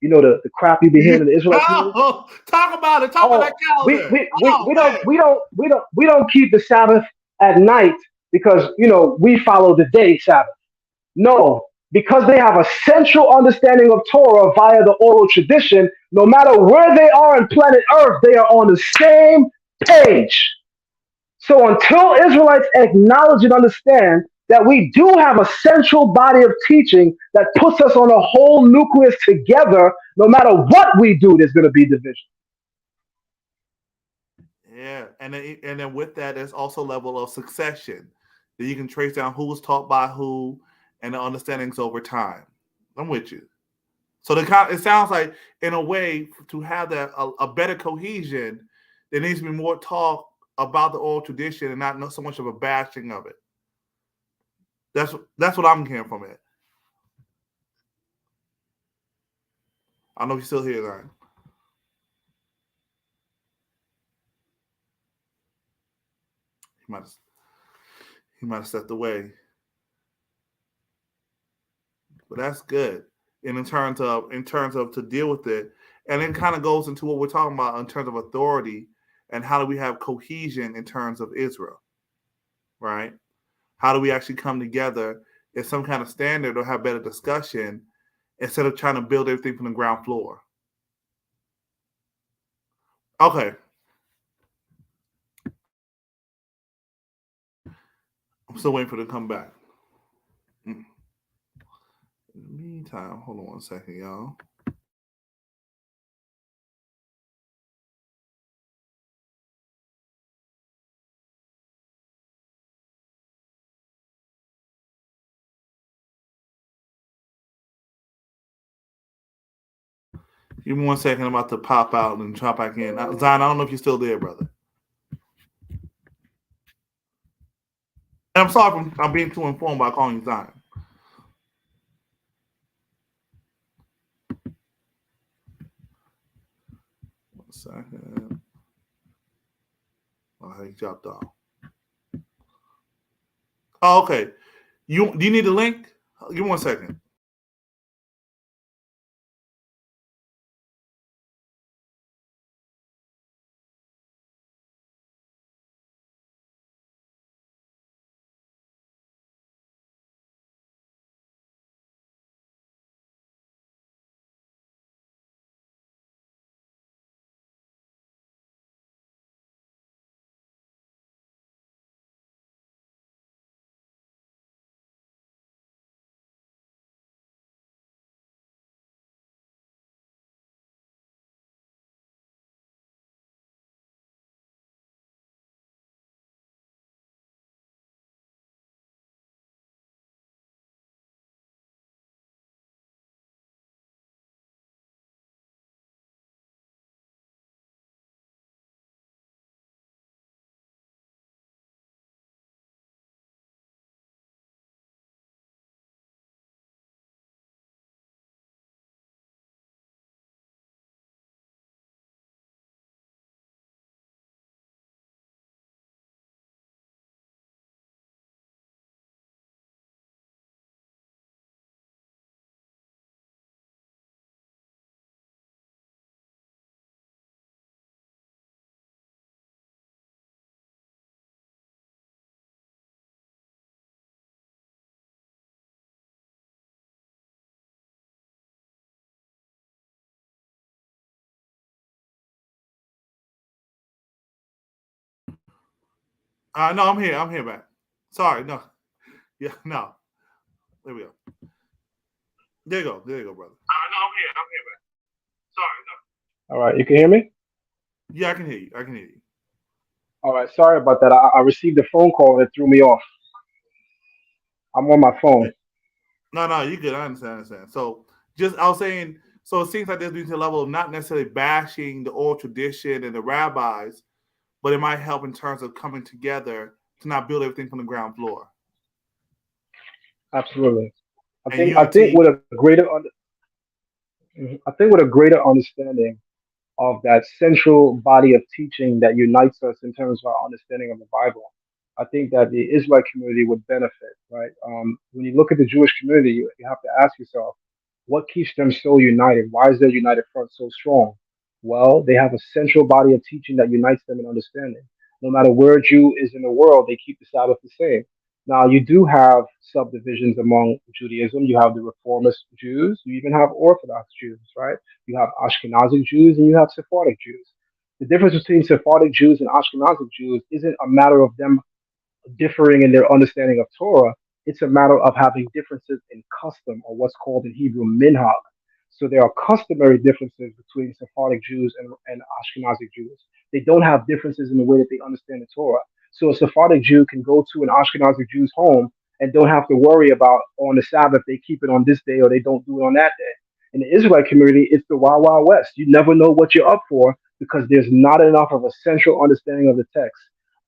You know, the crap you be hearing in the Israelite community? Talk about it. Talk about that calendar. We don't keep the Sabbath at night because, you know, we follow the day Sabbath. No, because they have a central understanding of Torah via the oral tradition. No matter where they are on planet Earth, they are on the same page. So until Israelites acknowledge and understand that we do have a central body of teaching that puts us on a whole nucleus together, no matter what we do, there's going to be division. Yeah, and then with that, there's also a level of succession that you can trace down who was taught by who and the understandings over time. I'm with you. So it sounds like, in a way, to have that a better cohesion, there needs to be more talk about the oral tradition and not so much of a bashing of it. That's what I'm hearing from it. I don't know if you're still here, Ryan. He might have stepped away. But that's good. And in terms of to deal with it, and it kind of goes into what we're talking about in terms of authority and how do we have cohesion in terms of Israel, right? How do we actually come together in some kind of standard or have better discussion instead of trying to build everything from the ground floor? Okay. I'm still waiting for them to come back. meantime, hold on 1 second, y'all. Give me 1 second. I'm about to pop out and drop back in. Zion, I don't know if you're still there, brother. And I'm sorry if I'm being too informed by calling you Zion. One second. Oh, he dropped off. Oh, okay. Do you need the link? Give me 1 second. No, I'm here. I'm here, back. Sorry, no. Yeah, no. There we go. There you go. There you go, brother. No, I'm here. I'm here, back. Sorry, no. All right, you can hear me? Yeah, I can hear you. I can hear you. All right, sorry about that. I received a phone call and it threw me off. I'm on my phone. No, you good. I understand. So, I was saying, so it seems like there's been a level of not necessarily bashing the oral tradition and the rabbis, but it might help in terms of coming together to not build everything from the ground floor. Absolutely. I And think with a greater understanding of that central body of teaching that unites us in terms of our understanding of the Bible, I think that the Israelite community would benefit, right? When you look at the Jewish community, you have to ask yourself, what keeps them so united? Why is their united front so strong? Well, they have a central body of teaching that unites them in understanding. No matter where a Jew is in the world, they keep the Sabbath the same. Now, you do have subdivisions among Judaism. You have the Reformist Jews. You even have Orthodox Jews, right? You have Ashkenazic Jews and you have Sephardic Jews. The difference between Sephardic Jews and Ashkenazic Jews isn't a matter of them differing in their understanding of Torah. It's a matter of having differences in custom, or what's called in Hebrew minhag. So there are customary differences between Sephardic Jews and Ashkenazic Jews. They don't have differences in the way that they understand the Torah. So a Sephardic Jew can go to an Ashkenazic Jew's home and don't have to worry about on the Sabbath they keep it on this day or they don't do it on that day. In the Israelite community, it's the Wild Wild West. You never know what you're up for because there's not enough of a central understanding of the text.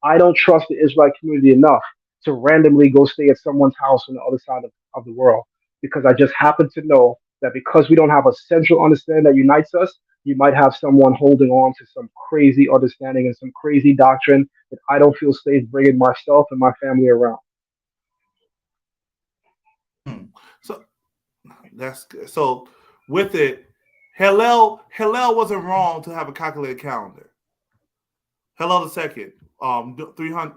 I don't trust the Israelite community enough to randomly go stay at someone's house on the other side of the world because I just happen to know that because we don't have a central understanding that unites us, you might have someone holding on to some crazy understanding and some crazy doctrine that I don't feel safe bringing myself and my family around. So that's good. So with it, Hillel wasn't wrong to have a calculated calendar. Hillel the second, 300.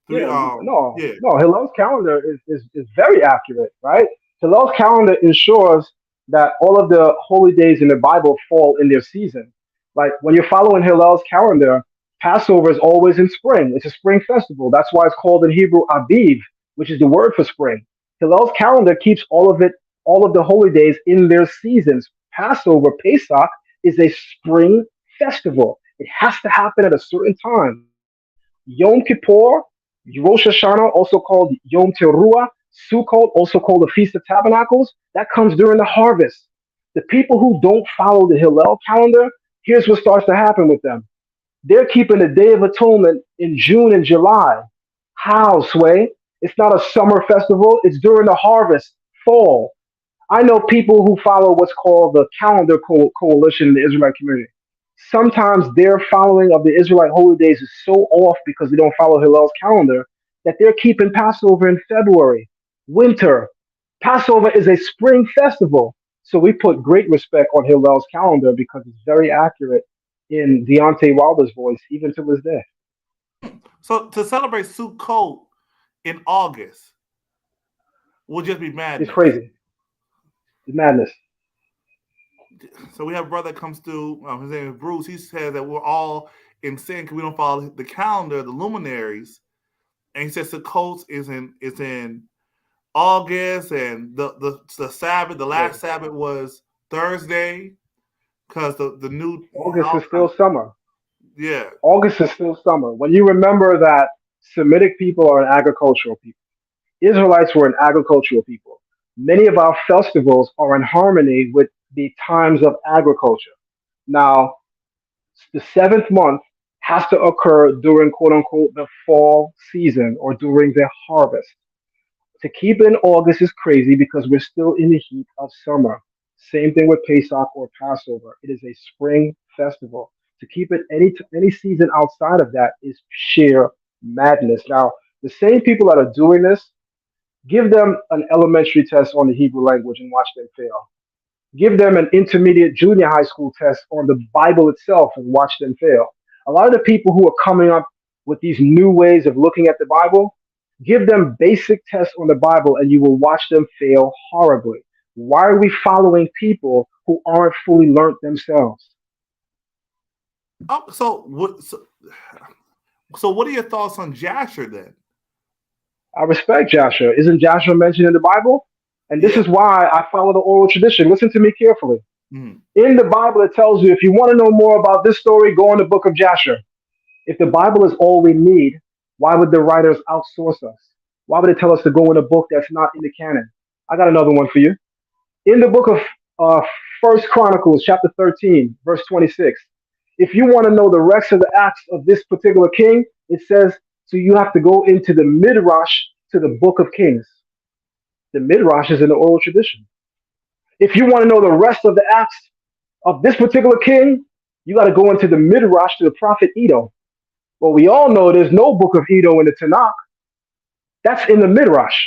No, Hillel's calendar is very accurate, right? Hillel's calendar ensures that all of the holy days in the Bible fall in their season. Like when you're following Hillel's calendar, Passover is always in spring. It's a spring festival. That's why it's called in Hebrew Aviv, which is the word for spring. Hillel's calendar keeps all of it all of the holy days in their seasons. Passover, Pesach, is a spring festival. It has to happen at a certain time. Yom Kippur, Rosh Hashanah, also called Yom Teruah, Sukkot, also called the Feast of Tabernacles, that comes during the harvest. The people who don't follow the Hillel calendar, here's what starts to happen with them. They're keeping the Day of Atonement in June and July. How, Sway? It's not a summer festival, it's during the harvest, fall. I know people who follow what's called the Calendar Coalition in the Israelite community. Sometimes their following of the Israelite holy days is so off because they don't follow Hillel's calendar that they're keeping Passover in February, winter. Passover is a spring festival. So we put great respect on Hillel's calendar because it's very accurate in Deontay Wilder's voice, even to this day. So to celebrate Sukkot in August will just be madness. It's crazy. It's madness. So we have a brother that comes through, his name is Bruce. He says that we're all in sin because we don't follow the calendar, the luminaries. And he says Sukkot is in August, and the Sabbath, the last Sabbath was Thursday because the new August is still summer. Yeah. August is still summer. When you remember that Semitic people are an agricultural people, Israelites were an agricultural people. Many of our festivals are in harmony with the times of agriculture. Now, the seventh month has to occur during quote unquote the fall season or during the harvest. To keep in August is crazy because we're still in the heat of summer. Same thing with Pesach or Passover. It is a spring festival. To keep it any season outside of that is sheer madness. Now, the same people that are doing this, give them an elementary test on the Hebrew language and watch them fail. Give them an intermediate junior high school test on the Bible itself and watch them fail. A lot of the people who are coming up with these new ways of looking at the Bible, give them basic tests on the Bible and you will watch them fail horribly. Why are we following people who aren't fully learned themselves? Oh, so what are your thoughts on Jasher then? I respect Joshua. Isn't Joshua mentioned in the Bible? And this is why I follow the oral tradition. Listen to me carefully. In the Bible, it tells you if you want to know more about this story, go in the book of Joshua. If the Bible is all we need, why would the writers outsource us? Why would they tell us to go in a book that's not in the canon? I got another one for you. In the book of First Chronicles, chapter 13, verse 26, if you want to know the rest of the acts of this particular king, it says, so you have to go into the Midrash to the book of Kings. The Midrash is in the oral tradition. If you want to know the rest of the acts of this particular king, you got to go into the Midrash to the prophet Edo. Well, we all know there's no book of Edo in the Tanakh. That's in the Midrash.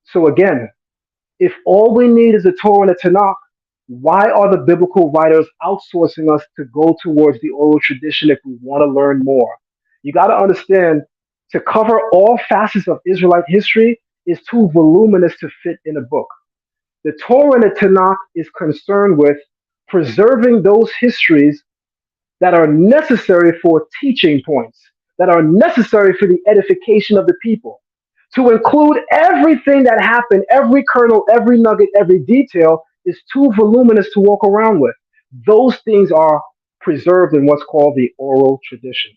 So again, if all we need is a Torah and a Tanakh, why are the biblical writers outsourcing us to go towards the oral tradition if we want to learn more? You got to understand, to cover all facets of Israelite history is too voluminous to fit in a book. The Torah and the Tanakh is concerned with preserving those histories that are necessary for teaching points, that are necessary for the edification of the people. To include everything that happened, every kernel, every nugget, every detail is too voluminous to walk around with. Those things are preserved in what's called the oral tradition.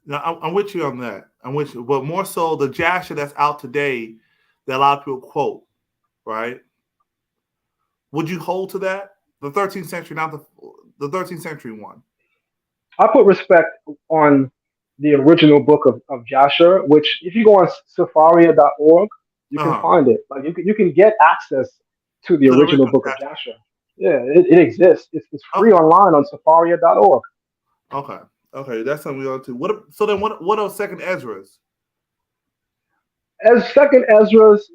Now, I'm with you on that. I'm with you, but more so the Jasher that's out today that a lot of people quote, right? Would you hold to that? The 13th century, not the 13th century one. I put respect on the original book of Jasher, which if you go on Safaria.org, you can find it. Like you can get access to the original book of Jasher. Yeah, it exists. It's free online on Safaria.org. Okay, that's something we ought to. What are second Ezra's? As second Ezra's,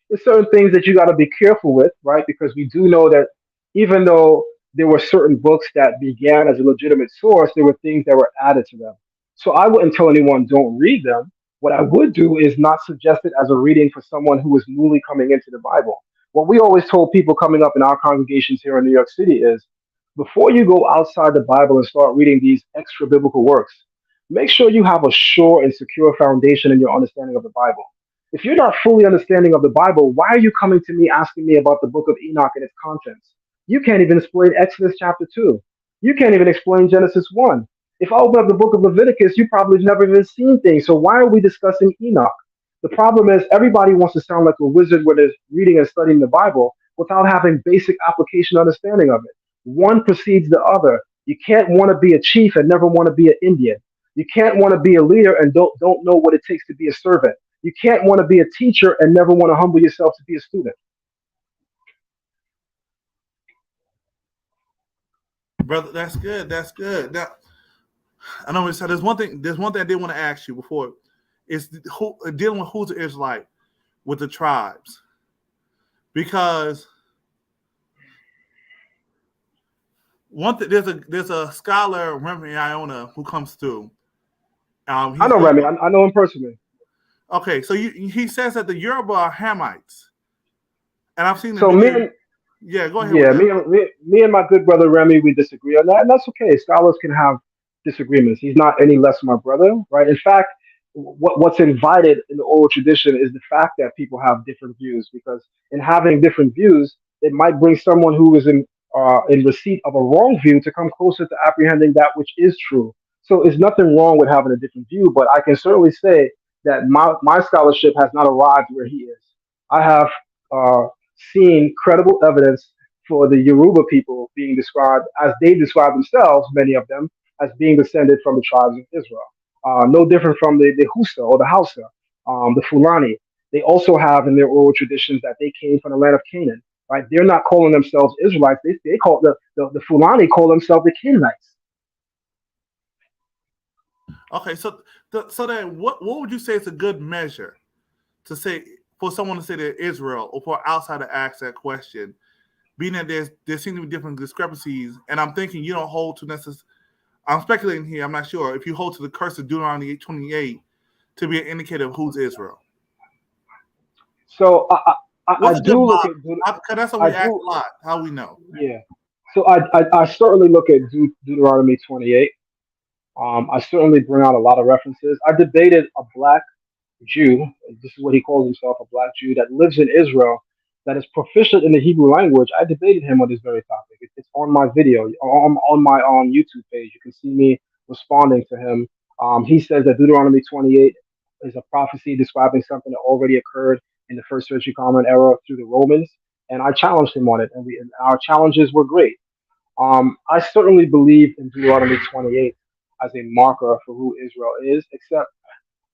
there's certain things that you got to be careful with, right? Because we do know that even though there were certain books that began as a legitimate source, there were things that were added to them. So I wouldn't tell anyone don't read them. What I would do is not suggest it as a reading for someone who is newly coming into the Bible. What we always told people coming up in our congregations here in New York City is, before you go outside the Bible and start reading these extra biblical works, make sure you have a sure and secure foundation in your understanding of the Bible. If you're not fully understanding of the Bible, why are you coming to me asking me about the book of Enoch and its contents? You can't even explain Exodus chapter 2. You can't even explain Genesis 1. If I open up the book of Leviticus, you probably have never even seen things. So why are we discussing Enoch? The problem is everybody wants to sound like a wizard when they're reading and studying the Bible without having basic application understanding of it. One precedes the other. You can't want to be a chief and never want to be an Indian. You can't want to be a leader and don't know what it takes to be a servant. You can't want to be a teacher and never want to humble yourself to be a student. Brother, that's good. That's good. Now, I know so there's one thing I did want to ask you before. Is dealing with who's the Israelite with the tribes. Because there's a scholar, Remy Iona, who comes through. I know Remy. I know him personally. Okay, so he says that the Yoruba are Hamites, and I've seen the So video. Go ahead. Yeah, me and my good brother Remy, we disagree on that, and that's okay. Scholars can have disagreements. He's not any less my brother, right? In fact, what's invited in the oral tradition is the fact that people have different views, because in having different views, it might bring someone who is in receipt of a wrong view to come closer to apprehending that which is true. So there's nothing wrong with having a different view, but I can certainly say that my scholarship has not arrived where he is. I have seen credible evidence for the Yoruba people being described as they describe themselves, many of them, as being descended from the tribes of Israel. No different from the Husa or the Hausa, the Fulani. They also have in their oral traditions that they came from the land of Canaan. Right? They're not calling themselves Israelites. They call the Fulani call themselves the Canaanites. Okay, so then what would you say is a good measure to say for someone to say they're Israel or for an outsider to ask that question, being that there seem to be different discrepancies, and I'm thinking you don't hold to necessarily. I'm speculating here. I'm not sure if you hold to the curse of Deuteronomy 28 to be an indicator of who's Israel. So I do look at because that's what we ask a lot. How we know? Yeah. So I certainly look at Deuteronomy 28. I certainly bring out a lot of references. I debated a black Jew. This is what he calls himself, a black Jew that lives in Israel, that is proficient in the Hebrew language. I debated him on this very topic. It's on my video, on my YouTube page. You can see me responding to him. He says that Deuteronomy 28 is a prophecy describing something that already occurred in the first century Common Era through the Romans, and I challenged him on it, and our challenges were great. I certainly believe in Deuteronomy 28 as a marker for who Israel is, except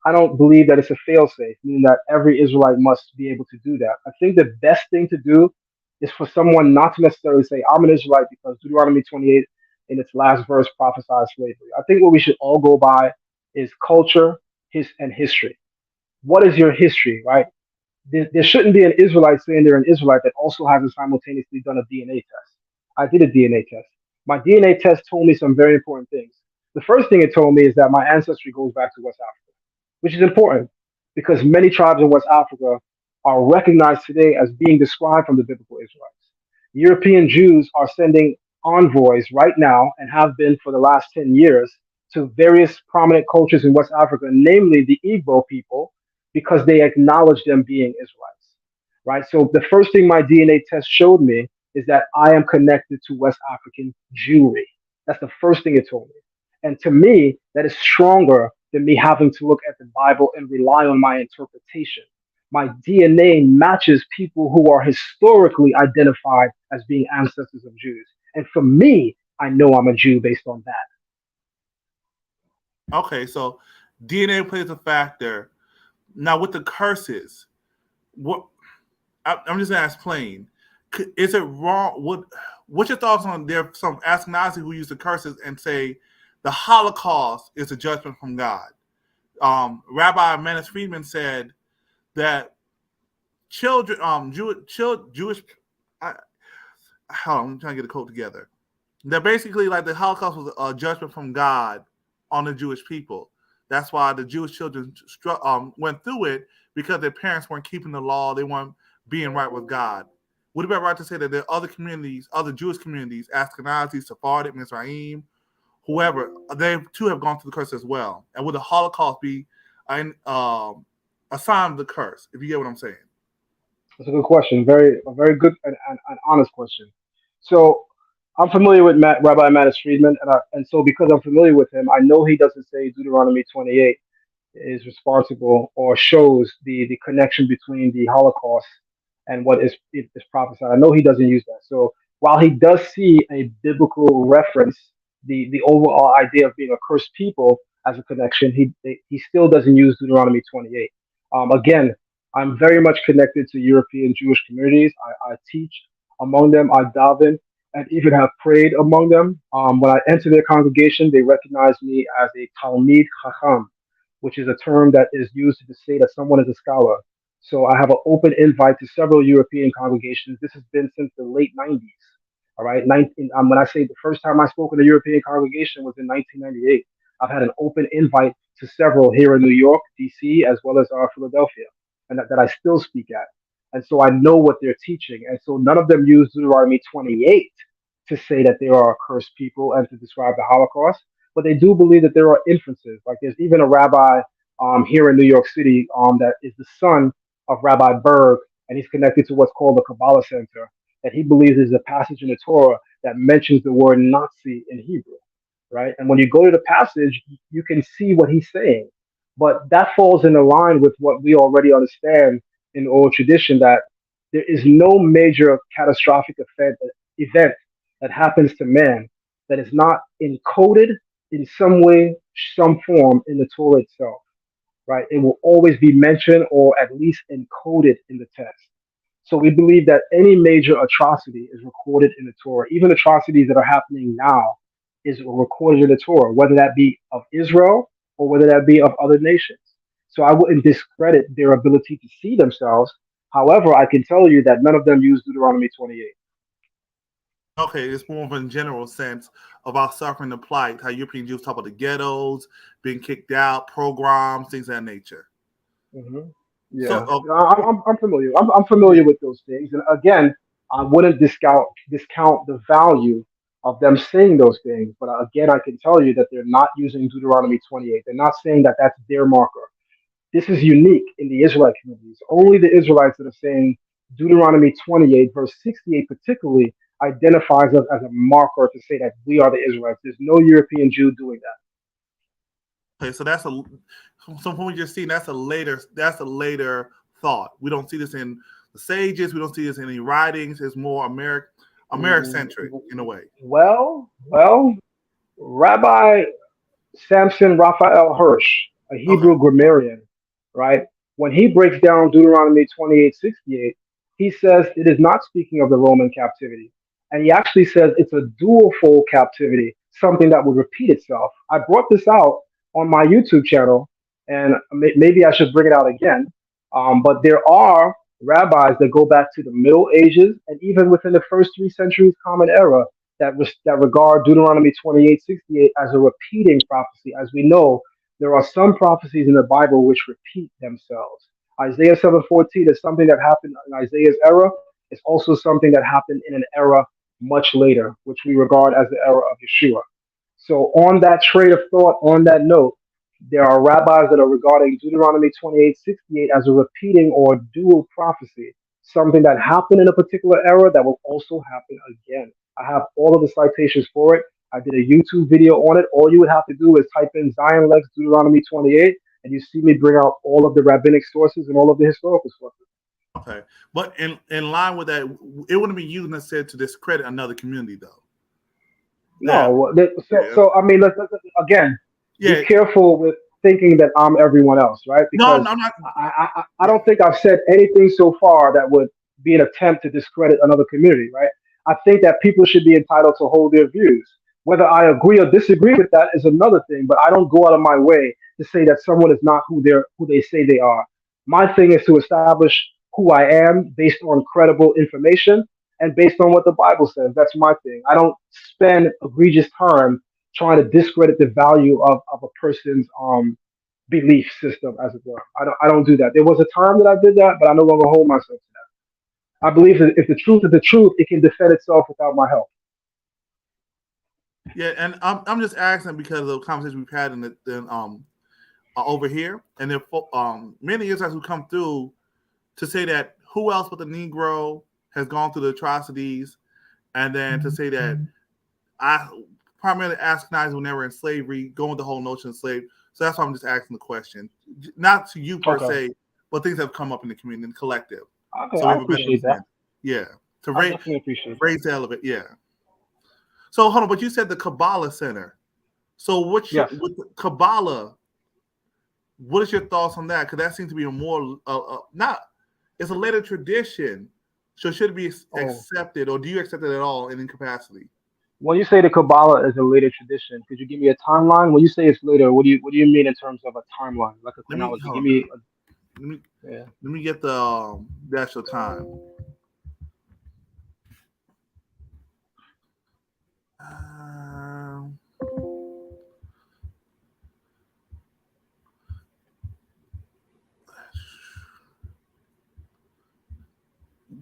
I don't believe that it's a failsafe, meaning that every Israelite must be able to do that. I think the best thing to do is for someone not to necessarily say, I'm an Israelite because Deuteronomy 28 in its last verse prophesies slavery. I think what we should all go by is culture, and history. What is your history, right? There shouldn't be an Israelite saying they're an Israelite that also hasn't simultaneously done a DNA test. I did a DNA test. My DNA test told me some very important things. The first thing it told me is that my ancestry goes back to West Africa, which is important because many tribes in West Africa are recognized today as being described from the biblical Israelites. European Jews are sending envoys right now and have been for the last 10 years to various prominent cultures in West Africa, namely the Igbo people, because they acknowledge them being Israelites, right? So the first thing my DNA test showed me is that I am connected to West African Jewry. That's the first thing it told me. And to me, that is stronger than me having to look at the Bible and rely on my interpretation. My DNA matches people who are historically identified as being ancestors of Jews. And for me, I know I'm a Jew based on that. Okay, so DNA plays a factor. Now with the curses, I'm just gonna ask plain. Is it wrong? What's your thoughts on there? Some Ashkenazi who use the curses and say the Holocaust is a judgment from God. Rabbi Manis Friedman said that children, Jewish. I'm trying to get a quote together. That basically, like the Holocaust was a judgment from God on the Jewish people. That's why the Jewish children went through it, because their parents weren't keeping the law. They weren't being right with God. Would it be right to say that there are other communities, other Jewish communities, Ashkenazi, Sephardic, Mizraim, whoever, they too have gone through the curse as well? And would the Holocaust be a a sign of the curse, if you get what I'm saying. That's a good question. A very good and honest question. So I'm familiar with Rabbi Mattis Friedman, and so because I'm familiar with him, I know he doesn't say Deuteronomy 28 is responsible or shows the connection between the Holocaust and what is prophesied. I know he doesn't use that. So while he does see a biblical reference, the overall idea of being a cursed people as a connection, he still doesn't use Deuteronomy 28. Again, I'm very much connected to European Jewish communities. I teach among them. I daven and even have prayed among them. When I enter their congregation, they recognize me as a Talmid Chacham, which is a term that is used to say that someone is a scholar. So I have an open invite to several European congregations. This has been since the late 90s. All right. When I say the first time I spoke in a European congregation was in 1998, I've had an open invite to several here in New York, DC, as well as Philadelphia, and that I still speak at. And so I know what they're teaching. And so none of them use Deuteronomy 28 to say that they are a cursed people and to describe the Holocaust, but they do believe that there are inferences. Like there's even a rabbi here in New York City that is the son of Rabbi Berg, and he's connected to what's called the Kabbalah Center. That he believes is a passage in the Torah that mentions the word Nazi in Hebrew, right? And when you go to the passage, you can see what he's saying. But that falls in line with what we already understand in the oral tradition, that there is no major catastrophic event that happens to man that is not encoded in some way, some form in the Torah itself, right? It will always be mentioned or at least encoded in the text. So we believe that any major atrocity is recorded in the Torah. Even atrocities that are happening now is recorded in the Torah, whether that be of Israel or whether that be of other nations. So I wouldn't discredit their ability to see themselves. However, I can tell you that none of them use Deuteronomy 28. Okay, it's more of a general sense of our suffering and plight, how European Jews talk about the ghettos, being kicked out, pogroms, things of that nature. Mm-hmm. So, Yeah, I'm familiar. I'm familiar with those things, and again, I wouldn't discount the value of them saying those things. But again, I can tell you that they're not using Deuteronomy 28. They're not saying that that's their marker. This is unique in the Israelite communities. Only the Israelites that are saying Deuteronomy 28, verse 68, particularly identifies us as a marker to say that we are the Israelites. There's no European Jew doing that. okay, so from what you're seeing, that's a later thought. We don't see this in the sages. We don't see this in any writings. It's more Americentric in a way. Well, Rabbi Samson Raphael Hirsch, a Hebrew Okay. grammarian, right? When he breaks down Deuteronomy 28:68, he says it is not speaking of the Roman captivity. And he actually says it's a dual-fold captivity, something that would repeat itself. I brought this out on my YouTube channel, and maybe I should bring it out again. But there are rabbis that go back to the Middle Ages and even within the first 3 centuries Common Era that regard Deuteronomy 28:68 as a repeating prophecy. As we know, there are some prophecies in the Bible which repeat themselves. Isaiah 7:14 is something that happened in Isaiah's era. It's also something that happened in an era much later, which we regard as the era of Yeshua. So, on that train of thought, on that note, there are rabbis that are regarding Deuteronomy 28:68 as a repeating or dual prophecy, something that happened in a particular era that will also happen again. I have all of the citations for it. I did a YouTube video on it. All you would have to do is type in Zion Lex Deuteronomy 28, and you see me bring out all of the rabbinic sources and all of the historical sources. Okay, but in line with that, it wouldn't be used necessarily to discredit another community, though. No, so I mean, let's again, Yeah. be careful with thinking that I'm everyone else, right? No, Because I'm not. I don't think I've said anything so far that would be an attempt to discredit another community, right? I think that people should be entitled to hold their views. Whether I agree or disagree with that is another thing, but I don't go out of my way to say that someone is not who they say they are. My thing is to establish who I am based on credible information and based on what the Bible says. That's my thing. I don't spend egregious time trying to discredit the value of a person's belief system, as it were. I don't do that. There was a time that I did that, but I no longer hold myself to that. I believe that if the truth is the truth, it can defend itself without my help. Yeah, and I'm just asking because of the conversation we've had in over here, and there many Israelites who come through to say that who else but the Negro has gone through the atrocities, and then to say that primarily Ashkenazi were never in slavery, going with the whole notion of slave. So that's why I'm just asking the question, not to you per se, but things have come up in the community, in the collective. Okay, So I appreciate that. Yeah, I definitely appreciate raise the element. Yeah. So hold on, but you said the Kabbalah Center. So with the Kabbalah, what is your thoughts on that? Because that seems to be a more it's a later tradition, so should it be accepted, or do you accept it at all in incapacity? When you say the Kabbalah is a later tradition, could you give me a timeline? When you say it's later, what do you mean in terms of a timeline, like a chronology? Let me get the actual time.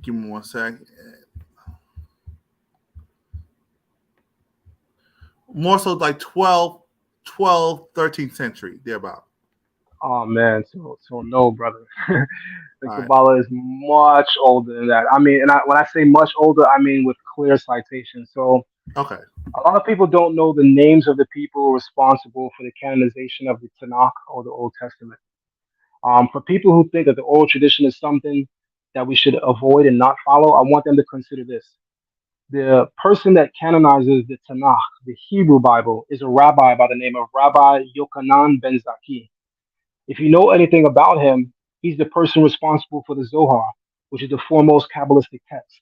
Give me 1 second. More so like 12th, 13th century, thereabout. Oh man, so no, brother. The Kabbalah is much older than that. I mean, and when I say much older, I mean with clear citations. So okay, a lot of people don't know the names of the people responsible for the canonization of the Tanakh or the Old Testament. For people who think that the oral tradition is something that we should avoid and not follow, I want them to consider this. The person that canonizes the Tanakh, the Hebrew Bible, is a rabbi by the name of Rabbi Yochanan ben Zaki. If you know anything about him, he's the person responsible for the Zohar, which is the foremost Kabbalistic text.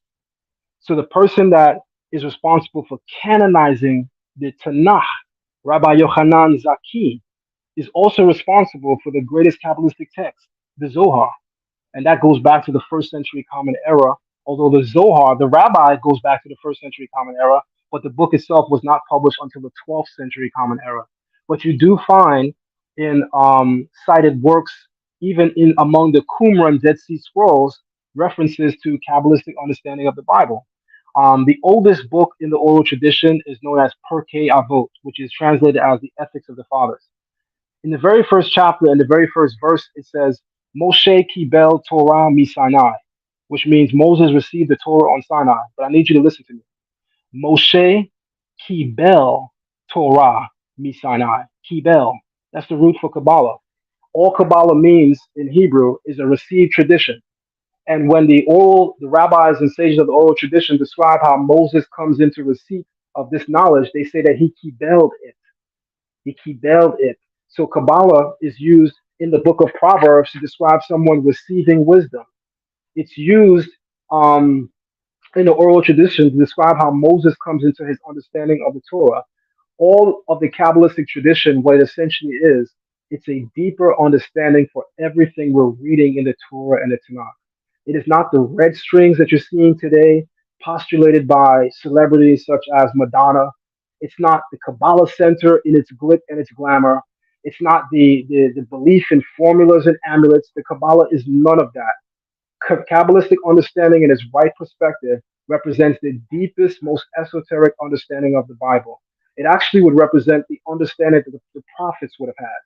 So the person that is responsible for canonizing the Tanakh, Rabbi Yochanan Zaki, is also responsible for the greatest Kabbalistic text, the Zohar. And that goes back to the first century Common Era. Although the Zohar, the rabbi, goes back to the first century Common Era, but the book itself was not published until the 12th century Common Era. But you do find in cited works, even in among the Qumran Dead Sea Scrolls, references to Kabbalistic understanding of the Bible. The oldest book in the oral tradition is known as Pirkei Avot, which is translated as the Ethics of the Fathers. In the very first chapter, in the very first verse, it says, Moshe Kibel Torah mi Sinai, which means Moses received the Torah on Sinai. But I need you to listen to me. Moshe Kibel Torah mi Sinai. Kibel, that's the root for Kabbalah. All Kabbalah means in Hebrew is a received tradition. And when the rabbis and sages of the oral tradition describe how Moses comes into receipt of this knowledge, they say that he kibelled it. He kibelled it. So Kabbalah is used in the book of Proverbs to describe someone receiving wisdom. It's used in the oral tradition to describe how Moses comes into his understanding of the Torah. All of the Kabbalistic tradition, what it essentially is, it's a deeper understanding for everything we're reading in the Torah and the Tanakh. It is not the red strings that you're seeing today, postulated by celebrities such as Madonna. It's not the Kabbalah Center in its glitz and its glamour. It's not the belief in formulas and amulets. The Kabbalah is none of that. Kabbalistic understanding in its right perspective represents the deepest, most esoteric understanding of the Bible. It actually would represent the understanding that the prophets would have had,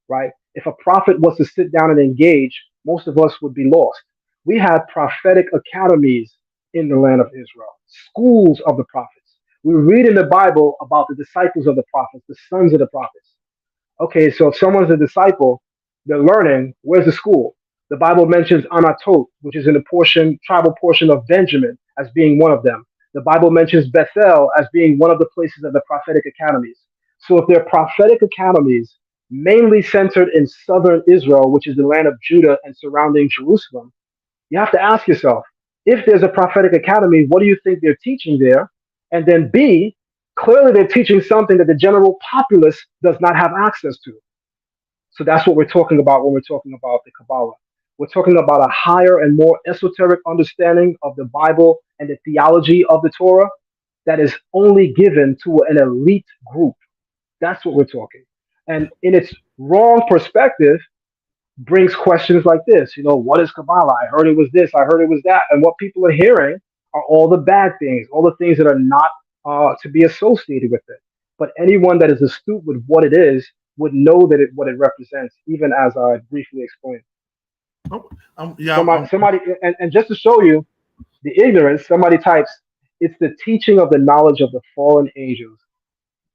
right? If a prophet was to sit down and engage, most of us would be lost. We had prophetic academies in the land of Israel, schools of the prophets. We read in the Bible about the disciples of the prophets, the sons of the prophets. Okay, so if someone's a disciple, they're learning, where's the school? The Bible mentions Anatot, which is in the tribal portion of Benjamin, as being one of them. The Bible mentions Bethel as being one of the places of the prophetic academies. So if they're prophetic academies, mainly centered in southern Israel, which is the land of Judah and surrounding Jerusalem, you have to ask yourself, if there's a prophetic academy, what do you think they're teaching there? And then B, clearly they're teaching something that the general populace does not have access to. So that's what we're talking about when we're talking about the Kabbalah. We're talking about a higher and more esoteric understanding of the Bible and the theology of the Torah that is only given to an elite group. That's what we're talking. And in its wrong perspective, brings questions like this. What is Kabbalah? I heard it was this, I heard it was that. And what people are hearing are all the bad things, all the things that are not to be associated with it. But anyone that is astute with what it is would know that what it represents, even as I briefly explained. Oh, yeah. Somebody, and just to show you the ignorance, somebody types, it's the teaching of the knowledge of the fallen angels,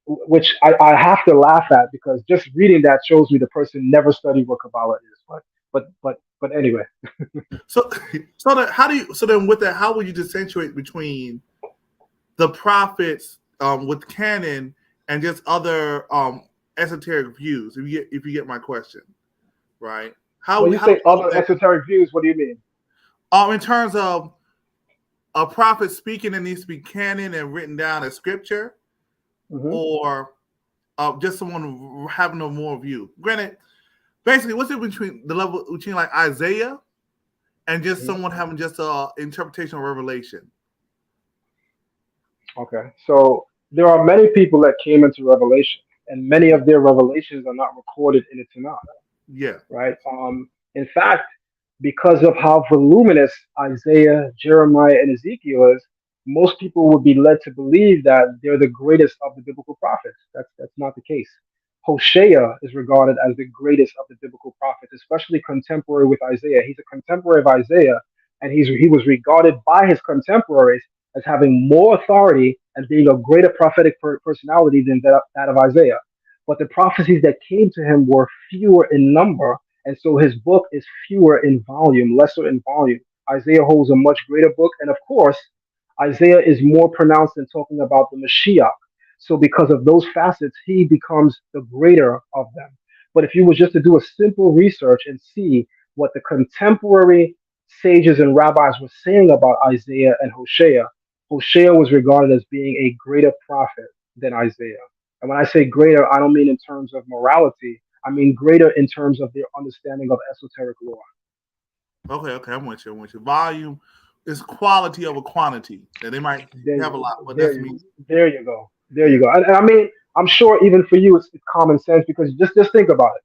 which I have to laugh at because just reading that shows me the person never studied what Kabbalah is. But anyway. So then with that, how would you differentiate between the prophets with canon and just other esoteric views? If you get my question, right? When you say other esoteric views, what do you mean? In terms of a prophet speaking that needs to be canon and written down as scripture, or just someone having a more view. Granted, basically, what's it between the level between like Isaiah and just someone having just a interpretation of Revelation? Okay, so there are many people that came into Revelation, and many of their revelations are not recorded in the Tanakh. Yeah. Right. In fact, because of how voluminous Isaiah, Jeremiah, and Ezekiel is, most people would be led to believe that they're the greatest of the biblical prophets. That's not the case. Hosea is regarded as the greatest of the biblical prophets, especially contemporary with Isaiah. He's a contemporary of Isaiah, and he was regarded by his contemporaries as having more authority and being a greater prophetic personality than that of Isaiah. But the prophecies that came to him were fewer in number, and so his book is fewer in volume, lesser in volume. Isaiah holds a much greater book, and of course, Isaiah is more pronounced in talking about the Mashiach. So because of those facets, he becomes the greater of them. But if you were just to do a simple research and see what the contemporary sages and rabbis were saying about Isaiah and Hosea, Hosea was regarded as being a greater prophet than Isaiah. And when I say greater, I don't mean in terms of morality. I mean greater in terms of their understanding of esoteric law. Okay, I'm with you. Volume is quality over quantity. That they might have a lot, but that's me. There you go. And I mean, I'm sure even for you, it's common sense because just think about it.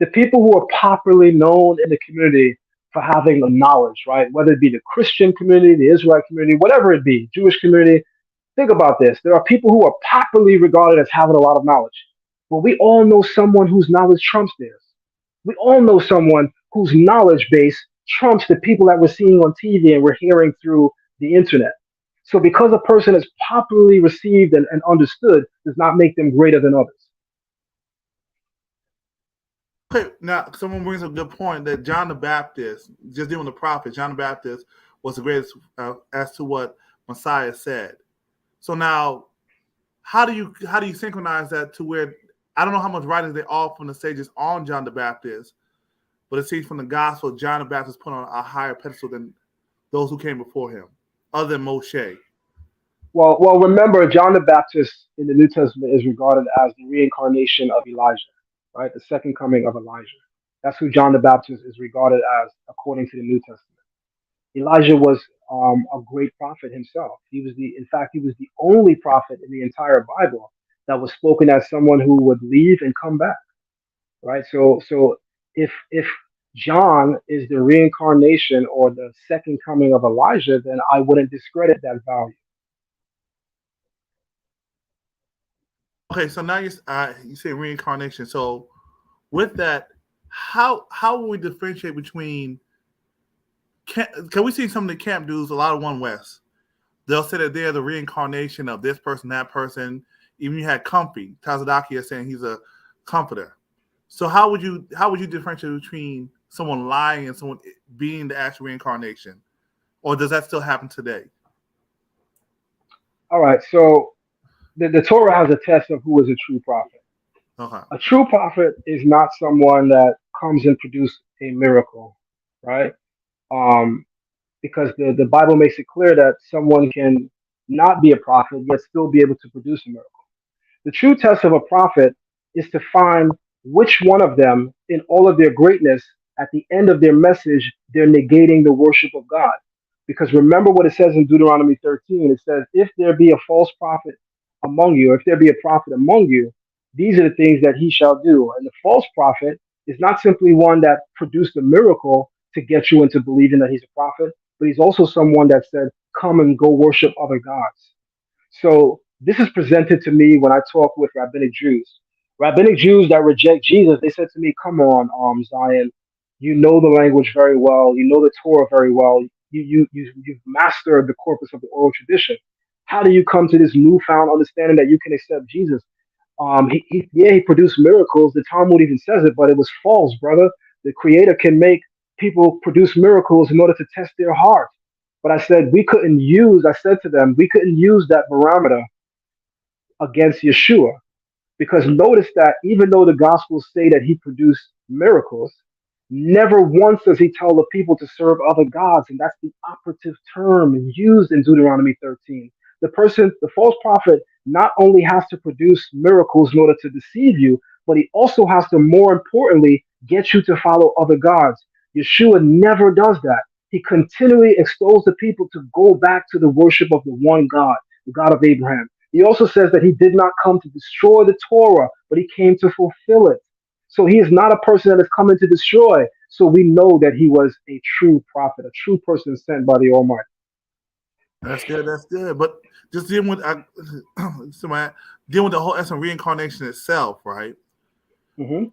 The people who are popularly known in the community for having the knowledge, right? Whether it be the Christian community, the Israelite community, whatever it be, Jewish community. Think about this. There are people who are popularly regarded as having a lot of knowledge. But we all know someone whose knowledge trumps theirs. We all know someone whose knowledge base trumps the people that we're seeing on TV and we're hearing through the internet. So because a person is popularly received and understood does not make them greater than others. Okay, now someone brings up a good point that John the Baptist, just dealing with the prophet, John the Baptist was the greatest as to what Messiah said. So now, how do you synchronize that to where I don't know how much writings they all from the sages on John the Baptist, but it seems from the gospel John the Baptist put on a higher pedestal than those who came before him, other than Moshe. Well, remember, John the Baptist in the New Testament is regarded as the reincarnation of Elijah, right? The second coming of Elijah. That's who John the Baptist is regarded as, according to the New Testament. Elijah was a great prophet himself. In fact, he was the only prophet in the entire Bible that was spoken as someone who would leave and come back, right? So if John is the reincarnation or the second coming of Elijah, then I wouldn't discredit that value. Okay, so now you say reincarnation. So with that, how will we differentiate between? Can we see some of the camp dudes? A lot of One West. They'll say that they're the reincarnation of this person, that person. Even you had Comfy Tazadakia saying he's a comforter. So how would you differentiate between someone lying and someone being the actual reincarnation, or does that still happen today? All right, so the Torah has a test of who is a true prophet. Okay. A true prophet is not someone that comes and produces a miracle, right? Because the Bible makes it clear that someone can not be a prophet yet still be able to produce a miracle. The true test of a prophet is to find which one of them, in all of their greatness, at the end of their message, they're negating the worship of God. Because remember what it says in Deuteronomy 13. It says, if there be a false prophet among you, or if there be a prophet among you, these are the things that he shall do. And the false prophet is not simply one that produced a miracle to get you into believing that he's a prophet, but he's also someone that said, come and go worship other gods. So this is presented to me when I talk with rabbinic Jews. Rabbinic Jews that reject Jesus, they said to me, "Come on, Zion, you know the language very well. You know the Torah very well. You've mastered the corpus of the oral tradition. How do you come to this newfound understanding that you can accept Jesus?" Yeah, he produced miracles. The Talmud even says it, but it was false, brother. The Creator can make people produce miracles in order to test their heart. But I said I said to them, we couldn't use that barometer against Yeshua. Because notice that even though the Gospels say that he produced miracles, never once does he tell the people to serve other gods. And that's the operative term used in Deuteronomy 13. The false prophet, not only has to produce miracles in order to deceive you, but he also has to, more importantly, get you to follow other gods. Yeshua never does that. He continually extols the people to go back to the worship of the one God, the God of Abraham. He also says that he did not come to destroy the Torah, but he came to fulfill it. So he is not a person that is coming to destroy. So we know that he was a true prophet, a true person sent by the Almighty. That's good. That's good. But just dealing with dealing with the whole essence of reincarnation itself, right? hmm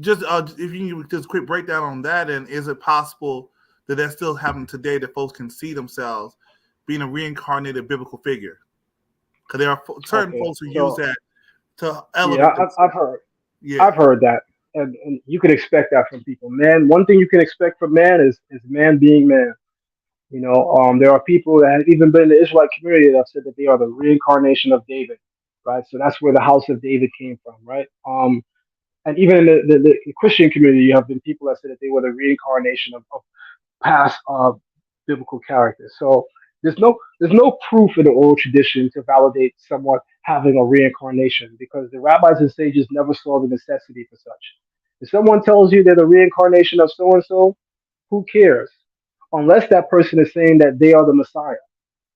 Just if you can just quick breakdown on that, and is it possible that that's still happening today, that folks can see themselves being a reincarnated biblical figure? Because there are certain folks who use that to elevate. Yeah, I've heard. Yeah, I've heard that, and you can expect that from people. Man, one thing you can expect from man is man being man. You know, there are people that have even been in the Israelite community that have said that they are the reincarnation of David, right? So that's where the house of David came from, right? And even in the Christian community, you have been people that said that they were the reincarnation of past biblical characters. So there's no proof in the oral tradition to validate someone having a reincarnation because the rabbis and sages never saw the necessity for such. If someone tells you they're the reincarnation of so and so, who cares? Unless that person is saying that they are the Messiah,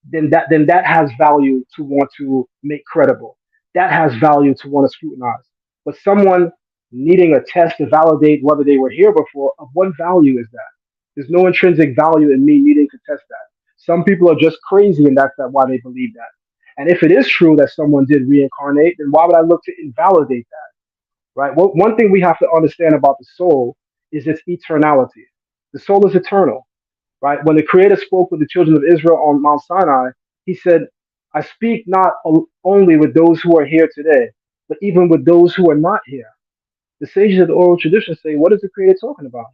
then that has value to want to make credible. That has value to want to scrutinize. But someone needing a test to validate whether they were here before, of what value is that? There's no intrinsic value in me needing to test that. Some people are just crazy, and that's why they believe that. And if it is true that someone did reincarnate, then why would I look to invalidate that? Right? Well, one thing we have to understand about the soul is its eternality. The soul is eternal, right? When the Creator spoke with the children of Israel on Mount Sinai, he said, I speak not only with those who are here today, but even with those who are not here. The sages of the oral tradition say, what is the Creator talking about?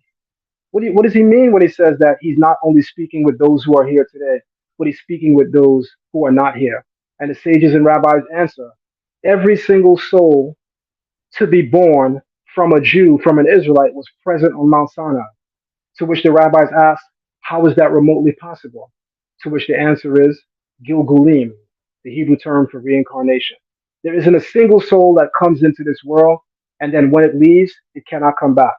What does he mean when he says that he's not only speaking with those who are here today, but he's speaking with those who are not here? And the sages and rabbis answer, every single soul to be born from a Jew, from an Israelite, was present on Mount Sinai. To which the rabbis ask, how is that remotely possible? To which the answer is Gilgulim, the Hebrew term for reincarnation. There isn't a single soul that comes into this world, and then when it leaves, it cannot come back.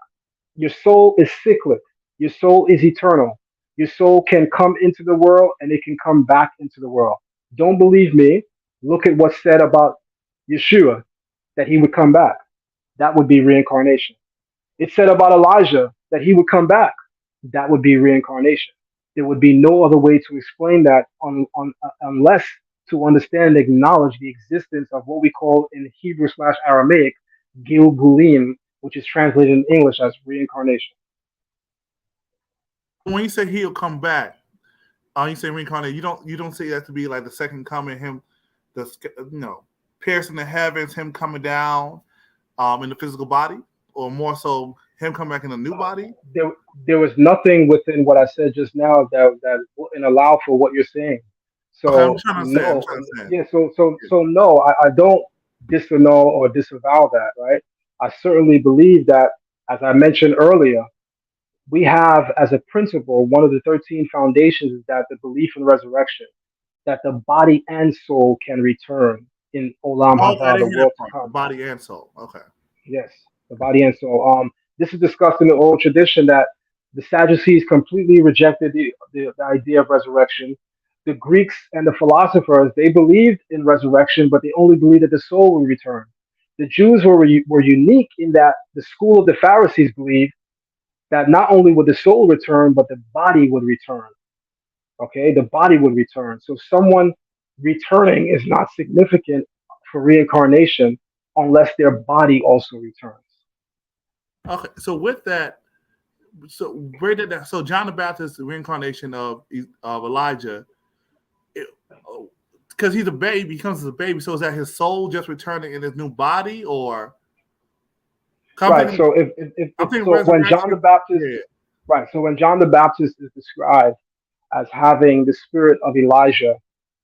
Your soul is cyclic. Your soul is eternal. Your soul can come into the world and it can come back into the world. Don't believe me? Look at what's said about Yeshua, that he would come back. That would be reincarnation. It said about Elijah that he would come back. That would be reincarnation. There would be no other way to explain that unless to understand and acknowledge the existence of what we call in Hebrew/Aramaic Gilgulim, which is translated in English as reincarnation. When you say he'll come back, you say reincarnate. You don't say that to be like the second coming, him, piercing the heavens, him coming down, in the physical body, or more so him coming back in a new body. There was nothing within what I said just now that wouldn't allow for what you're saying. So okay, I'm trying to say. Yeah. So no, I don't disannul or disavow that. Right. I certainly believe that, as I mentioned earlier, we have as a principle, one of the 13 foundations is that the belief in resurrection, that the body and soul can return in Olam Haba, the world to come. Body and soul. Okay. Yes, the body and soul. This is discussed in the old tradition that the Sadducees completely rejected the idea of resurrection. The Greeks and the philosophers, they believed in resurrection, but they only believed that the soul would return. The Jews were unique in that the school of the Pharisees believed that not only would the soul return, but the body would return. Okay, the body would return. So someone returning is not significant for reincarnation unless their body also returns. Okay, so with that, so where did that? So John the Baptist, the reincarnation of Elijah, because he's a baby, he comes as a baby. So is that his soul just returning in his new body, or? Right. So I'm thinking so when John the resurrection. Baptist, Yeah. right. So when John the Baptist is described as having the spirit of Elijah,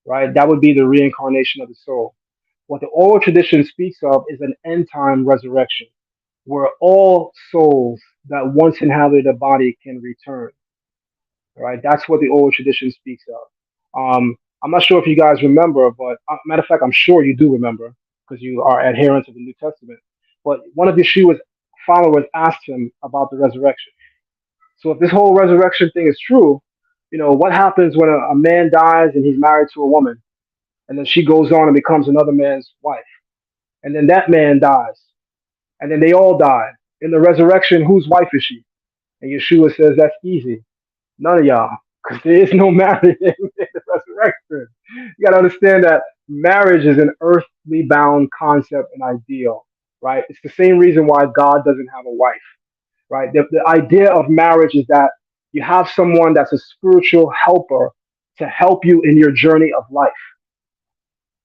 right, that would be the reincarnation of the soul. What the oral tradition speaks of is an end time resurrection, where all souls that once inhabited a body can return. Right. That's what the oral tradition speaks of. I'm not sure if you guys remember, but matter of fact, I'm sure you do remember because you are adherents of the New Testament. But one of Yeshua's followers asked him about the resurrection. So if this whole resurrection thing is true, what happens when a man dies and he's married to a woman, and then she goes on and becomes another man's wife, and then that man dies, and then they all die. In the resurrection, whose wife is she? And Yeshua says that's easy. None of y'all, because there is no marriage in the resurrection. You got to understand that marriage is an earthly bound concept and ideal, right? It's the same reason why God doesn't have a wife, right? The idea of marriage is that you have someone that's a spiritual helper to help you in your journey of life.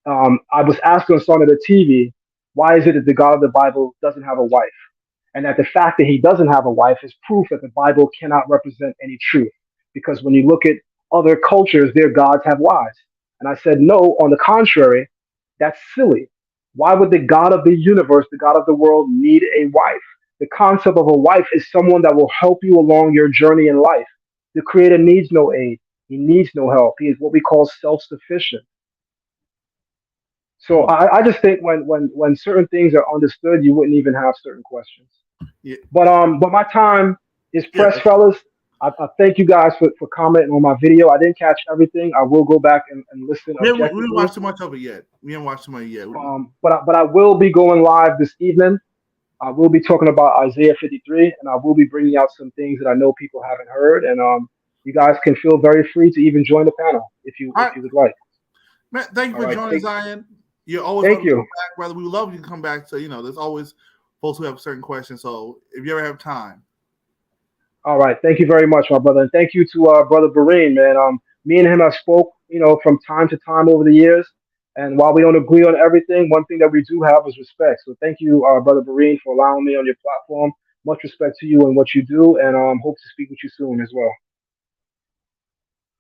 I was asked on some of the TV, why is it that the God of the Bible doesn't have a wife? And that the fact that he doesn't have a wife is proof that the Bible cannot represent any truth. Because when you look at other cultures, their gods have wives. And I said, no, on the contrary, that's silly. Why would the God of the universe, the God of the world, need a wife? The concept of a wife is someone that will help you along your journey in life. The Creator needs no aid. He needs no help. He is what we call self-sufficient. So I just think when certain things are understood, you wouldn't even have certain questions. Yeah. But my time is pressed, Yeah. fellas. I thank you guys for commenting on my video. I didn't catch everything. I will go back and listen We haven't objectively. watched too much of it yet. We haven't watched too much yet. But I will be going live this evening. I will be talking about Isaiah 53, and I will be bringing out some things that I know people haven't heard. And you guys can feel very free to even join the panel if you would like. Man, thank you for joining, Zion. You're always Thank welcome to you. come back, brother. We would love you to come back. So there's always folks who have certain questions. So if you ever have time. All right. Thank you very much, my brother. And thank you to Brother Bareen, man. Me and him have spoke, from time to time over the years. And while we don't agree on everything, one thing that we do have is respect. So thank you, Brother Bareen, for allowing me on your platform. Much respect to you and what you do. And hope to speak with you soon as well.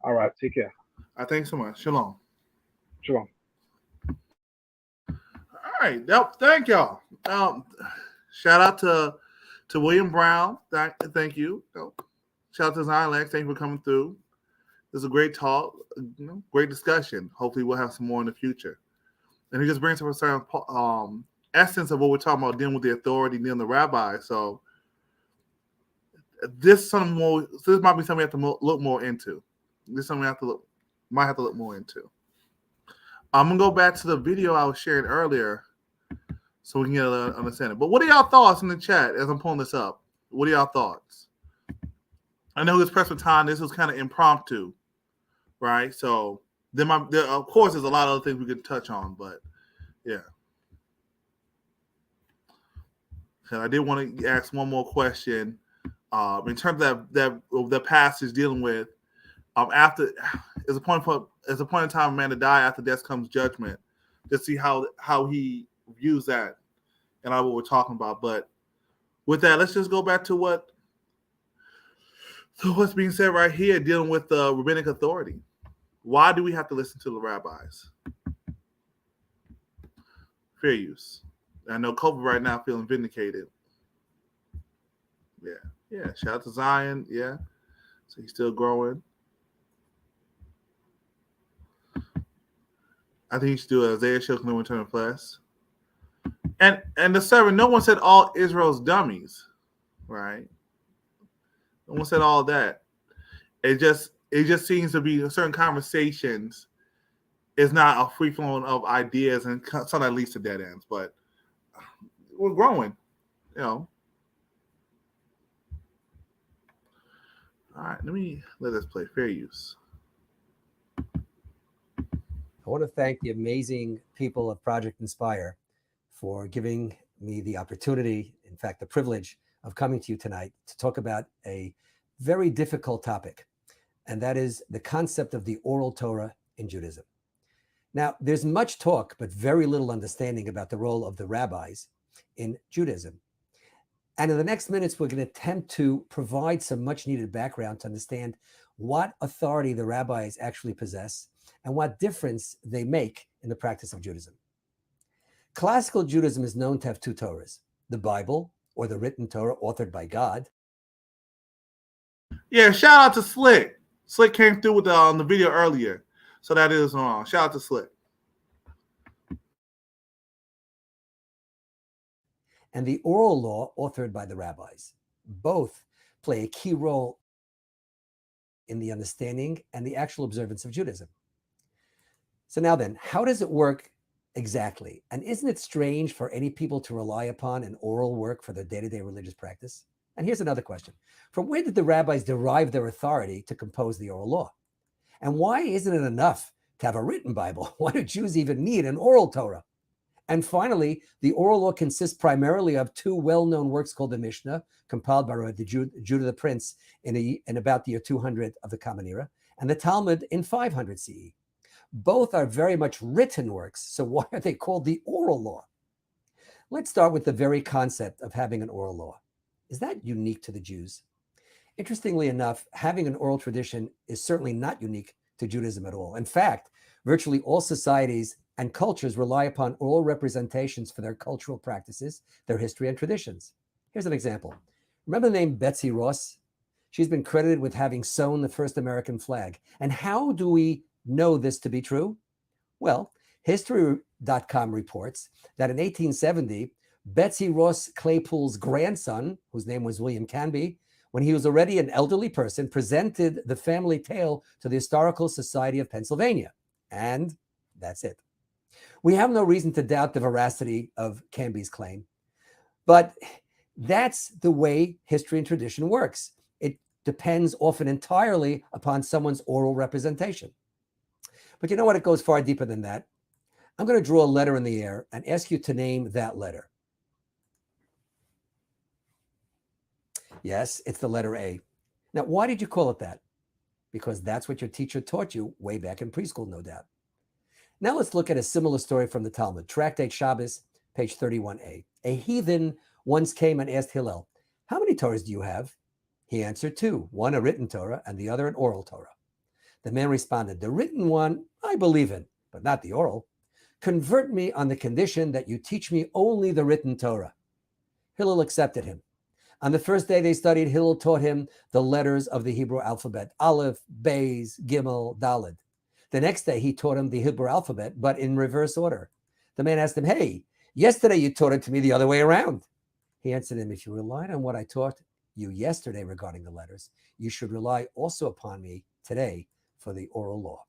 All right. Take care. Thanks so much. Shalom. Shalom. All right. Thank y'all. Shout out to William Brown. Thank you. Shout out to Zion Lex. Thank you for coming through. This is a great talk, great discussion. Hopefully we'll have some more in the future. And he just brings up a certain essence of what we're talking about, dealing with the authority, dealing with the rabbi. So this might be something we have to look more into. This is something we might have to look more into. I'm gonna go back to the video I was sharing earlier, so we can get an understanding. But what are y'all thoughts in the chat as I'm pulling this up? What are y'all thoughts? I know it's pressed for time. This was kind of impromptu, right? So of course, there's a lot of other things we could touch on, but yeah. And I did want to ask one more question. In terms of the passage dealing with after as a point in time, a man to die, after death comes judgment. To see how he views that and what we're talking about. But with that, let's just go back to what's being said right here, dealing with the rabbinic authority. Why do we have to listen to the rabbis? Fair use. I know Kobe right now feeling vindicated. Yeah. Shout out to Zion. Yeah. So he's still growing. I think he should do Isaiah shows no return of flesh. And the servant, no one said all Israel's dummies, right? No one said all that. It just seems to be certain conversations is not a free flowing of ideas, and some that leads to dead ends. But we're growing, All right, let us play fair use. I want to thank the amazing people of Project Inspire for giving me the opportunity, in fact, the privilege of coming to you tonight to talk about a very difficult topic, and that is the concept of the oral Torah in Judaism. Now, there's much talk, but very little understanding about the role of the rabbis in Judaism. And in the next minutes, we're going to attempt to provide some much needed background to understand what authority the rabbis actually possess and what difference they make in the practice of Judaism. Classical Judaism is known to have two Torahs, the Bible, or the written Torah authored by God. Yeah, shout out to Slick. Slick came through with the video earlier. So that is shout out to Slick. And the oral law authored by the rabbis. Both play a key role in the understanding and the actual observance of Judaism. So now then, how does it work exactly? And isn't it strange for any people to rely upon an oral work for their day-to-day religious practice? And here's another question. From where did the rabbis derive their authority to compose the oral law? And why isn't it enough to have a written Bible? Why do Jews even need an oral Torah? And finally, the oral law consists primarily of two well-known works called the Mishnah, compiled by Judah the Prince in about the year 200 of the Common Era, and the Talmud in 500 CE. Both are very much written works, so why are they called the oral law? Let's start with the very concept of having an oral law. Is that unique to the Jews? Interestingly enough, having an oral tradition is certainly not unique to Judaism at all. In fact, virtually all societies and cultures rely upon oral representations for their cultural practices, their history, and traditions. Here's an example. Remember the name Betsy Ross? She's been credited with having sewn the first American flag. And how do we know this to be true? Well, History.com reports that in 1870, Betsy Ross Claypool's grandson, whose name was William Canby, when he was already an elderly person, presented the family tale to the Historical Society of Pennsylvania. And that's it. We have no reason to doubt the veracity of Canby's claim, but that's the way history and tradition works. It depends often entirely upon someone's oral representation. But you know what? It goes far deeper than that. I'm going to draw a letter in the air and ask you to name that letter. Yes, it's the letter A. Now, why did you call it that? Because that's what your teacher taught you way back in preschool, no doubt. Now let's look at a similar story from the Talmud, Tractate Shabbos, page 31a. A heathen once came and asked Hillel, "How many Torahs do you have?" He answered, "Two, one a written Torah and the other an oral Torah." The man responded, "The written one I believe in, but not the oral. Convert me on the condition that you teach me only the written Torah." Hillel accepted him. On the first day they studied, Hillel taught him the letters of the Hebrew alphabet, Aleph, Beis, Gimel, Daled. The next day he taught him the Hebrew alphabet, but in reverse order. The man asked him, "Hey, yesterday you taught it to me the other way around." He answered him, "If you relied on what I taught you yesterday regarding the letters, you should rely also upon me today for the oral law."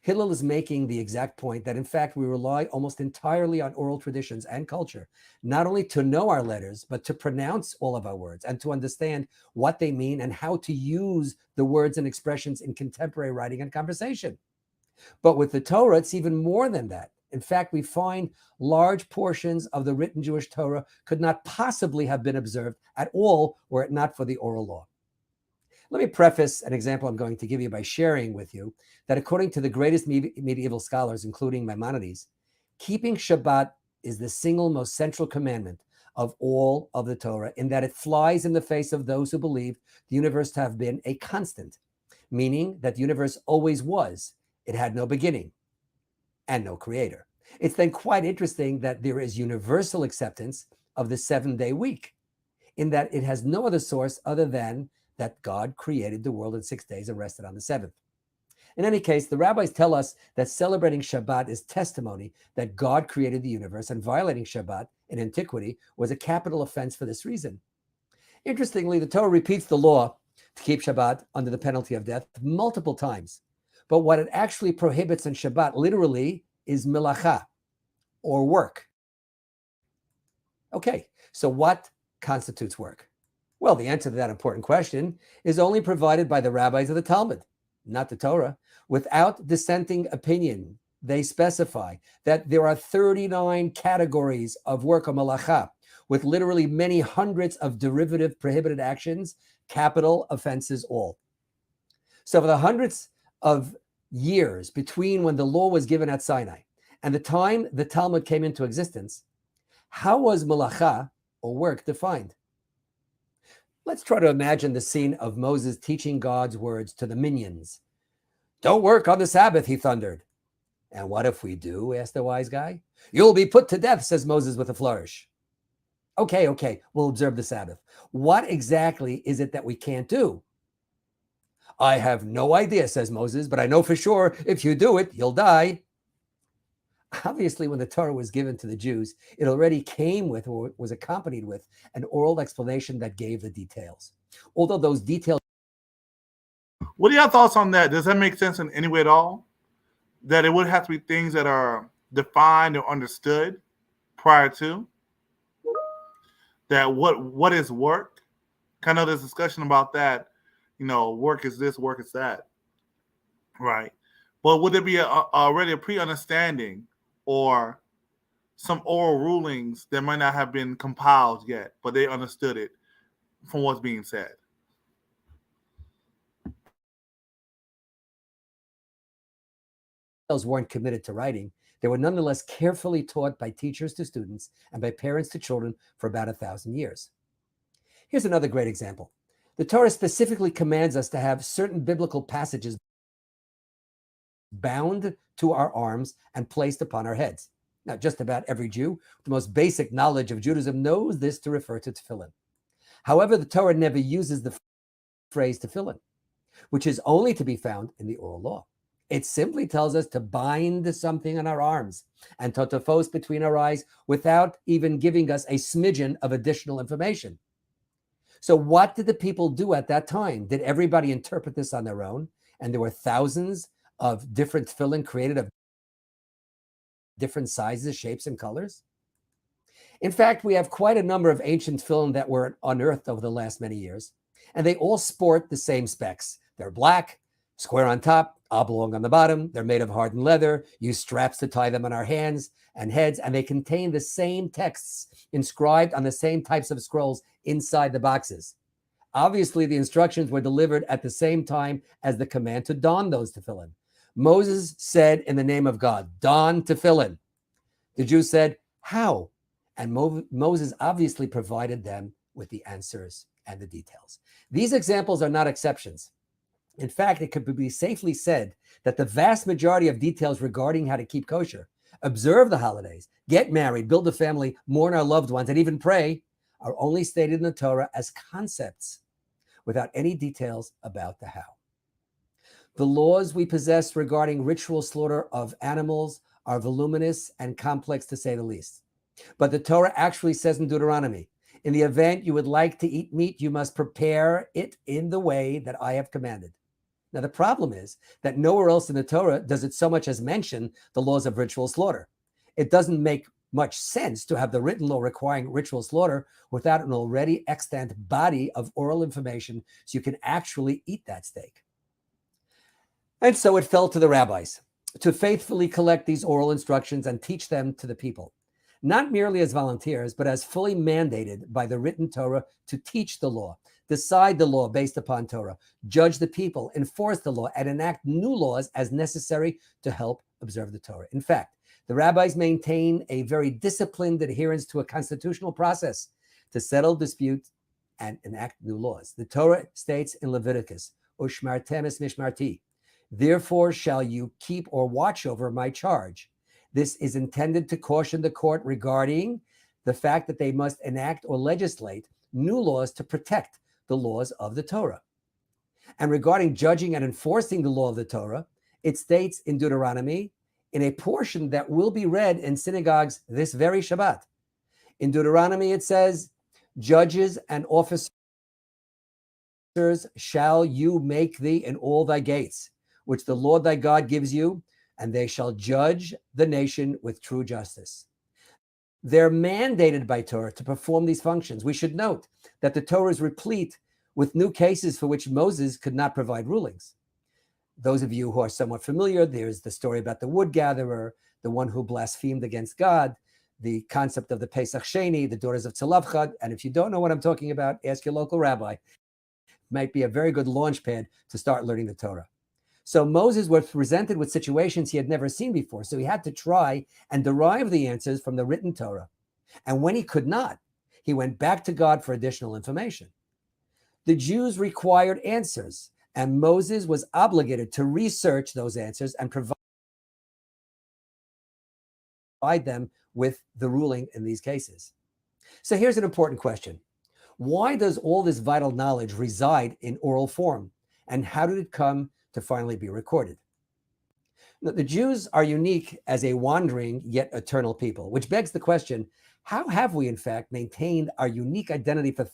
Hillel is making the exact point that, in fact, we rely almost entirely on oral traditions and culture, not only to know our letters, but to pronounce all of our words and to understand what they mean and how to use the words and expressions in contemporary writing and conversation. But with the Torah, it's even more than that. In fact, we find large portions of the written Jewish Torah could not possibly have been observed at all were it not for the oral law. Let me preface an example I'm going to give you by sharing with you that according to the greatest medieval scholars, including Maimonides, keeping Shabbat is the single most central commandment of all of the Torah, in that it flies in the face of those who believe the universe to have been a constant, meaning that the universe always was. It had no beginning and no creator. It's then quite interesting that there is universal acceptance of the 7-day week, in that it has no other source other than that God created the world in 6 days and rested on the seventh. In any case, the rabbis tell us that celebrating Shabbat is testimony that God created the universe, and violating Shabbat in antiquity was a capital offense for this reason. Interestingly, the Torah repeats the law to keep Shabbat under the penalty of death multiple times. But what it actually prohibits on Shabbat literally is melacha, or work. Okay, so what constitutes work? Well, the answer to that important question is only provided by the rabbis of the Talmud, not the Torah. Without dissenting opinion, they specify that there are 39 categories of work of malacha, with literally many hundreds of derivative prohibited actions, capital offenses all. So for the hundreds of years between when the law was given at Sinai and the time the Talmud came into existence, how was malacha, or work, defined? Let's try to imagine the scene of Moses teaching God's words to the minions. Don't work on the Sabbath, he thundered. And what if we do? Asked the wise guy. You'll be put to death, says Moses with a flourish. Okay, we'll observe the Sabbath. What exactly is it that we can't do? I have no idea, says Moses, but I know for sure if you do it, you'll die. Obviously, when the Torah was given to the Jews, it already came with, or was accompanied with, an oral explanation that gave the details. Although those details. What are your thoughts on that? Does that make sense in any way at all? That it would have to be things that are defined or understood prior to? That what is work? Kind of this discussion about that, work is this, work is that, right? But would there be already a pre-understanding or some oral rulings that might not have been compiled yet, but they understood it from what's being said? Weren't committed to writing, they were nonetheless carefully taught by teachers to students and by parents to children for about 1,000 years. Here's another great example. The Torah specifically commands us to have certain biblical passages bound to our arms and placed upon our heads. Now, just about every Jew with the most basic knowledge of Judaism knows this to refer to tefillin. However, the Torah never uses the phrase tefillin, which is only to be found in the oral law. It simply tells us to bind something on our arms and totafos between our eyes without even giving us a smidgen of additional information. So what did the people do at that time? Did everybody interpret this on their own? And there were thousands of different tefillin created of different sizes, shapes, and colors? In fact, we have quite a number of ancient tefillin that were unearthed over the last many years, and they all sport the same specs. They're black, square on top, oblong on the bottom. They're made of hardened leather, use straps to tie them on our hands and heads, and they contain the same texts inscribed on the same types of scrolls inside the boxes. Obviously, the instructions were delivered at the same time as the command to don those tefillin. Moses said, in the name of God, don tefillin. The Jews said, how? And Moses obviously provided them with the answers and the details. These examples are not exceptions. In fact, it could be safely said that the vast majority of details regarding how to keep kosher, observe the holidays, get married, build a family, mourn our loved ones, and even pray are only stated in the Torah as concepts without any details about the how. The laws we possess regarding ritual slaughter of animals are voluminous and complex, to say the least. But the Torah actually says in Deuteronomy, in the event you would like to eat meat, you must prepare it in the way that I have commanded. Now, the problem is that nowhere else in the Torah does it so much as mention the laws of ritual slaughter. It doesn't make much sense to have the written law requiring ritual slaughter without an already extant body of oral information so you can actually eat that steak. And so it fell to the rabbis to faithfully collect these oral instructions and teach them to the people, not merely as volunteers, but as fully mandated by the written Torah to teach the law, decide the law based upon Torah, judge the people, enforce the law, and enact new laws as necessary to help observe the Torah. In fact, the rabbis maintain a very disciplined adherence to a constitutional process to settle disputes and enact new laws. The Torah states in Leviticus, Ushmartem es mishmarti, therefore shall you keep or watch over my charge. This is intended to caution the court regarding the fact that they must enact or legislate new laws to protect the laws of the Torah. And regarding judging and enforcing the law of the Torah, it states in Deuteronomy, in a portion that will be read in synagogues this very Shabbat. In Deuteronomy, it says, judges and officers shall you make thee in all thy gates, which the Lord thy God gives you, and they shall judge the nation with true justice. They're mandated by Torah to perform these functions. We should note that the Torah is replete with new cases for which Moses could not provide rulings. Those of you who are somewhat familiar, there's the story about the wood gatherer, the one who blasphemed against God, the concept of the Pesach Sheni, the daughters of Tzalavchad. And if you don't know what I'm talking about, ask your local rabbi. It might be a very good launch pad to start learning the Torah. So Moses was presented with situations he had never seen before. So he had to try and derive the answers from the written Torah. And when he could not, he went back to God for additional information. The Jews required answers, and Moses was obligated to research those answers and provide them with the ruling in these cases. So here's an important question. Why does all this vital knowledge reside in oral form? And how did it come to finally be recorded? Now, the Jews are unique as a wandering yet eternal people, which begs the question, how have we in fact maintained our unique identity for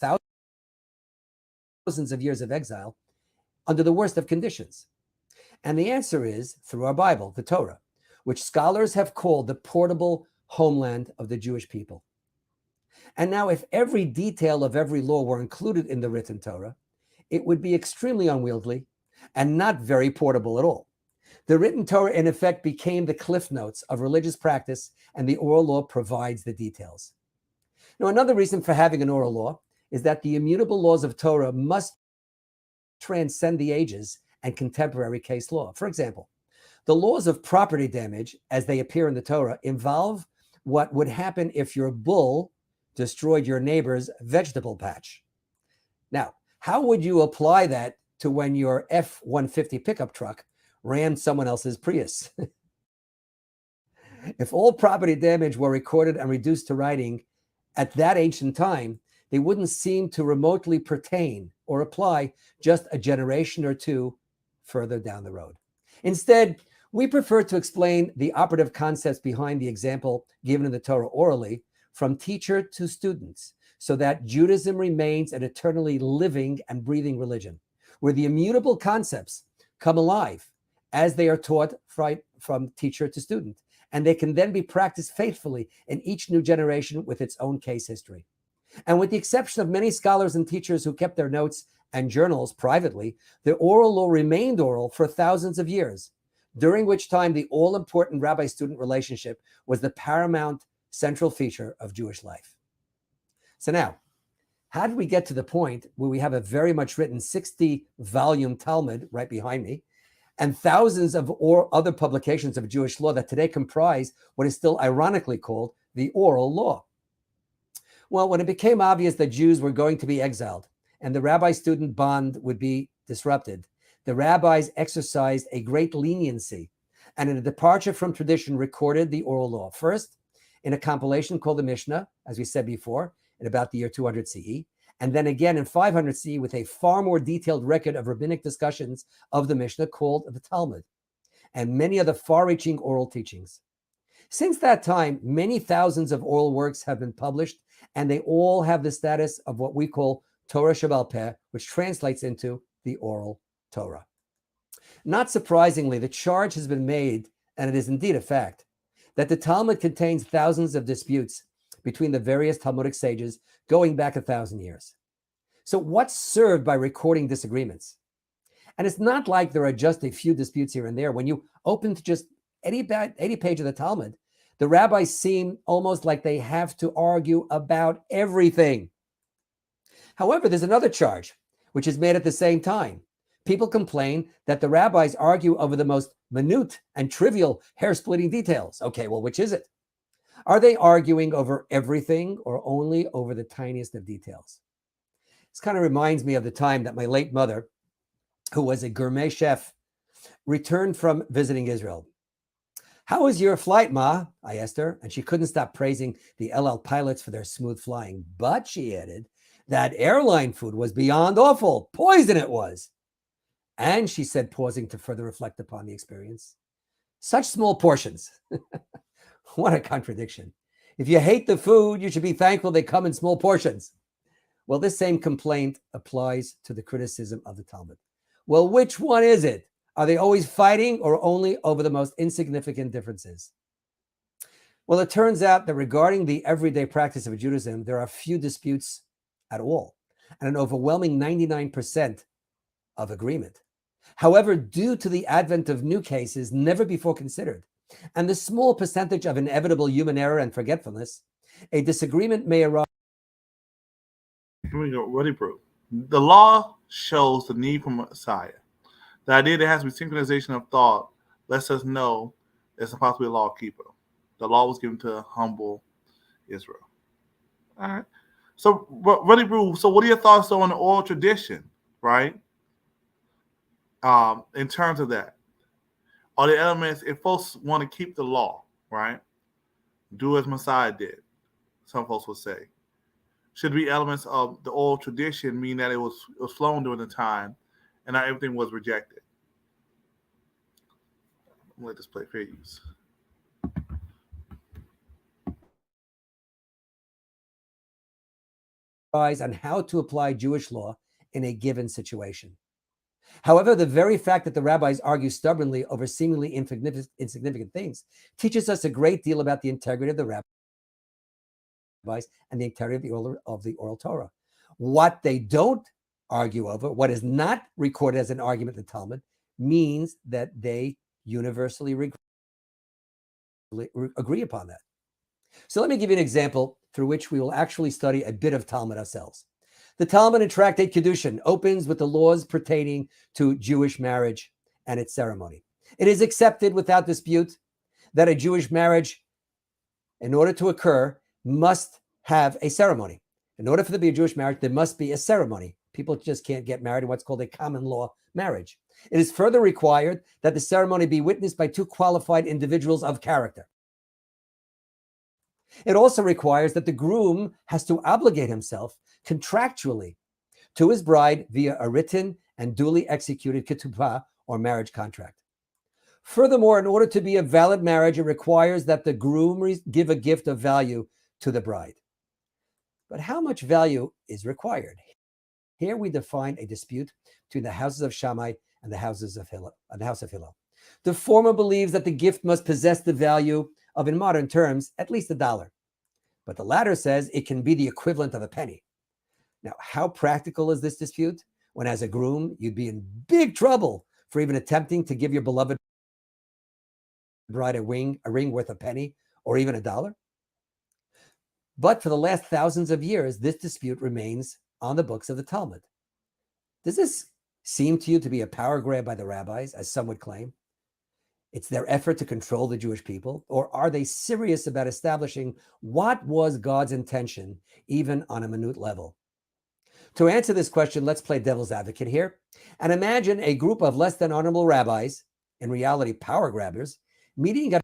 thousands of years of exile under the worst of conditions? And the answer is through our Bible, the Torah, which scholars have called the portable homeland of the Jewish people. And now, if every detail of every law were included in the written Torah, it would be extremely unwieldy and not very portable at all. The written Torah, in effect, became the cliff notes of religious practice, and the oral law provides the details. Now, another reason for having an oral law is that the immutable laws of Torah must transcend the ages and contemporary case law. For example, the laws of property damage, as they appear in the Torah, involve what would happen if your bull destroyed your neighbor's vegetable patch. Now, how would you apply that to when your F-150 pickup truck rammed someone else's Prius? If all property damage were recorded and reduced to writing at that ancient time, they wouldn't seem to remotely pertain or apply just a generation or two further down the road. Instead, we prefer to explain the operative concepts behind the example given in the Torah orally from teacher to students, so that Judaism remains an eternally living and breathing religion, where the immutable concepts come alive as they are taught from teacher to student, and they can then be practiced faithfully in each new generation with its own case history. And with the exception of many scholars and teachers who kept their notes and journals privately, the oral law remained oral for thousands of years, during which time the all-important rabbi-student relationship was the paramount central feature of Jewish life. So now, how did we get to the point where we have a very much written 60-volume Talmud right behind me, and thousands of other publications of Jewish law that today comprise what is still ironically called the oral law? Well, when it became obvious that Jews were going to be exiled and the rabbi-student bond would be disrupted, the rabbis exercised a great leniency and, in a departure from tradition, recorded the oral law. First, in a compilation called the Mishnah, as we said before, in about the year 200 CE, and then again in 500 CE with a far more detailed record of rabbinic discussions of the Mishnah called the Talmud, and many other far-reaching oral teachings. Since that time, many thousands of oral works have been published, and they all have the status of what we call Torah Shebal Peh, which translates into the oral Torah. Not surprisingly, the charge has been made, and it is indeed a fact, that the Talmud contains thousands of disputes between the various Talmudic sages going back 1,000 years. So what's served by recording disagreements? And it's not like there are just a few disputes here and there. When you open to just any page of the Talmud, the rabbis seem almost like they have to argue about everything. However, there's another charge, which is made at the same time. People complain that the rabbis argue over the most minute and trivial hair-splitting details. Okay, well, which is it? Are they arguing over everything or only over the tiniest of details? This kind of reminds me of the time that my late mother, who was a gourmet chef, returned from visiting Israel. "How was your flight, Ma?" I asked her, and she couldn't stop praising the El Al pilots for their smooth flying. But she added, that airline food was beyond awful. Poison it was. And she said, pausing to further reflect upon the experience, such small portions. What a contradiction. If you hate the food, you should be thankful they come in small portions. Well, this same complaint applies to the criticism of the Talmud. Well, which one is it? Are they always fighting or only over the most insignificant differences? Well, it turns out that regarding the everyday practice of Judaism, there are few disputes at all, and an overwhelming 99% of agreement. However, due to the advent of new cases never before considered, and the small percentage of inevitable human error and forgetfulness, a disagreement may arise. Here we go. Ready, proof. The law shows the need for Messiah. The idea there has to be synchronization of thought lets us know it's supposed to be a law keeper. The law was given to humble Israel. All right. So, Ready, proof. So, what are your thoughts on the oral tradition, right? In terms of that, are the elements, if folks want to keep the law, right? Do as Messiah did, some folks would say. Should be elements of the oral tradition, meaning that it was flown during the time and not everything was rejected. I'm gonna let this play fair use. On how to apply Jewish law in a given situation. However, the very fact that the rabbis argue stubbornly over seemingly insignificant things teaches us a great deal about the integrity of the rabbis and the integrity of the oral Torah. What they don't argue over, what is not recorded as an argument in the Talmud, means that they universally agree upon that. So let me give you an example through which we will actually study a bit of Talmud ourselves. The Talmud in Tractate Kedushin opens with the laws pertaining to Jewish marriage and its ceremony. It is accepted without dispute that a Jewish marriage, in order to occur, must have a ceremony. In order for there to be a Jewish marriage, there must be a ceremony. People just can't get married in what's called a common law marriage. It is further required that the ceremony be witnessed by two qualified individuals of character. It also requires that the groom has to obligate himself contractually to his bride via a written and duly executed ketubah or marriage contract. Furthermore, in order to be a valid marriage, it requires that the groom give a gift of value to the bride. But how much value is required? Here we define a dispute between the houses of Shammai and the house of Hillel. The former believes that the gift must possess the value of, in modern terms, at least $1. But the latter says it can be the equivalent of a penny. Now, how practical is this dispute when, as a groom, you'd be in big trouble for even attempting to give your beloved bride a ring worth a penny or even $1? But for the last thousands of years, this dispute remains on the books of the Talmud. Does this seem to you to be a power grab by the rabbis, as some would claim? It's their effort to control the Jewish people, or are they serious about establishing what was God's intention, even on a minute level? To answer this question, let's play devil's advocate here and imagine a group of less than honorable rabbis, in reality power grabbers, meeting at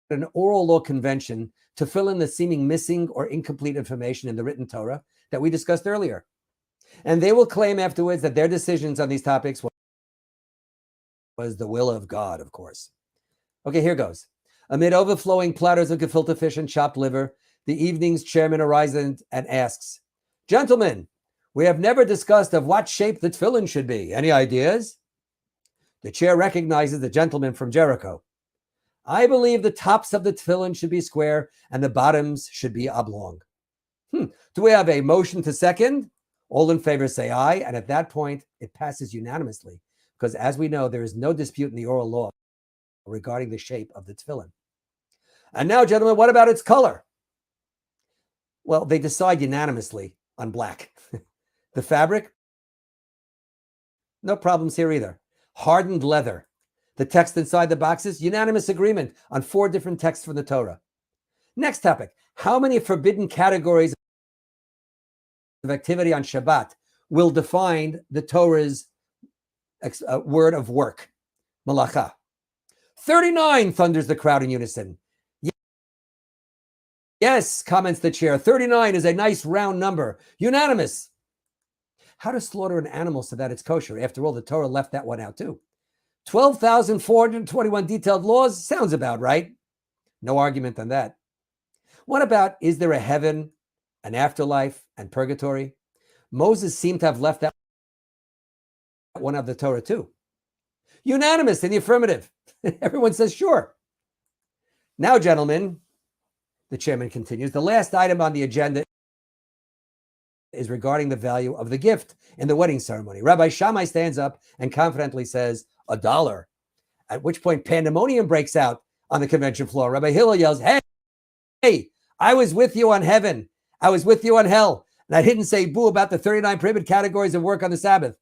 an oral law convention to fill in the seeming missing or incomplete information in the written Torah that we discussed earlier. And they will claim afterwards that their decisions on these topics was the will of God, of course. Okay, here goes. Amid overflowing platters of gefilte fish and chopped liver, the evening's chairman arises and asks, "Gentlemen, we have never discussed of what shape the tefillin should be. Any ideas?" The chair recognizes the gentleman from Jericho. "I believe the tops of the tefillin should be square and the bottoms should be oblong." Do we have a motion to second? All in favor say aye, and at that point, it passes unanimously, because as we know, there is no dispute in the oral law regarding the shape of the tefillin. And now, gentlemen, what about its color? Well, they decide unanimously on black. The fabric? No problems here either. Hardened leather. The text inside the boxes? Unanimous agreement on 4 different texts from the Torah. Next topic. How many forbidden categories of activity on Shabbat will define the Torah's word of work, malacha? 39, thunders the crowd in unison. Yes, comments the chair. 39 is a nice round number. Unanimous. How to slaughter an animal so that it's kosher? After all, the Torah left that one out too. 12,421 detailed laws sounds about right. No argument on that. What about, is there a heaven, an afterlife, and purgatory? Moses seemed to have left that one of the Torah too. Unanimous in the affirmative. Everyone says sure. Now, gentlemen, the chairman continues, the last item on the agenda is regarding the value of the gift in the wedding ceremony. Rabbi Shammai stands up and confidently says, $1. At which point pandemonium breaks out on the convention floor. Rabbi Hillel yells, hey, I was with you on heaven. I was with you on hell. And I didn't say boo about the 39 prohibited categories of work on the Sabbath.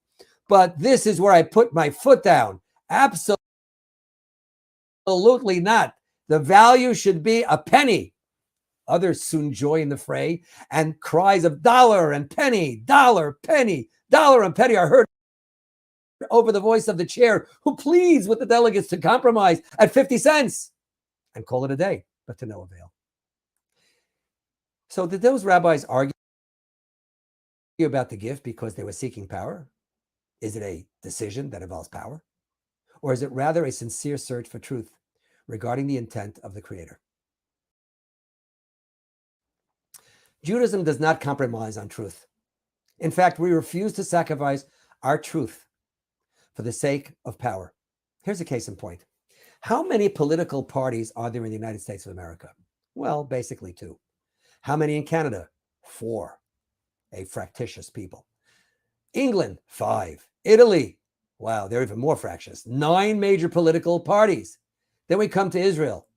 But this is where I put my foot down. Absolutely not. The value should be a penny. Others soon join the fray, and cries of dollar and penny, dollar, penny, dollar and penny are heard over the voice of the chair, who pleads with the delegates to compromise at 50 cents and call it a day, but to no avail. So did those rabbis argue about the gift because they were seeking power? Is it a decision that involves power? Or is it rather a sincere search for truth regarding the intent of the Creator? Judaism does not compromise on truth. In fact, we refuse to sacrifice our truth for the sake of power. Here's a case in point. How many political parties are there in the United States of America? Well, basically 2. How many in Canada? 4. A fractious people. England, 5. Italy, wow, they're even more fractious. 9 major political parties. Then we come to Israel,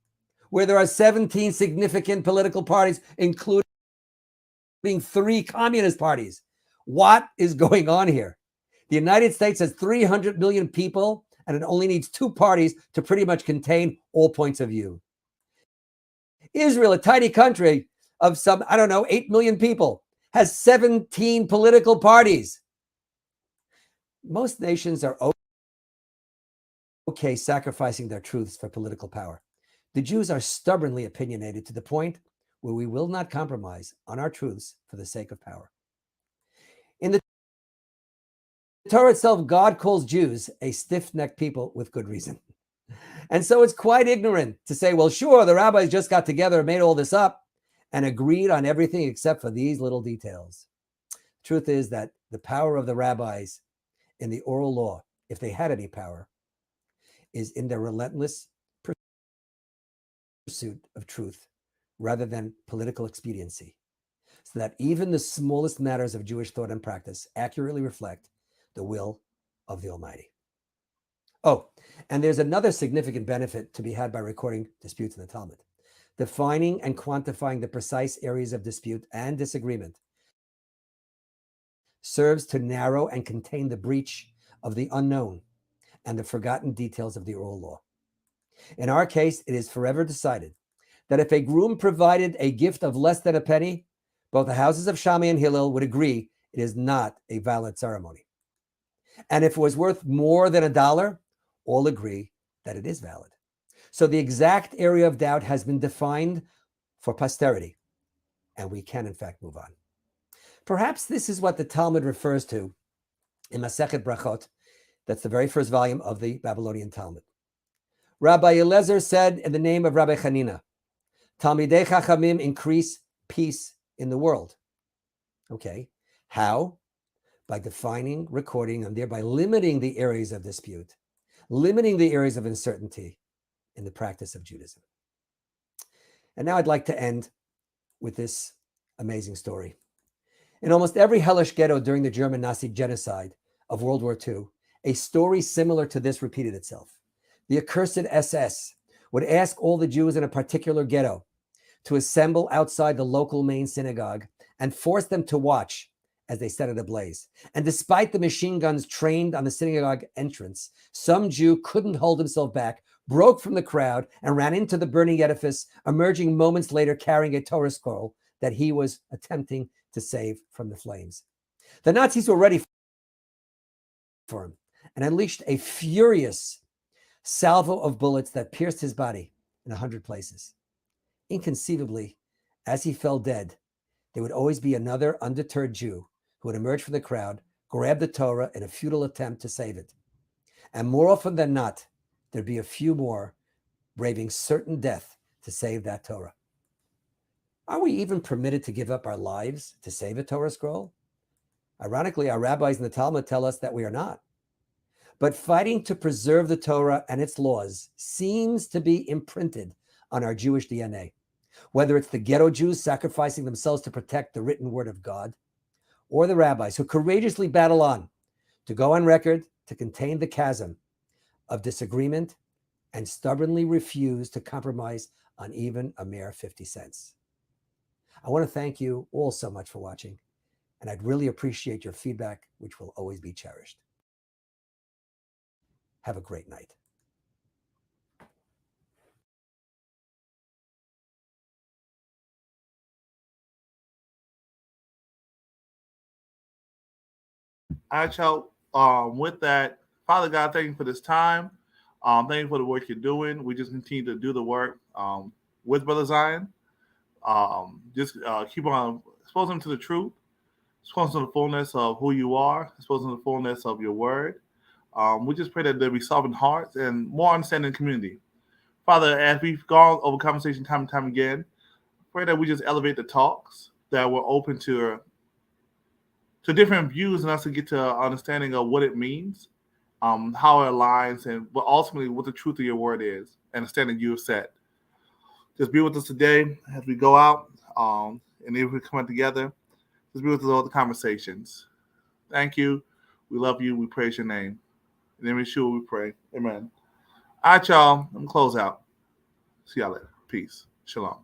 where there are 17 significant political parties, including 3 communist parties. What is going on here? The United States has 300 million people, and it only needs 2 parties to pretty much contain all points of view. Israel, a tiny country of some, 8 million people, has 17 political parties. Most nations are okay sacrificing their truths for political power. The Jews are stubbornly opinionated to the point where we will not compromise on our truths for the sake of power. In the Torah itself, God calls Jews a stiff-necked people with good reason. And so it's quite ignorant to say, well, sure, the rabbis just got together and made all this up and agreed on everything except for these little details. Truth is that the power of the rabbis in the oral law, if they had any power, is in their relentless pursuit of truth rather than political expediency, so that even the smallest matters of Jewish thought and practice accurately reflect the will of the Almighty. Oh, and there's another significant benefit to be had by recording disputes in the Talmud. Defining and quantifying the precise areas of dispute and disagreement serves to narrow and contain the breach of the unknown and the forgotten details of the oral law. In our case, it is forever decided that if a groom provided a gift of less than a penny, both the houses of Shammai and Hillel would agree it is not a valid ceremony. And if it was worth more than $1, all agree that it is valid. So the exact area of doubt has been defined for posterity, and we can in fact move on. Perhaps this is what the Talmud refers to in Masechet Brachot. That's the very first volume of the Babylonian Talmud. Rabbi Eliezer said in the name of Rabbi Hanina, Talmidei Chachamim increase peace in the world. Okay, how? By defining, recording, and thereby limiting the areas of dispute, limiting the areas of uncertainty in the practice of Judaism. And now I'd like to end with this amazing story. In almost every hellish ghetto during the German Nazi genocide of World War II, a story similar to this repeated itself. The accursed SS would ask all the Jews in a particular ghetto to assemble outside the local main synagogue and force them to watch as they set it ablaze. And despite the machine guns trained on the synagogue entrance, some Jew couldn't hold himself back, broke from the crowd, and ran into the burning edifice, emerging moments later carrying a Torah scroll that he was attempting to save from the flames. The Nazis were ready for him and unleashed a furious salvo of bullets that pierced his body in 100 places. Inconceivably, as he fell dead, there would always be another undeterred Jew who would emerge from the crowd, grab the Torah in a futile attempt to save it. And more often than not, there'd be a few more braving certain death to save that Torah. Are we even permitted to give up our lives to save a Torah scroll? Ironically, our rabbis in the Talmud tell us that we are not. But fighting to preserve the Torah and its laws seems to be imprinted on our Jewish DNA. Whether it's the ghetto Jews sacrificing themselves to protect the written word of God, or the rabbis who courageously battle on to go on record to contain the chasm of disagreement and stubbornly refuse to compromise on even a mere 50 cents. I want to thank you all so much for watching, and I'd really appreciate your feedback, which will always be cherished. Have a great night. All right, y'all. With that, Father God, thank you for this time. Thank you for the work you're doing. We just continue to do the work with Brother Zion. Just keep on exposing him to the truth, exposing him to the fullness of who you are, exposing him to the fullness of your word. We just pray that there be softened hearts and more understanding community. Father, as we've gone over conversation time and time again, pray that we just elevate the talks, that we're open to different views and us to get to an understanding of what it means, how it aligns, and but ultimately what the truth of your word is and the standard you have set. Just be with us today as we go out, and if we come out together, just be with us all the conversations. Thank you. We love you. We praise your name. In the name of Yeshua, we pray. Amen. All right, y'all. I'm going to close out. See y'all later. Peace. Shalom.